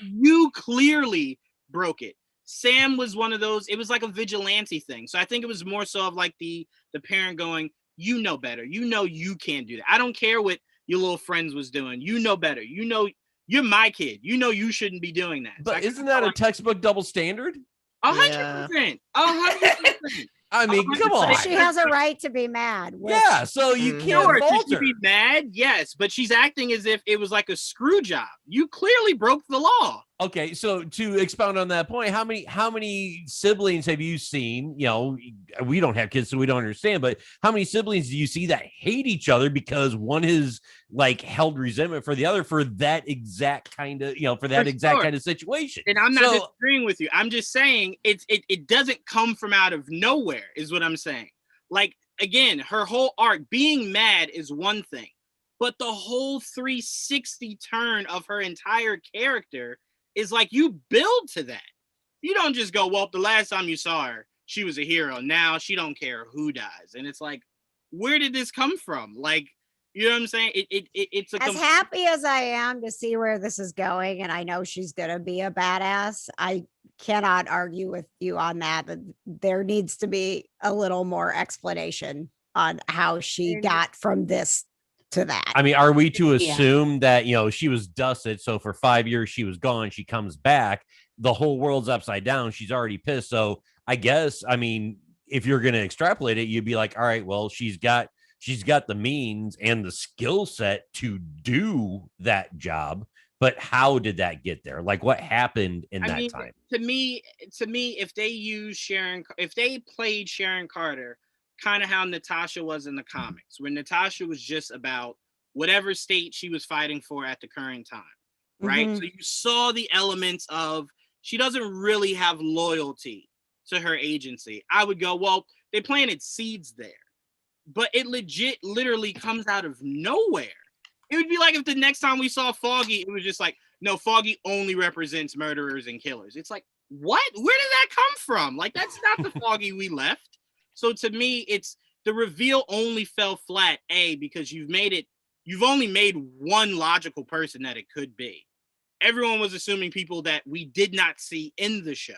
C: You clearly broke it. Sam was one of those. It was like a vigilante thing. So I think it was more so of like the parent going, you know better. You know you can't do that. I don't care what your little friends was doing. You know better. You know you're my kid. You know you shouldn't be doing that.
A: But isn't that a textbook double standard?
C: 100%. 100%.
A: I mean, come on.
D: She has a right to be mad.
A: Yeah, so you can't
C: Sure,
A: fault
C: she
A: her.
C: be mad, yes, but she's acting as if it was like a screw job. You clearly broke the law.
A: Okay, so to expound on that point, how many siblings have you seen? You know, we don't have kids, so we don't understand. But how many siblings do you see that hate each other because one has like held resentment for the other for that exact kind of, for that exact kind of situation?
C: And I'm not disagreeing with you. I'm just saying it doesn't come from out of nowhere, is what I'm saying. Like again, her whole arc, being mad is one thing, but the whole 360 turn of her entire character is like you build to that. You don't just go, well, the last time you saw her, she was a hero. Now she don't care who dies. And it's like, where did this come from? Like, you know what I'm saying? It's
D: as happy as I am to see where this is going, and I know she's gonna be a badass. I cannot argue with you on that, but there needs to be a little more explanation on how she got from this to that.
A: I mean, are we to assume that, she was dusted, so for 5 years she was gone, she comes back, the whole world's upside down, she's already pissed. So I guess, I mean, if you're going to extrapolate it, you'd be like, all right, well, she's got the means and the skill set to do that job. But how did that get there? Like, what happened in that time?
C: To me, if they played Sharon Carter, kind of how Natasha was in the comics, when Natasha was just about whatever state she was fighting for at the current time, right? So you saw the elements of she doesn't really have loyalty to her agency. I would go, well, they planted seeds there, but it literally comes out of nowhere. It would be like if the next time we saw Foggy, it was just like, no, Foggy only represents murderers and killers. It's like, what? Where did that come from? Like, that's not the Foggy we left. So to me, it's the reveal only fell flat, because you've only made one logical person that it could be. Everyone was assuming people that we did not see in the show,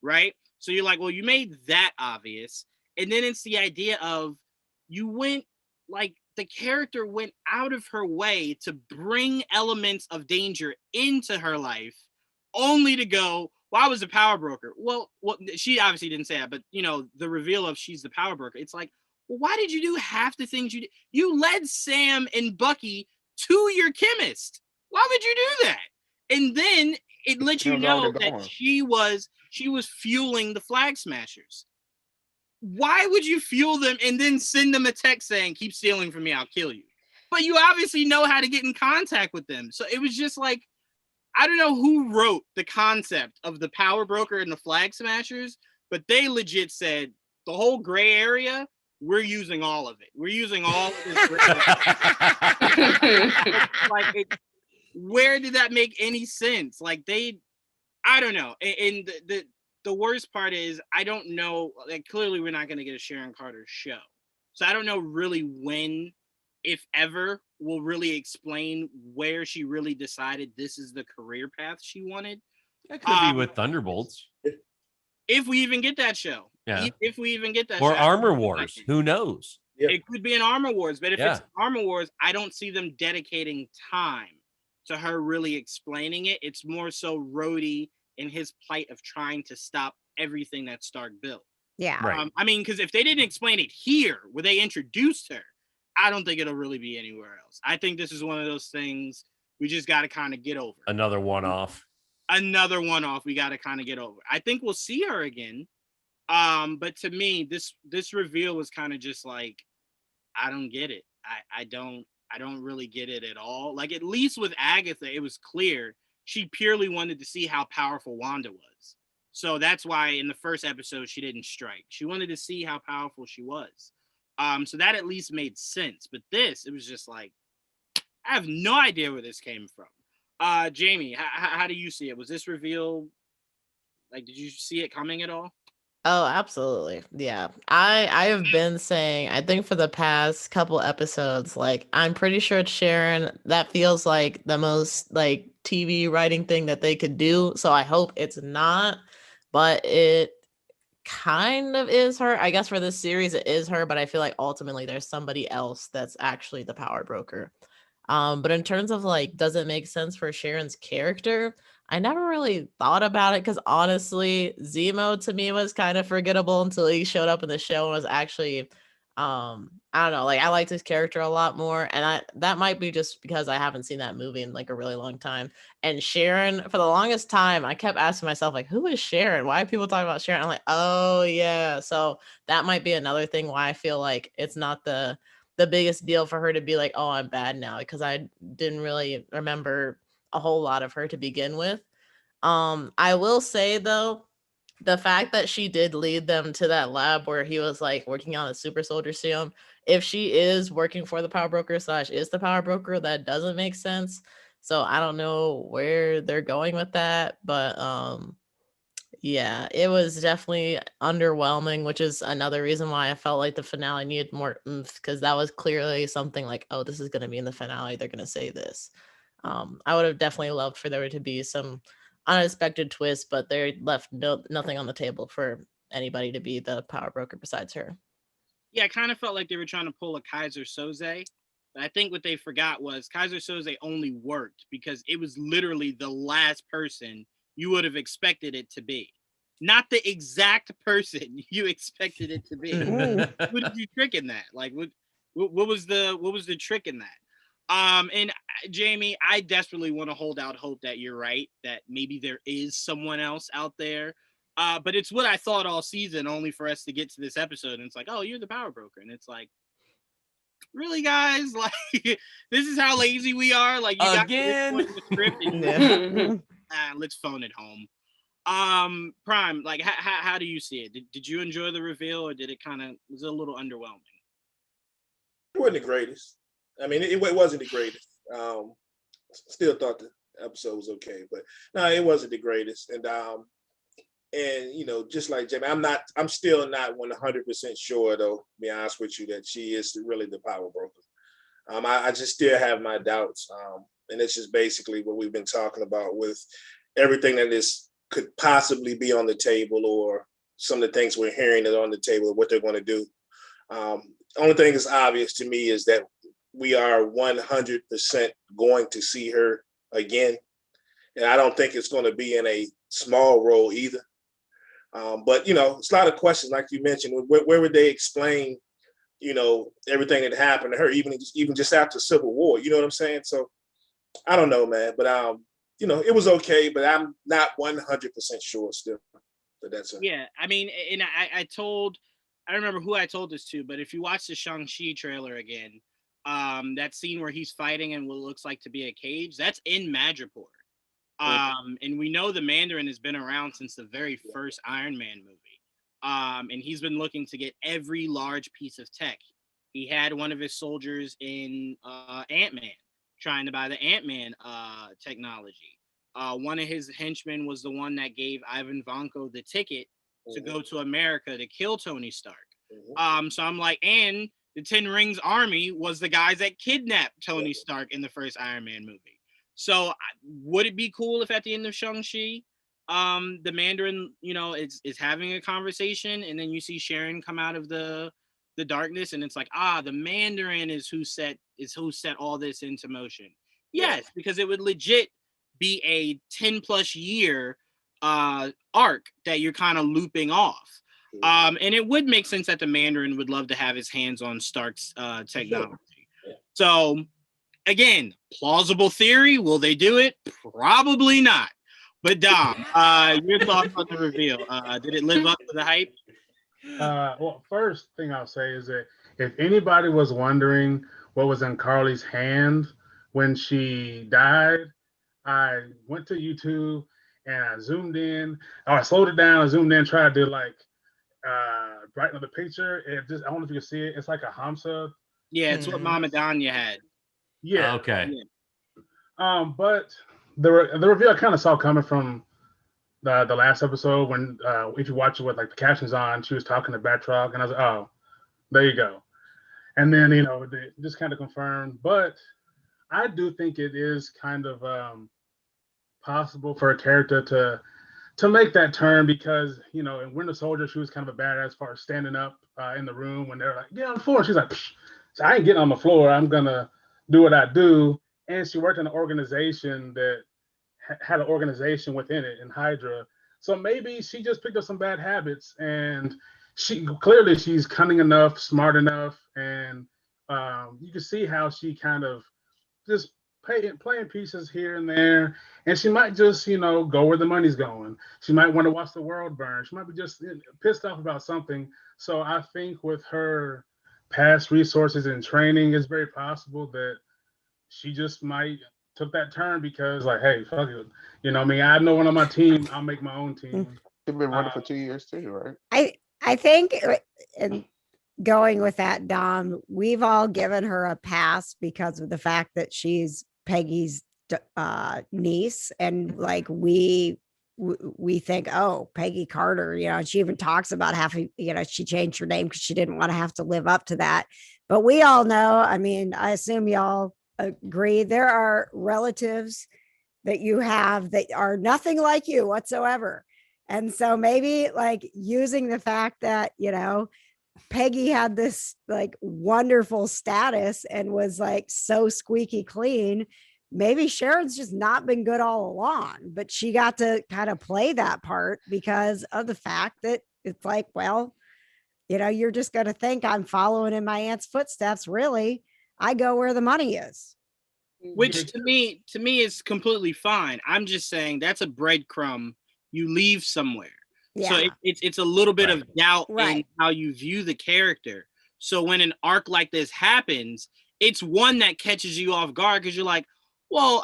C: right? So you're like, well, you made that obvious. And then it's the idea of the character went out of her way to bring elements of danger into her life only to go, well, I was a power broker. Well, she obviously didn't say that, but the reveal of she's the power broker. It's like, well, why did you do half the things you did? You led Sam and Bucky to your chemist. Why would you do that? And then it lets you know that she was fueling the Flag Smashers. why would you fuel them and then send them a text saying, keep stealing from me, I'll kill you? But you obviously know how to get in contact with them. So it was just like, I don't know who wrote the concept of the power broker and the flag smashers, but they legit said the whole gray area, we're using all of it. We're using all of this gray area. Where did that make any sense? Like I don't know. And the worst part is I don't know. Like clearly we're not going to get a Sharon Carter show. So I don't know really when, if ever, will really explain where she really decided this is the career path she wanted.
A: That could be with Thunderbolts.
C: If we even get that show.
A: Yeah.
C: If we even get that
A: or
C: show.
A: Armor Wars. Who knows?
C: It could be an Armor Wars, but if it's Armor Wars, I don't see them dedicating time to her really explaining it. It's more so Rhodey and his plight of trying to stop everything that Stark built.
D: Yeah.
A: Right.
C: I mean, because if they didn't explain it here, where they introduced her, I don't think it'll really be anywhere else. I think this is one of those things we just got to kind of get over.
A: Another one-off.
C: We got to kind of get over. I think we'll see her again. But to me, this reveal was kind of just like, I don't get it. I don't really get it at all. Like, at least with Agatha, it was clear she purely wanted to see how powerful Wanda was. So that's why in the first episode she didn't strike. She wanted to see how powerful she was. So that at least made sense. But it was just like, I have no idea where this came from. Jamie, how do you see it? Was this reveal, like, did you see it coming at all?
I: Oh, absolutely. Yeah. I have been saying, I think for the past couple episodes, like, I'm pretty sure it's Sharon. That feels like the most like TV writing thing that they could do. So I hope it's not, but it kind of is her. I guess for this series it is her, but I feel like ultimately there's somebody else that's actually the power broker. But in terms of like, does it make sense for Sharon's character? I never really thought about it because honestly, Zemo to me was kind of forgettable until he showed up in the show and was actually, I don't know, like I liked his character a lot more. And that might be just because I haven't seen that movie in like a really long time. And Sharon, for the longest time, I kept asking myself, like, who is Sharon? Why are people talking about Sharon? I'm like, oh yeah. So that might be another thing why I feel like it's not the biggest deal for her to be like, oh, I'm bad now, because I didn't really remember a whole lot of her to begin with. I will say though, the fact that she did lead them to that lab where he was like working on a super soldier serum, if she is working for the power broker / is the power broker, that doesn't make sense. So I don't know where they're going with that, but yeah, it was definitely underwhelming, which is another reason why I felt like the finale needed more oomph, because that was clearly something like, oh, this is going to be in the finale. They're going to say this. I would have definitely loved for there to be some unexpected twist, but they left nothing on the table for anybody to be the power broker besides her.
C: Yeah, I kind of felt like they were trying to pull a Kaiser Soze. But I think what they forgot was Kaiser Soze only worked because it was literally the last person you would have expected it to be. Not the exact person you expected it to be. What did you trick in that? Like, what was the trick in that? And Jamie, I desperately want to hold out hope that you're right, that maybe there is someone else out there. But it's what I thought all season, only for us to get to this episode. And it's like, oh, you're the power broker. And it's like, really, guys? Like, this is how lazy we are? Like, you
A: again?
C: got the script and let's phone it home. Prime, like, how do you see it? Did you enjoy the reveal, or did it was it a little underwhelming?
H: It wasn't the greatest. I mean, it wasn't the greatest. Still thought the episode was okay, but no, it wasn't the greatest. And you know, just like Jamie, I'm still not 100% sure, though, to be honest with you, that she is really the power broker. I just still have my doubts. And it's just basically what we've been talking about with everything that could possibly be on the table, or some of the things we're hearing that are on the table of what they're going to do. Only thing that's obvious to me is that we are 100% going to see her again. And I don't think it's going to be in a small role either. But, you know, it's a lot of questions, like you mentioned. Where would they explain, you know, everything that happened to her, even just after Civil War? You know what I'm saying? So I don't know, man. But, you know, it was okay, but I'm not 100% sure still that that's it.
C: Yeah, I mean, and I told I remember who I told this to, but if you watch the Shang-Chi trailer again, that scene where he's fighting in what looks like to be a cage, that's in Madripoor. And we know the Mandarin has been around since the very first Iron Man movie. And he's been looking to get every large piece of tech. He had one of his soldiers in Ant-Man trying to buy the Ant-Man technology. One of his henchmen was the one that gave Ivan Vanko the ticket to go to America to kill Tony Stark. So I'm like, and the Ten Rings Army was the guys that kidnapped Tony Stark in the first Iron Man movie. So would it be cool if at the end of Shang-Chi, the Mandarin, is having a conversation, and then you see Sharon come out of the darkness, and it's like, the Mandarin is who set all this into motion. Yes, because it would legit be a 10 plus year arc that you're kind of looping off. And it would make sense that the Mandarin would love to have his hands on Stark's technology. So again, plausible theory. Will they do it? Probably not. But Dom, your thoughts on the reveal? Did it live up to the hype?
B: Well, first thing I'll say is that if anybody was wondering what was in Carly's hand when she died, I went to YouTube and I zoomed in, or I slowed it down, I zoomed in, tried to brighten up the picture. It just, I don't know if you can see it. It's like a Hamsa.
C: Yeah, it's what Mama Danya had.
B: Yeah.
A: Okay.
B: But the reveal I kind of saw coming from the last episode when if you watch it with like the captions on, she was talking to Batroc, and I was like, oh, there you go. And then they just kind of confirmed. But I do think it is kind of possible for a character to make that turn, because in Winter Soldier she was kind of a badass as far as standing up in the room when they're like, get on the floor. She's like, so I ain't getting on the floor. I'm gonna do what I do. And she worked in an organization that had an organization within it in Hydra. So maybe she just picked up some bad habits, and she's cunning enough, smart enough, and you can see how she kind of just playing pieces here and there, and she might just go where the money's going. She might want to watch the world burn. She might be just pissed off about something. So I think with her past resources and training, it's very possible that she just might took that turn because, like, hey, fuck it. I know one on my team, I'll make my own team.
F: She's been running for 2 years too, right?
D: I think, and going with that, Dom, we've all given her a pass because of the fact that she's Peggy's niece, and like we think, oh, Peggy Carter, she even talks about having, she changed her name because she didn't want to have to live up to that. But we all know, I assume y'all agree, there are relatives that you have that are nothing like you whatsoever. And so maybe like using the fact that, Peggy had this like wonderful status and was like so squeaky clean. Maybe Sharon's just not been good all along, but she got to kind of play that part because of the fact that it's like, well, you're just going to think I'm following in my aunt's footsteps. Really, I go where the money is.
C: Which to me is completely fine. I'm just saying that's a breadcrumb you leave somewhere. Yeah. So it's a little bit of doubt in how you view the character. So when an arc like this happens, it's one that catches you off guard because you're like, well,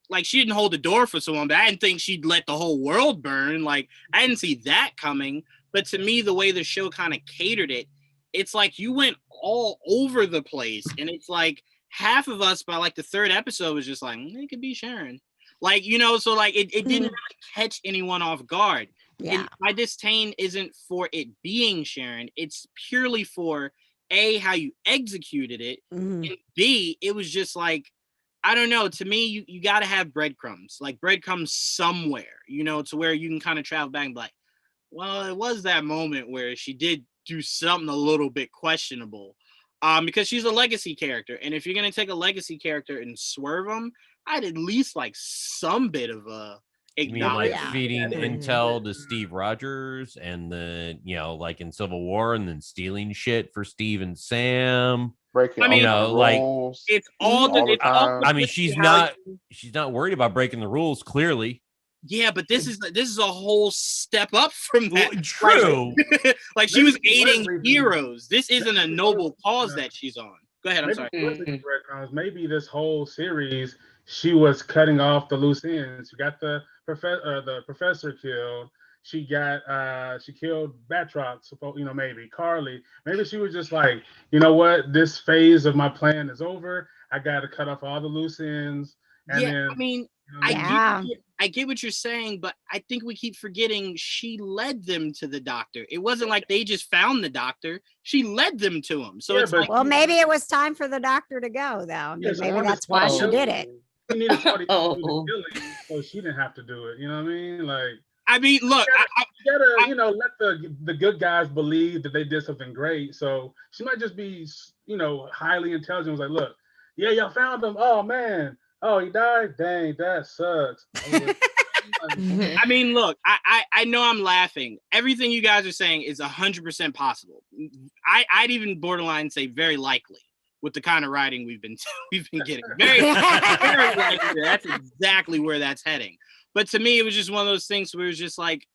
C: like she didn't hold the door for someone, but I didn't think she'd let the whole world burn. Like I didn't see that coming. But to me, the way the show kind of catered it, it's like you went all over the place. And it's like half of us by like the third episode was just like, it could be Sharon. Like, so like it didn't really catch anyone off guard. Yeah. And my disdain isn't for it being Sharon. It's purely for A, how you executed it. And B, it was just like, I don't know. To me, you got to have breadcrumbs, like breadcrumbs somewhere, to where you can kind of travel back and be like, well, it was that moment where she did do something a little bit questionable. Because she's a legacy character. And if you're going to take a legacy character and swerve them, I'd at least like some bit of a
A: like feeding intel to Steve Rogers and like in Civil War, and then stealing shit for Steve and Sam.
F: Breaking rules.
C: It's all the time.
A: She's not worried about breaking the rules, clearly.
C: Yeah, but this is a whole step up from that.
A: Well, true.
C: Like she was aiding heroes. This isn't a noble cause that she's on. Go ahead. I'm sorry.
B: Maybe this whole series she was cutting off the loose ends. She got the professor killed. She killed Batroc. Maybe Carly. Maybe she was just like, you know what? This phase of my plan is over. I got to cut off all the loose ends. And
C: yeah,
B: then,
C: I mean, I get what you're saying, but I think we keep forgetting she led them to the doctor. It wasn't like they just found the doctor. She led them to him. So it's like,
D: well, maybe it was time for the doctor to go, though. Maybe that's why she did it.
B: She needed somebody to do the killing, so she didn't have to do it. You know what I mean? Like,
C: I mean, look,
B: you gotta let the good guys believe that they did something great. So she might just be, highly intelligent. Was like, look, yeah, y'all found him. Oh man. Oh, he died? Dang, that sucks.
C: I mean, look, I know I'm laughing. Everything you guys are saying is 100% possible. I'd even borderline say very likely with the kind of writing we've been getting. Very, very likely. That's exactly where that's heading. But to me, it was just one of those things where it's just like,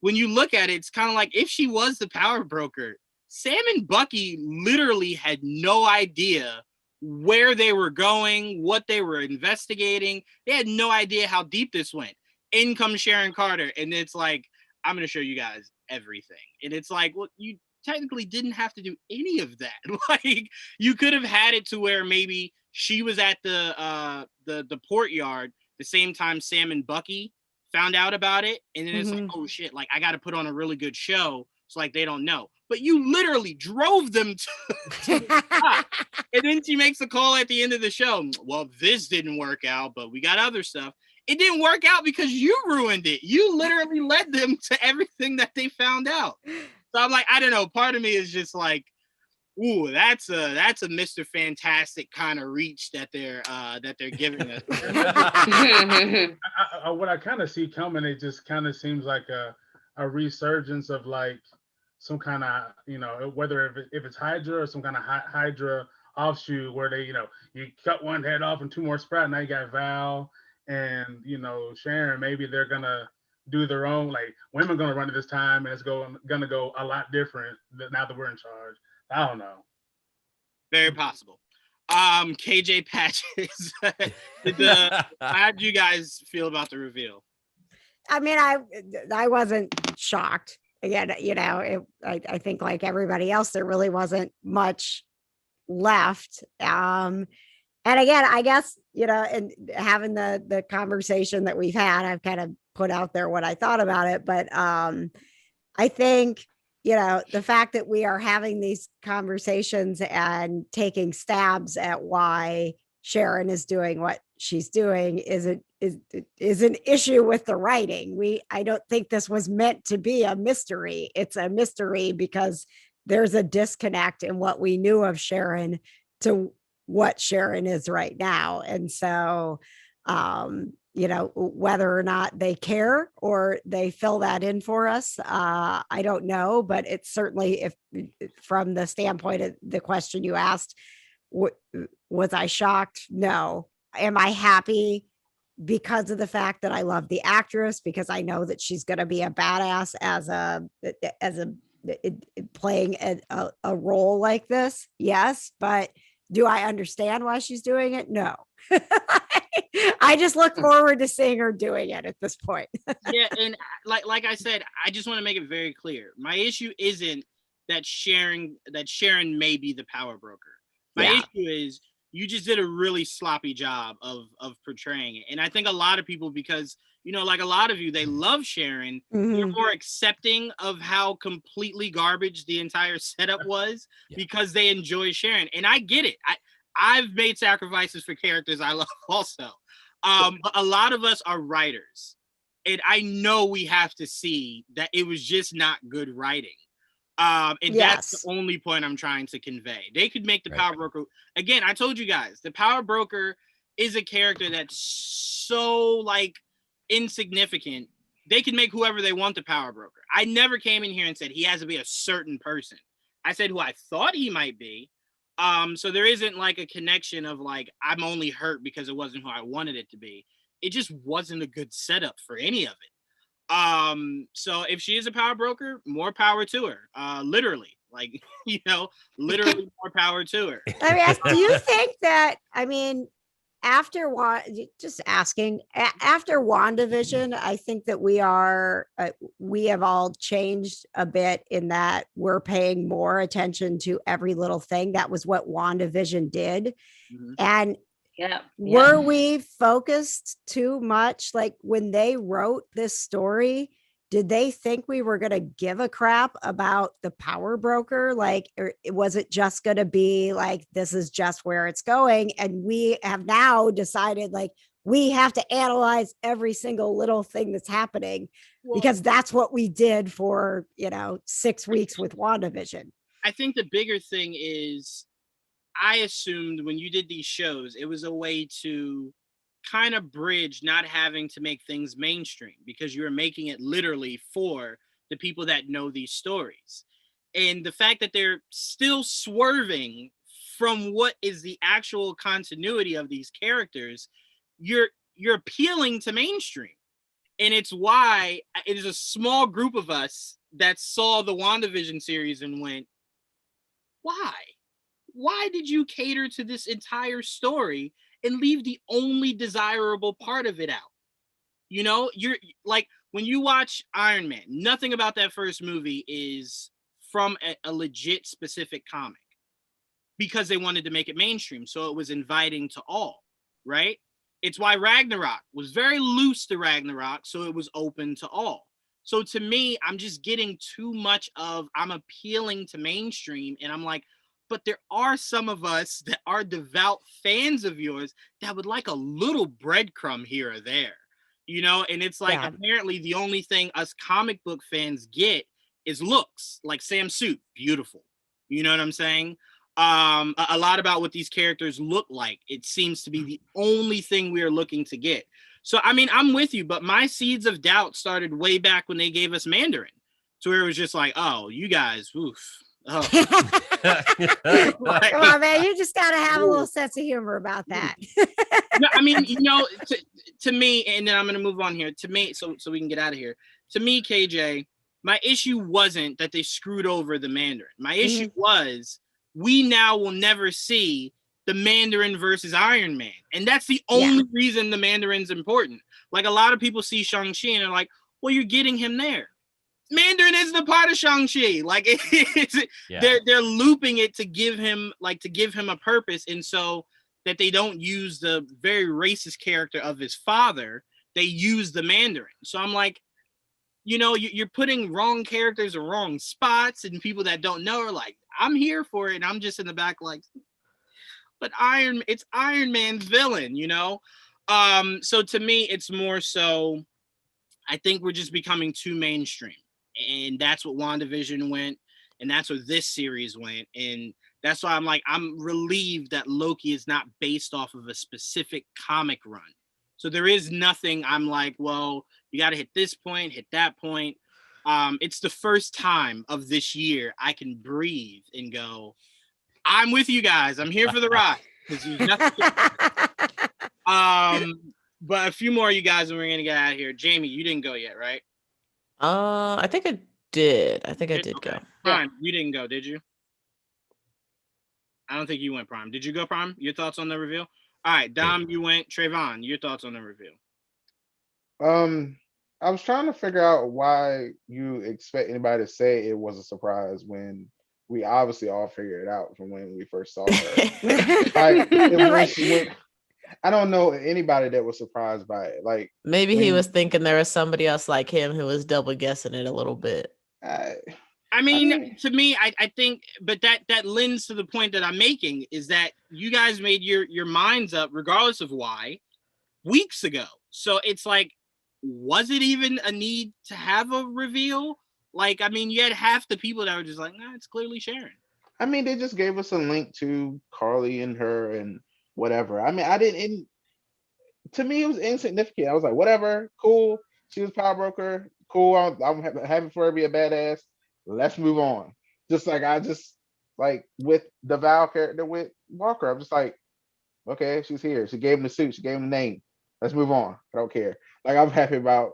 C: when you look at it, it's kind of like if she was the power broker, Sam and Bucky literally had no idea where they were going, what they were investigating. They had no idea how deep this went. In comes Sharon Carter, and it's like, I'm going to show you guys everything. And it's like, well, you technically didn't have to do any of that. Like, you could have had it to where maybe she was at the port yard the same time Sam and Bucky found out about it, and then it's like, oh shit, like I got to put on a really good show, so like they don't know. But you literally drove them to the spot. And then she makes a call at the end of the show. Well, this didn't work out, but we got other stuff. It didn't work out because you ruined it. You literally led them to everything that they found out. So I'm like, I don't know. Part of me is just like, ooh, that's a Mr. Fantastic kind of reach that they're giving us.
B: What I kind of see coming, it just kind of seems like a resurgence of like some kind of, whether if it's Hydra or some kind of Hydra offshoot where they, you cut one head off and two more sprout. Now you got Val and, Sharon. Maybe they're going to do their own, like women going to run it this time, and it's going to go a lot different now that we're in charge. I don't know.
C: Very possible. KJ Patches, how do you guys feel about the reveal?
D: I mean, I wasn't shocked. Again, I think like everybody else, there really wasn't much left. And again, I guess, and having the conversation that we've had, I've kind of put out there what I thought about it. But I think, the fact that we are having these conversations and taking stabs at why Sharon is doing what she's doing is an issue with the writing. I don't think this was meant to be a mystery. It's a mystery because there's a disconnect in what we knew of Sharon to what Sharon is right now. And so, whether or not they care or they fill that in for us, I don't know, but it's certainly, if from the standpoint of the question you asked, was I shocked? No. Am I happy because of the fact that I love the actress, because I know that she's going to be a badass as playing a role like this? Yes. But do I understand why she's doing it? No. I just look forward to seeing her doing it at this point.
C: Yeah, and like I said, I just want to make it very clear. My issue isn't that Sharon may be the power broker. My issue is you just did a really sloppy job of portraying it. And I think a lot of people, because like a lot of you, they love Sharon. You're more accepting of how completely garbage the entire setup was because they enjoy Sharon. And I get it. I've made sacrifices for characters I love also. But a lot of us are writers. And I know we have to see that it was just not good writing. And that's the only point I'm trying to convey. They could make the power broker. Again, I told you guys, the power broker is a character that's so like insignificant. They can make whoever they want the power broker. I never came in here and said he has to be a certain person. I said who I thought he might be. So there isn't like a connection of like, I'm only hurt because it wasn't who I wanted it to be. it just wasn't a good setup for any of it. So if she is a power broker, more power to her. Literally, like, literally more power to her.
D: Let me ask, do you think that, after just asking, after WandaVision, I think that we have all changed a bit in that we're paying more attention to every little thing. That was what WandaVision did.
C: Mhm.
D: And
E: Yeah.
D: were we focused too much? Like when they wrote this story, did they think we were going to give a crap about the power broker? Like, or was it just going to be like, this is just where it's going? And we have now decided like, we have to analyze every single little thing that's happening because that's what we did for, 6 weeks with WandaVision.
C: I think the bigger thing is, I assumed when you did these shows, it was a way to kind of bridge not having to make things mainstream because you were making it literally for the people that know these stories. And the fact that they're still swerving from what is the actual continuity of these characters, you're appealing to mainstream. And it's why it is a small group of us that saw the WandaVision series and went, why did you cater to this entire story and leave the only desirable part of it out? You're like, when you watch Iron Man, nothing about that first movie is from a legit specific comic because they wanted to make it mainstream. So it was inviting to all, right? It's why Ragnarok was very loose to Ragnarok. So it was open to all. So to me, I'm just getting too much of, I'm appealing to mainstream. And I'm like, but there are some of us that are devout fans of yours that would like a little breadcrumb here or there, and it's like, apparently the only thing us comic book fans get is looks. Like Sam Suit, beautiful. You know what I'm saying? A lot about what these characters look like. It seems to be the only thing we are looking to get. So, I'm with you, but my seeds of doubt started way back when they gave us Mandarin. So where it was just like, oh, you guys, oof. Oh.
D: Come on, man, you just gotta have a little sense of humor about that.
C: No, to me, and then I'm gonna move on here. To me, so we can get out of here. To me, KJ, my issue wasn't that they screwed over the Mandarin. My issue was we now will never see the Mandarin versus Iron Man, and that's the only reason the Mandarin's important. Like, a lot of people see Shang-Chi and they're like, well, you're getting him there. Mandarin isn't a part of Shang-Chi. Like, they're looping it to give him a purpose, and so that they don't use the very racist character of his father, they use the Mandarin. So I'm like, you're putting wrong characters in wrong spots, and people that don't know are like, I'm here for it, and I'm just in the back like, but it's Iron Man's villain, So to me, it's more so, I think we're just becoming too mainstream. And that's what WandaVision went, and that's where this series went. And that's why I'm like, I'm relieved that Loki is not based off of a specific comic run. So there is nothing I'm like, well, you got to hit this point, hit that point. It's the first time of this year I can breathe and go, I'm with you guys. I'm here for the ride. But a few more of you guys, and we're going to get out of here. Jamie, you didn't go yet, right?
I: I think I did. I did go.
C: Prime, you didn't go, did you? I don't think you went, Prime. Did you go, Prime? Your thoughts on the reveal? All right, Dom, you went. Trayvon, your thoughts on the reveal?
F: I was trying to figure out why you expect anybody to say it was a surprise when we obviously all figured it out from when we first saw her. I don't know anybody that was surprised by it. Like,
I: maybe he was thinking there was somebody else like him who was double guessing it a little bit.
C: To me, I think, but that lends to the point that I'm making is that you guys made your minds up, regardless of why, weeks ago. So it's like, was it even a need to have a reveal? Like, you had half the people that were just like, nah, it's clearly Sharon.
F: They just gave us a link to Carly and her and whatever. To me, it was insignificant. I was like, whatever, cool. She was power broker, cool. I'm happy for her to be a badass. Let's move on. Just like with the Val character with Walker, I'm just like, okay, she's here. She gave him the suit. She gave him the name. Let's move on. I don't care. Like I'm happy about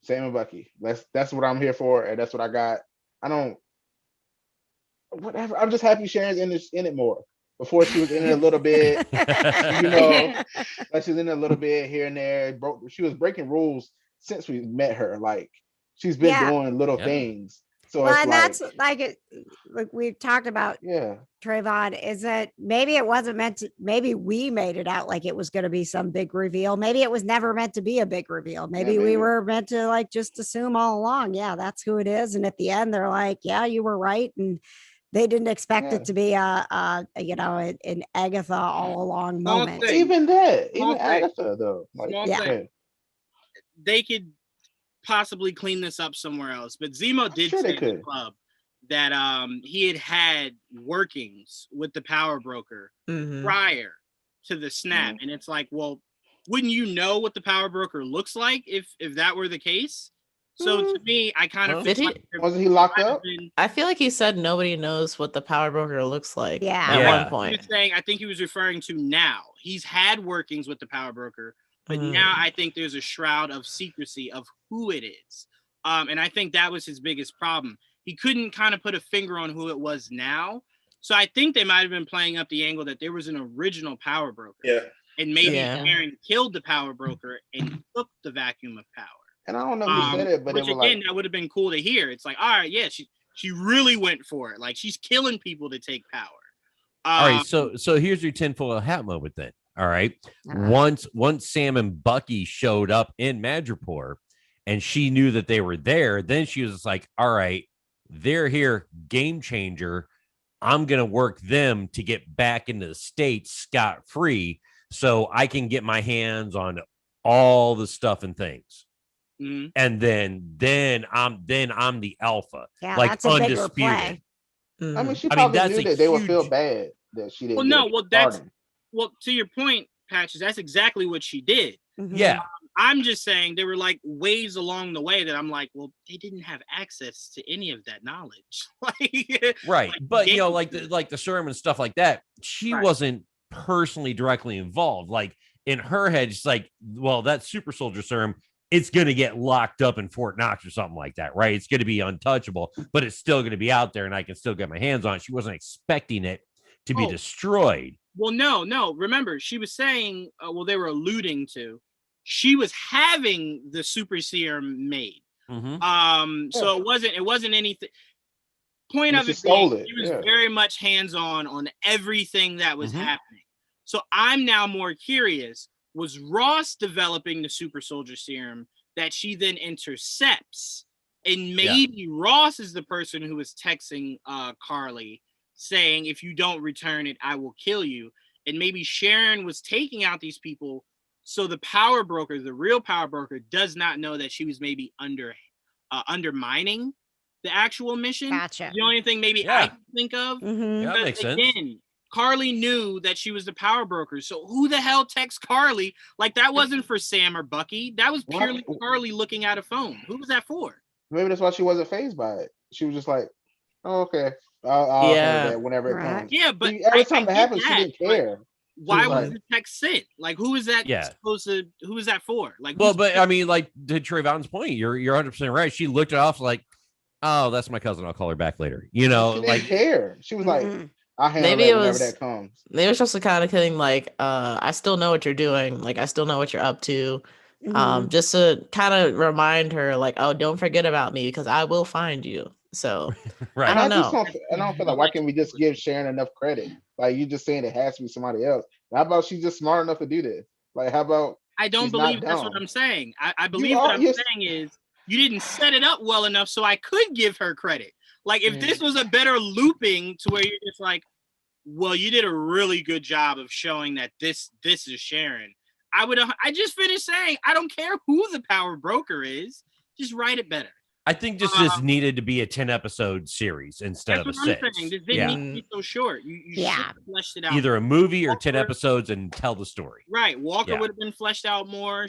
F: Sam and Bucky. That's what I'm here for, and that's what I got. I don't whatever. I'm just happy Sharon's in it more. Before she was in it a little bit, you know, like she's in it a little bit here and there. She was breaking rules since we met her. Like she's been doing little things. So
D: well,
F: it's
D: and
F: like,
D: that's like we've talked about.
F: Yeah.
D: Trayvon, is that maybe it wasn't meant to, maybe we made it out like it was going to be some big reveal. Maybe it was never meant to be a big reveal. Maybe we were meant to like just assume all along, yeah, that's who it is. And at the end, they're like, yeah, you were right. And they didn't expect it to be an Agatha all along moment.
F: Even Agatha though. Like,
C: they could possibly clean this up somewhere else. But Zemo did say in the club that he had workings with the power broker prior to the snap. And it's like, well, wouldn't you know what the power broker looks like if that were the case? So to me, I kind of
F: wasn't he locked up?
I: I feel like he said nobody knows what the power broker looks like.
D: Yeah.
I: At one point.
C: He was saying, I think he was referring to now. He's had workings with the power broker, but now I think there's a shroud of secrecy of who it is. And I think that was his biggest problem. He couldn't kind of put a finger on who it was now. So I think they might have been playing up the angle that there was an original power broker.
H: Yeah.
C: And maybe Sharon killed the power broker and took the vacuum of power.
F: And I don't know who said it, but
C: which again, that would have been cool to hear. It's like, all right, yeah, she really went for it. Like she's killing people to take power.
A: All right, so here's your tinfoil hat moment then. All right. Once Sam and Bucky showed up in Madripoor and she knew that they were there, then she was like, all right, they're here, game changer. I'm going to work them to get back into the States scot-free so I can get my hands on all the stuff and things. And then I'm the alpha.
D: Yeah,
A: like
D: that's a
A: undisputed.
D: bigger play.
F: I mean, she probably knew that they would feel bad that she didn't.
C: Well, to your point, Patches, that's exactly what she did.
A: Yeah.
C: I'm just saying there were like ways along the way that I'm like, well, they didn't have access to any of that knowledge.
A: Right. But you know, like the serum and stuff like that, she wasn't personally directly involved. Like in her head, it's like, well, that super soldier serum, it's going to get locked up in Fort Knox or something like that, right? It's going to be untouchable, but it's still going to be out there and I can still get my hands on it. She wasn't expecting it to be destroyed.
C: Well, no. Remember, she was saying, they were alluding to, she was having the super serum made. So it wasn't anything. Point of it being, she was very much hands-on on everything that was happening. So I'm now more curious. Was Ross developing the super soldier serum that she then intercepts? And maybe Ross is the person who was texting Carly saying, if you don't return it, I will kill you. And maybe Sharon was taking out these people so the power broker, the real power broker, does not know that she was maybe undermining the actual mission.
D: Gotcha.
C: The only thing maybe I can think of.
A: Yeah, that makes sense.
C: Carly knew that she was the power broker. So who the hell texts Carly? Like that wasn't for Sam or Bucky. That was purely Carly looking at a phone. Who was that for?
F: Maybe that's why she wasn't fazed by it. She was just like, oh, okay. I'll handle that whenever it comes.
C: Yeah, but
F: every time it happened, she didn't care.
C: Why was the text sent? Like, who is that supposed to? Who is that for? Like,
A: well, but I mean, like to Trayvon's point, you're 100% right. She looked it off like, oh, that's my cousin. I'll call her back later. You know,
F: she didn't care. She was like, I handle
I: maybe
F: that whenever that comes.
I: Maybe it was just the kind of thing like, I still know what you're doing. Like, I still know what you're up to. Just to kind of remind her, like, oh, don't forget about me because I will find you. So
A: right.
I: I don't know.
F: I don't feel like why can't we just give Sharon enough credit? Like you just saying it has to be somebody else. How about she's just smart enough to do this? Like how about
C: I don't believe that's what I'm saying. I believe what I'm saying is you didn't set it up well enough so I could give her credit. Like if this was a better looping to where you're just like, well, you did a really good job of showing that this is Sharon. I just finished saying I don't care who the power broker is, just write it better.
A: I think this needed to be a 10-episode series instead of a 6.
C: Saying. This didn't need to be so short. You should have fleshed it out.
A: Either a movie or 10 episodes and tell the story.
C: Right. Walker would have been fleshed out more.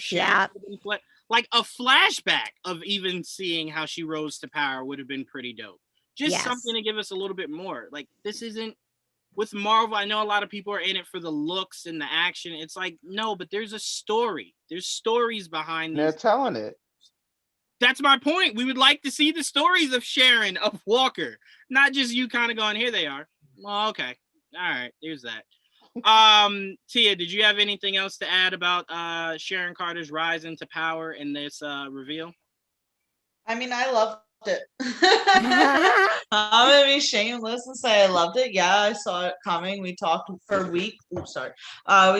C: Like a flashback of even seeing how she rose to power would have been pretty dope. Just something to give us a little bit more. Like this isn't with Marvel, I know a lot of people are in it for the looks and the action. It's like, no, but there's a story. There's stories behind
F: They're
C: these.
F: telling it.
C: That's my point. We would like to see the stories of Sharon, of Walker, not just you kind of going, here they are. Well, okay. All right, there's that. Tia, did you have anything else to add about Sharon Carter's rise into power in this reveal?
G: I mean, I loved it. I'm gonna be shameless and say I loved it. Yeah, I saw it coming. We talked for weeks. We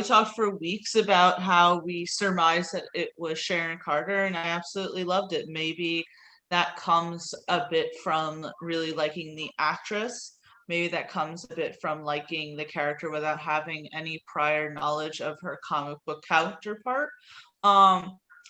G: talked for weeks about how we surmised that it was Sharon Carter, and I absolutely loved it. Maybe that comes a bit from really liking the actress. Maybe that comes a bit from liking the character without having any prior knowledge of her comic book counterpart.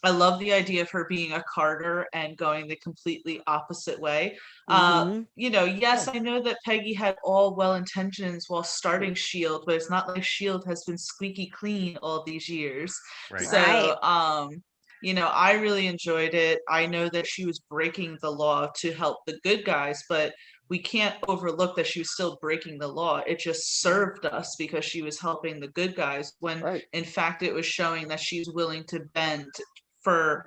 G: I love the idea of her being a Carter and going the completely opposite way. Yes, I know that Peggy had all well intentions while starting Shield, but it's not like Shield has been squeaky clean all these years.
A: Right.
G: So, I really enjoyed it. I know that she was breaking the law to help the good guys, but we can't overlook that she was still breaking the law. It just served us because she was helping the good guys when in fact it was showing that she's willing to bend for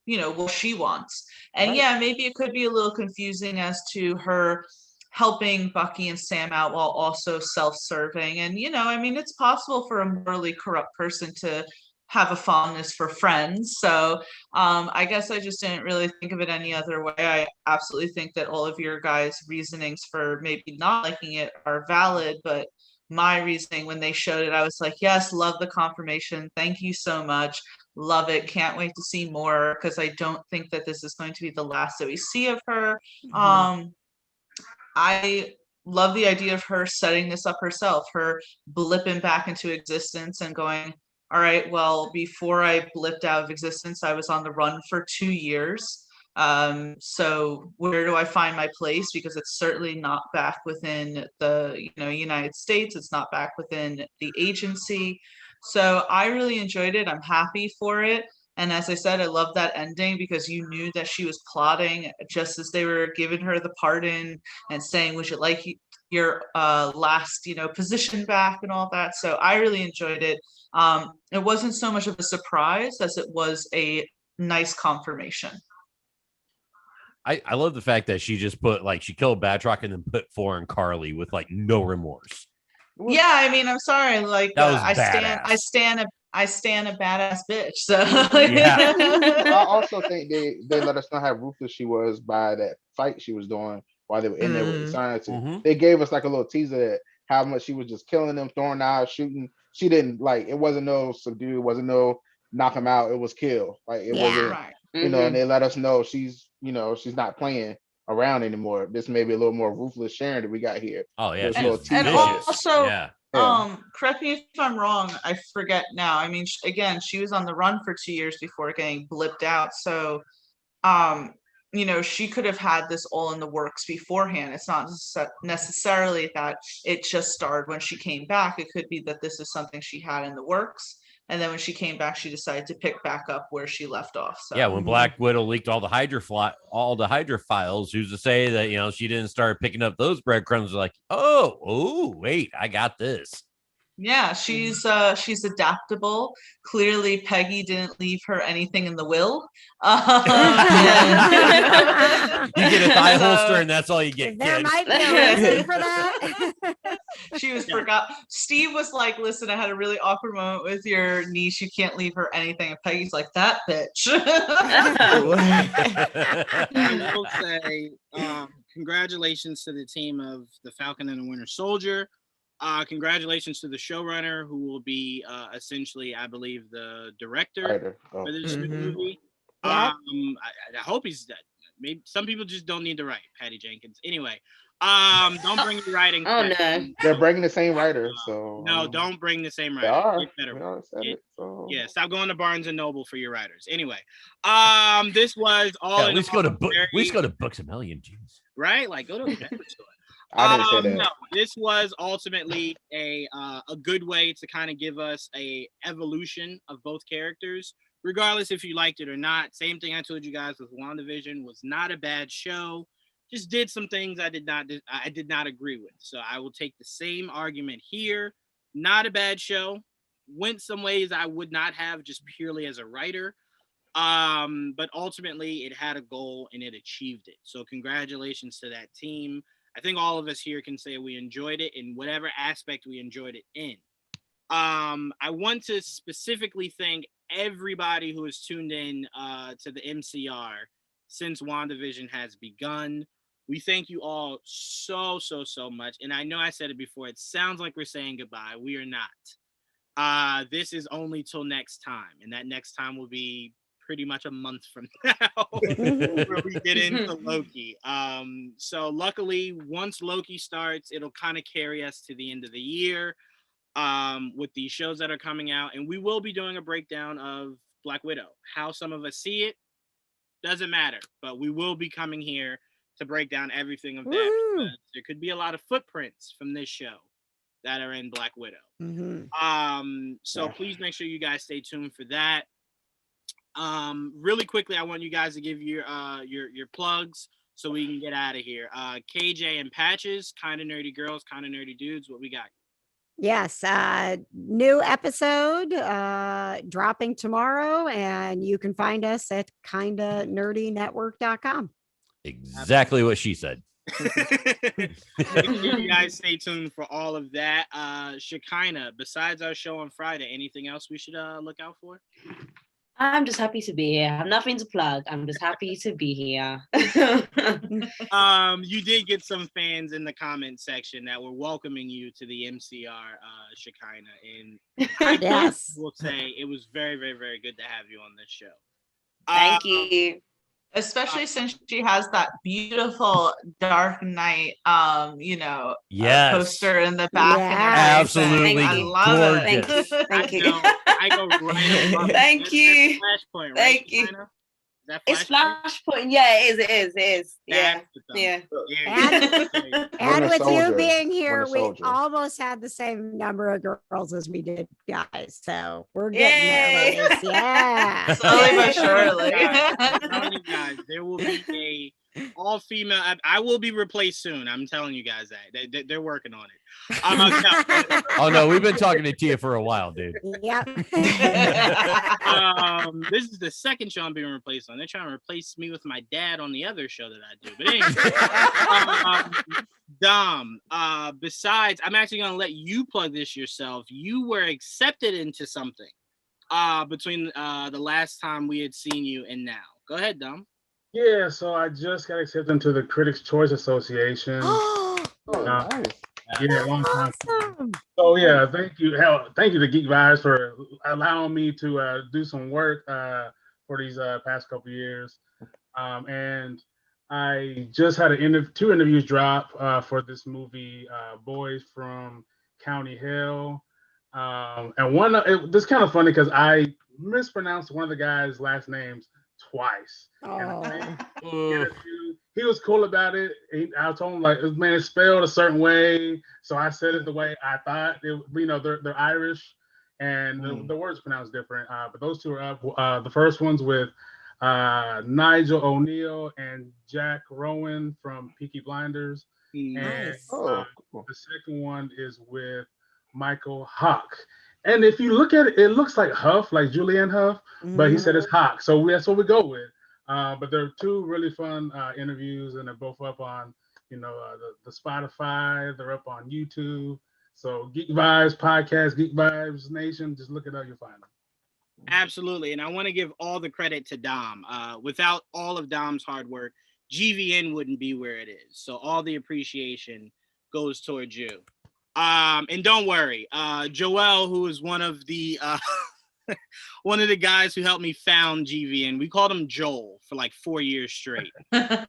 G: what she wants. And maybe it could be a little confusing as to her helping Bucky and Sam out while also self-serving. And it's possible for a morally corrupt person to have a fondness for friends. So I guess I just didn't really think of it any other way. I absolutely think that all of your guys' reasonings for maybe not liking it are valid, but my reasoning when they showed it, I was like, yes, love the confirmation. Thank you so much. Love it. Can't wait to see more, because I don't think that this is going to be the last that we see of her. I love the idea of her setting this up herself, her blipping back into existence and going, all right, well, before I blipped out of existence, I was on the run for 2 years. So where do I find my place? Because it's certainly not back within the United States. It's not back within the agency. So I really enjoyed it. I'm happy for it. And as I said, I love that ending because you knew that she was plotting just as they were giving her the pardon and saying, would you like your last, position back and all that. So I really enjoyed it. It wasn't so much of a surprise as it was a nice confirmation.
A: I love the fact that she just put she killed Batroc and then put foreign Carly with no remorse.
G: Yeah, I mean, I'm sorry.
A: I
G: stand a badass bitch. So
A: yeah.
F: I also think they let us know how ruthless she was by that fight she was doing while they were in there with Insanity. They gave us a little teaser that how much she was just killing them, throwing out, shooting. She didn't it wasn't no subdue, it wasn't no knock him out, it was kill. It wasn't
G: right.
F: and they let us know she's she's not playing around anymore. This may be a little more ruthless Sharon that we got here.
A: Oh yeah,
G: and also correct me if I'm wrong, I forget now. I mean, again, she was on the run for 2 years before getting blipped out. So she could have had this all in the works beforehand. It's not necessarily that it just started when she came back. It could be that this is something she had in the works. And then when she came back, she decided to pick back up where she left off. So
A: yeah, when Black Widow leaked all the Hydra files, who's to say that she didn't start picking up those breadcrumbs? Wait, I got this.
G: Yeah, she's adaptable. Clearly, Peggy didn't leave her anything in the will.
A: You get a thigh holster, and that's all you get.
D: There might be a reason for that.
G: She was forgot. Steve was like, "Listen, I had a really awkward moment with your niece. You can't leave her anything." And Peggy's like, "That bitch."
C: I will say, congratulations to the team of the Falcon and the Winter Soldier. Congratulations to the showrunner, who will be essentially, I believe, the director for this movie. I hope he's dead. Maybe some people just don't need to write. Patty Jenkins. Anyway, don't bring the writing.
E: Oh no,
F: they're bringing the same writer. So
C: no, don't bring the same writer.
F: They are.
C: Get better.
F: So.
C: Yeah, stop going to Barnes and Noble for your writers. Anyway, this was all.
A: At least go to Books a Million, jeez.
C: Right, go to the store.
F: I didn't say that.
C: No, this was ultimately a good way to kind of give us a evolution of both characters, regardless if you liked it or not. Same thing I told you guys with WandaVision, was not a bad show. just did some things I did not agree with. So I will take the same argument here. Not a bad show. Went some ways I would not have just purely as a writer. But ultimately it had a goal and it achieved it. So congratulations to that team. I think all of us here can say we enjoyed it in whatever aspect we enjoyed it in. I want to specifically thank everybody who has tuned in to the MCR since WandaVision has begun. We thank you all so much. And I know I said it before. It sounds like we're saying goodbye. We are not. This is only till next time. And that next time will be pretty much a month from now where we get into Loki. So luckily, once Loki starts, it'll kind of carry us to the end of the year with these shows that are coming out. And we will be doing a breakdown of Black Widow. How some of us see it doesn't matter, but we will be coming here to break down everything of that. Because there could be a lot of footprints from this show that are in Black Widow. So please make sure you guys stay tuned for that. Really quickly, I want you guys to give your plugs so we can get out of here. KJ and Patches, Kind of Nerdy Girls, Kind of Nerdy Dudes, what we got?
D: Yes, new episode dropping tomorrow, and you can find us at kindanerdynetwork.com.
A: Exactly what she said.
C: You guys stay tuned for all of that. Shekinah, besides our show on Friday, anything else we should look out for?
E: I'm just happy to be here. I have nothing to plug. I'm just happy to be here.
C: You did get some fans in the comment section that were welcoming you to the MCR, Shekinah, and I will say it was very, very, very good to have you on this show.
E: Thank you.
G: Especially since she has that beautiful Dark Knight, poster in the back.
D: Yes.
G: And
A: Absolutely
G: I love
A: gorgeous.
G: it.
E: Thank you.
C: I go right above
E: Thank you.
C: Flashpoint, right?
E: Thank you.
C: Shekinah? Is that
E: It's
C: Flashpoint?
E: Flashpoint. Yeah, it is. Yeah.
C: Yeah.
D: And
F: Winter
D: with you
F: Soldier.
D: being here,
F: Winter
D: we
F: Soldier.
D: almost had the same number of girls as we did guys. So we're getting
E: Yay.
D: there, ladies. Yeah.
G: Slowly but surely.
C: I'm telling you guys, there will be a all-female. I will be replaced soon. I'm telling you guys that they're working on it.
A: Oh no, we've been talking to Tia for a while, dude.
D: Yep.
C: This is the second show I'm being replaced on. They're trying to replace me with my dad on the other show that I do. But anyway, Dom, besides, I'm actually going to let you plug this yourself. You were accepted into something between the last time we had seen you and now. Go ahead, Dom.
B: Yeah, so I just got accepted into the Critics' Choice Association.
F: Nice.
B: Yeah, long time.
D: Awesome.
B: So yeah, thank you. Thank you to Geek Vibes for allowing me to do some work for these past couple years. And I just had two interviews drop for this movie, Boys from County Hell. And this kind of funny because I mispronounced one of the guys' last names twice.
D: Oh.
B: He was cool about it. I told him like, man, it's spelled a certain way, so I said it the way I thought. They're Irish, and the words pronounced different. But those two are up. The first one's with Nigel O'Neill and Jack Rowan from Peaky Blinders, and
F: cool.
B: the second one is with Michael Hawk. And if you look at it, it looks like Huff, like Julianne Huff, but he said it's Hawk, so that's what we go with. But there are two really fun interviews, and they're both up on, the Spotify. They're up on YouTube. So Geek Vibes Podcast, Geek Vibes Nation, just look it up, you'll find them.
C: Absolutely, and I want to give all the credit to Dom. Without all of Dom's hard work, GVN wouldn't be where it is. So all the appreciation goes towards you. And don't worry, Joel, who is one of the guys who helped me found GVN, we called him Joel for like 4 years straight. So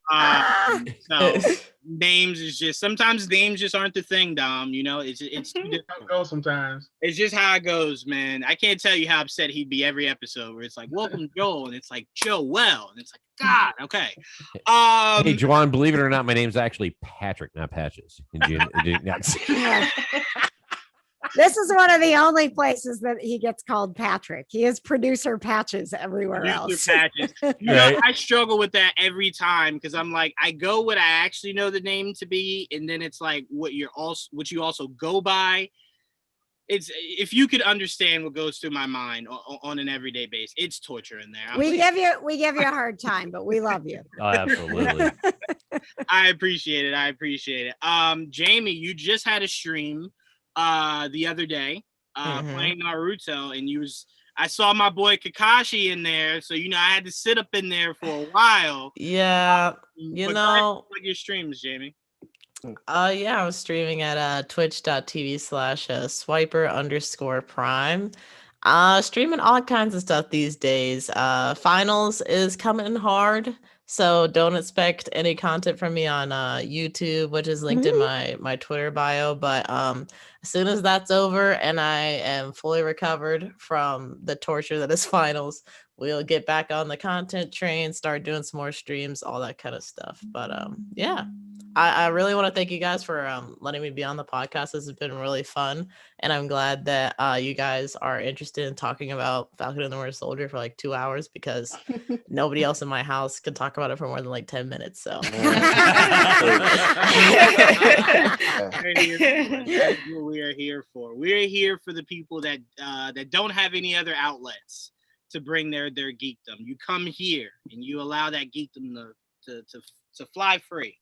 C: names is just, sometimes names just aren't the thing, Dom. It's
B: how it goes sometimes.
C: It's just how it goes, man. I can't tell you how upset he'd be every episode where it's like, welcome Joel, and it's like Joel, and it's like, God, okay.
A: Hey, Juwan, believe it or not, my name's actually Patrick, not Patches. Did you not see?
D: This is one of the only places that he gets called Patrick. He is producer Patches everywhere else.
C: Patches.
A: Right.
C: I struggle with that every time because I'm like, I go what I actually know the name to be, and then it's like what you also go by. It's if you could understand what goes through my mind on an everyday basis, it's torture in there.
D: We give you a hard time, but we love you.
A: Oh, absolutely.
C: I appreciate it. Jamie, you just had a stream the other day playing Naruto, and I saw my boy Kakashi in there, so I had to sit up in there for a while.
I: Yeah,
C: like your streams, Jamie.
I: Yeah, I'm streaming at twitch.tv/swiper_prime. Streaming all kinds of stuff these days. Finals is coming hard, so don't expect any content from me on YouTube, which is linked in my Twitter bio. But as soon as that's over and I am fully recovered from the torture that is finals, we'll get back on the content train, start doing some more streams, all that kind of stuff. But yeah. I really want to thank you guys for letting me be on the podcast. This has been really fun. And I'm glad that you guys are interested in talking about Falcon and the Winter Soldier for like 2 hours, because nobody else in my house could talk about it for more than like 10 minutes. So
C: That's what we are here for. We're here for the people that don't have any other outlets to bring their geekdom. You come here and you allow that geekdom to fly free.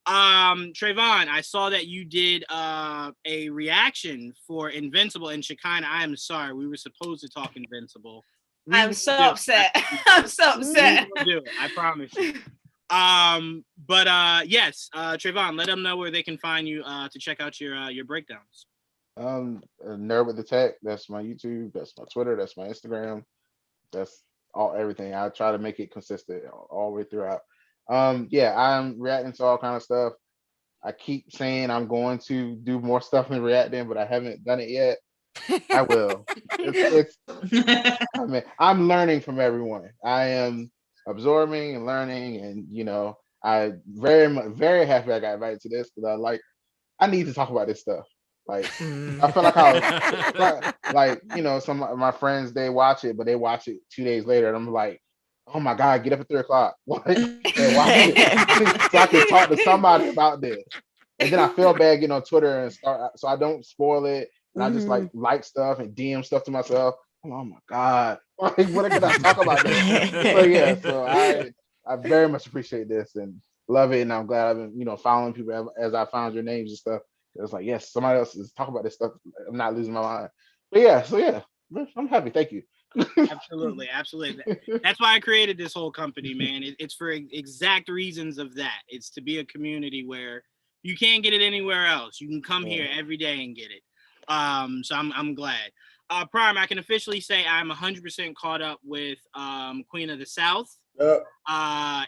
C: Trayvon, I saw that you did a reaction for Invincible, and Shekinah, I am sorry, we were supposed to talk Invincible.
E: I'm so upset. I'm so upset.
C: We will do it, I promise you. But yes, Trayvon, let them know where they can find you to check out your breakdowns.
F: Nerd with the Tech. That's my YouTube. That's my Twitter. That's my Instagram. That's everything. I try to make it consistent all the way throughout. Yeah, I'm reacting to all kind of stuff. I keep saying I'm going to do more stuff in reacting, but I haven't done it yet. I will. I mean, I'm learning from everyone. I am absorbing and learning, and I very happy I got invited to this, because I need to talk about this stuff. Like, I feel like some of my friends, they watch it, but they watch it 2 days later, and I'm like, oh my God, get up at 3 o'clock. And watch it. So I can talk to somebody about this. And then I feel bad getting on Twitter and so I don't spoil it. And I just like stuff and DM stuff to myself. Oh my God. What can I talk about this? So yeah, so I very much appreciate this and love it. And I'm glad I've been, following people as I found your names and stuff. It's like, yes, somebody else is talking about this stuff. I'm not losing my mind. But yeah, so yeah, I'm happy. Thank you.
C: Absolutely. That's why I created this whole company, man. It's for exact reasons of that. It's to be a community where you can't get it anywhere else. You can come here every day and get it. So I'm glad. Prime, I can officially say I'm 100% caught up with Queen of the South.
H: Yep.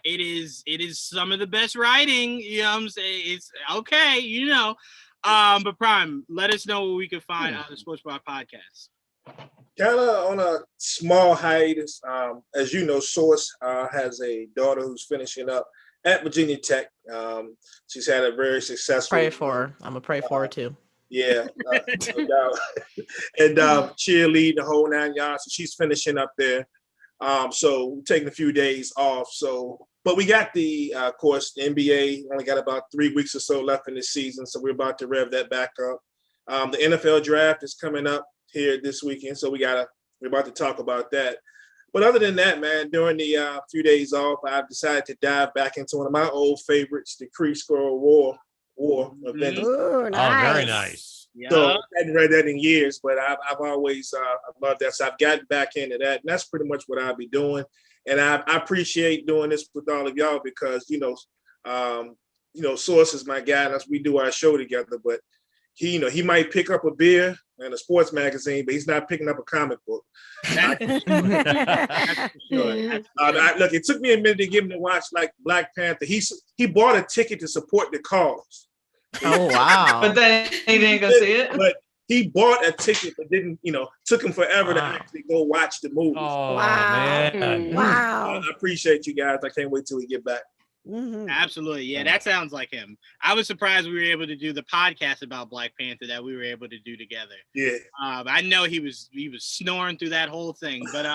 C: It is some of the best writing. You know what I'm saying? It's okay, But Prime, let us know where we can find the Sports Bar Podcast.
H: Kind of on a small hiatus. As you know, Source has a daughter who's finishing up at Virginia Tech. She's had a very successful.
I: Pray for her. I'm gonna pray for her too.
H: Yeah, no doubt. And cheerleading the whole 9 yards. So she's finishing up there. So we're taking a few days off. But we got of course, the NBA only got about 3 weeks or so left in the season. So we're about to rev that back up. The NFL draft is coming up here this weekend, so we're about to talk about that. But other than that, man, during the few days off, I've decided to dive back into one of my old favorites, the Kree Skrull War event.
D: Ooh, nice.
A: Oh, very nice.
H: So I hadn't read that in years, but I've always loved that. So I've gotten back into that, and that's pretty much what I'll be doing. And I appreciate doing this with all of y'all because Source is my guy, and we do our show together. But he might pick up a beer and a sports magazine, but he's not picking up a comic book. That's for sure. Look, it took me a minute to get him to watch like Black Panther. He bought a ticket to support the cause.
I: Oh wow!
G: But then he didn't go see it.
H: But he bought a ticket, but didn't. Took him forever to actually go watch the movie.
A: Oh
D: wow!
A: man!
D: Wow!
H: I appreciate you guys. I can't wait till we get back.
C: Absolutely. Yeah, that sounds like him. I was surprised we were able to do the podcast about Black Panther that we were able to do together.
H: Yeah.
C: I know he was snoring through that whole thing. But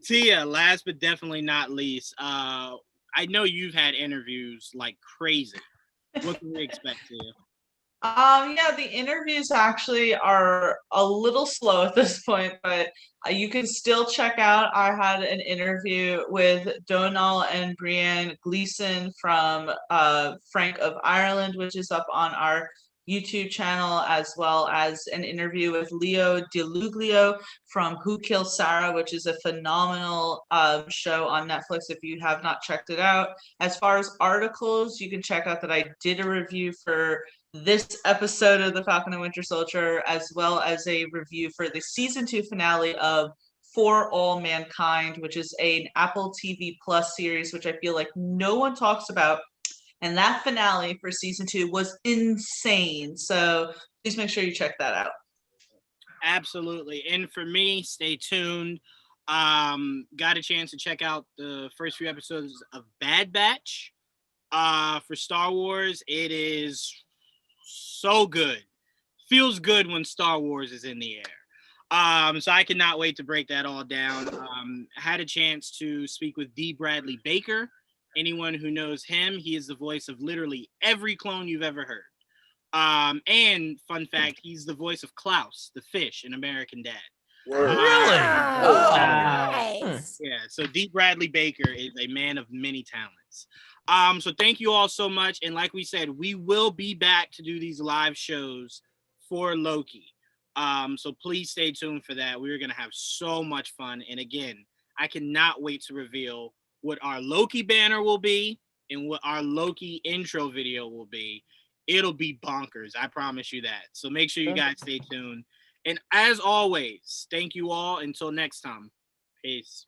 C: Tia, last but definitely not least, I know you've had interviews like crazy. What can we expect, Tia?
G: Yeah, the interviews actually are a little slow at this point, but you can still check out. I had an interview with Donal and Brienne Gleeson from Frank of Ireland, which is up on our YouTube channel, as well as an interview with Leo DeLuglio from Who Killed Sarah, which is a phenomenal show on Netflix if you have not checked it out. As far as articles, you can check out that I did a review for this episode of The Falcon and Winter Soldier, as well as a review for the season 2 finale of For All Mankind, which is an Apple TV Plus series, which I feel like no one talks about. And that finale for season 2 was insane. So please make sure you check that out.
C: Absolutely. And for me, stay tuned. Got a chance to check out the first few episodes of Bad Batch. For Star Wars, it is so good. Feels good when Star Wars is in the air. So I cannot wait to break that all down. Had a chance to speak with D. Bradley Baker. Anyone who knows him, he is the voice of literally every clone you've ever heard. And fun fact, he's the voice of Klaus, the fish in American Dad.
A: Really?
D: Nice.
C: Yeah, so D. Bradley Baker is a man of many talents. So thank you all so much. And like we said, we will be back to do these live shows for Loki. So please stay tuned for that. We're going to have so much fun. And again, I cannot wait to reveal what our Loki banner will be and what our Loki intro video will be. It'll be bonkers. I promise you that. So make sure you guys stay tuned. And as always, thank you all. Until next time. Peace.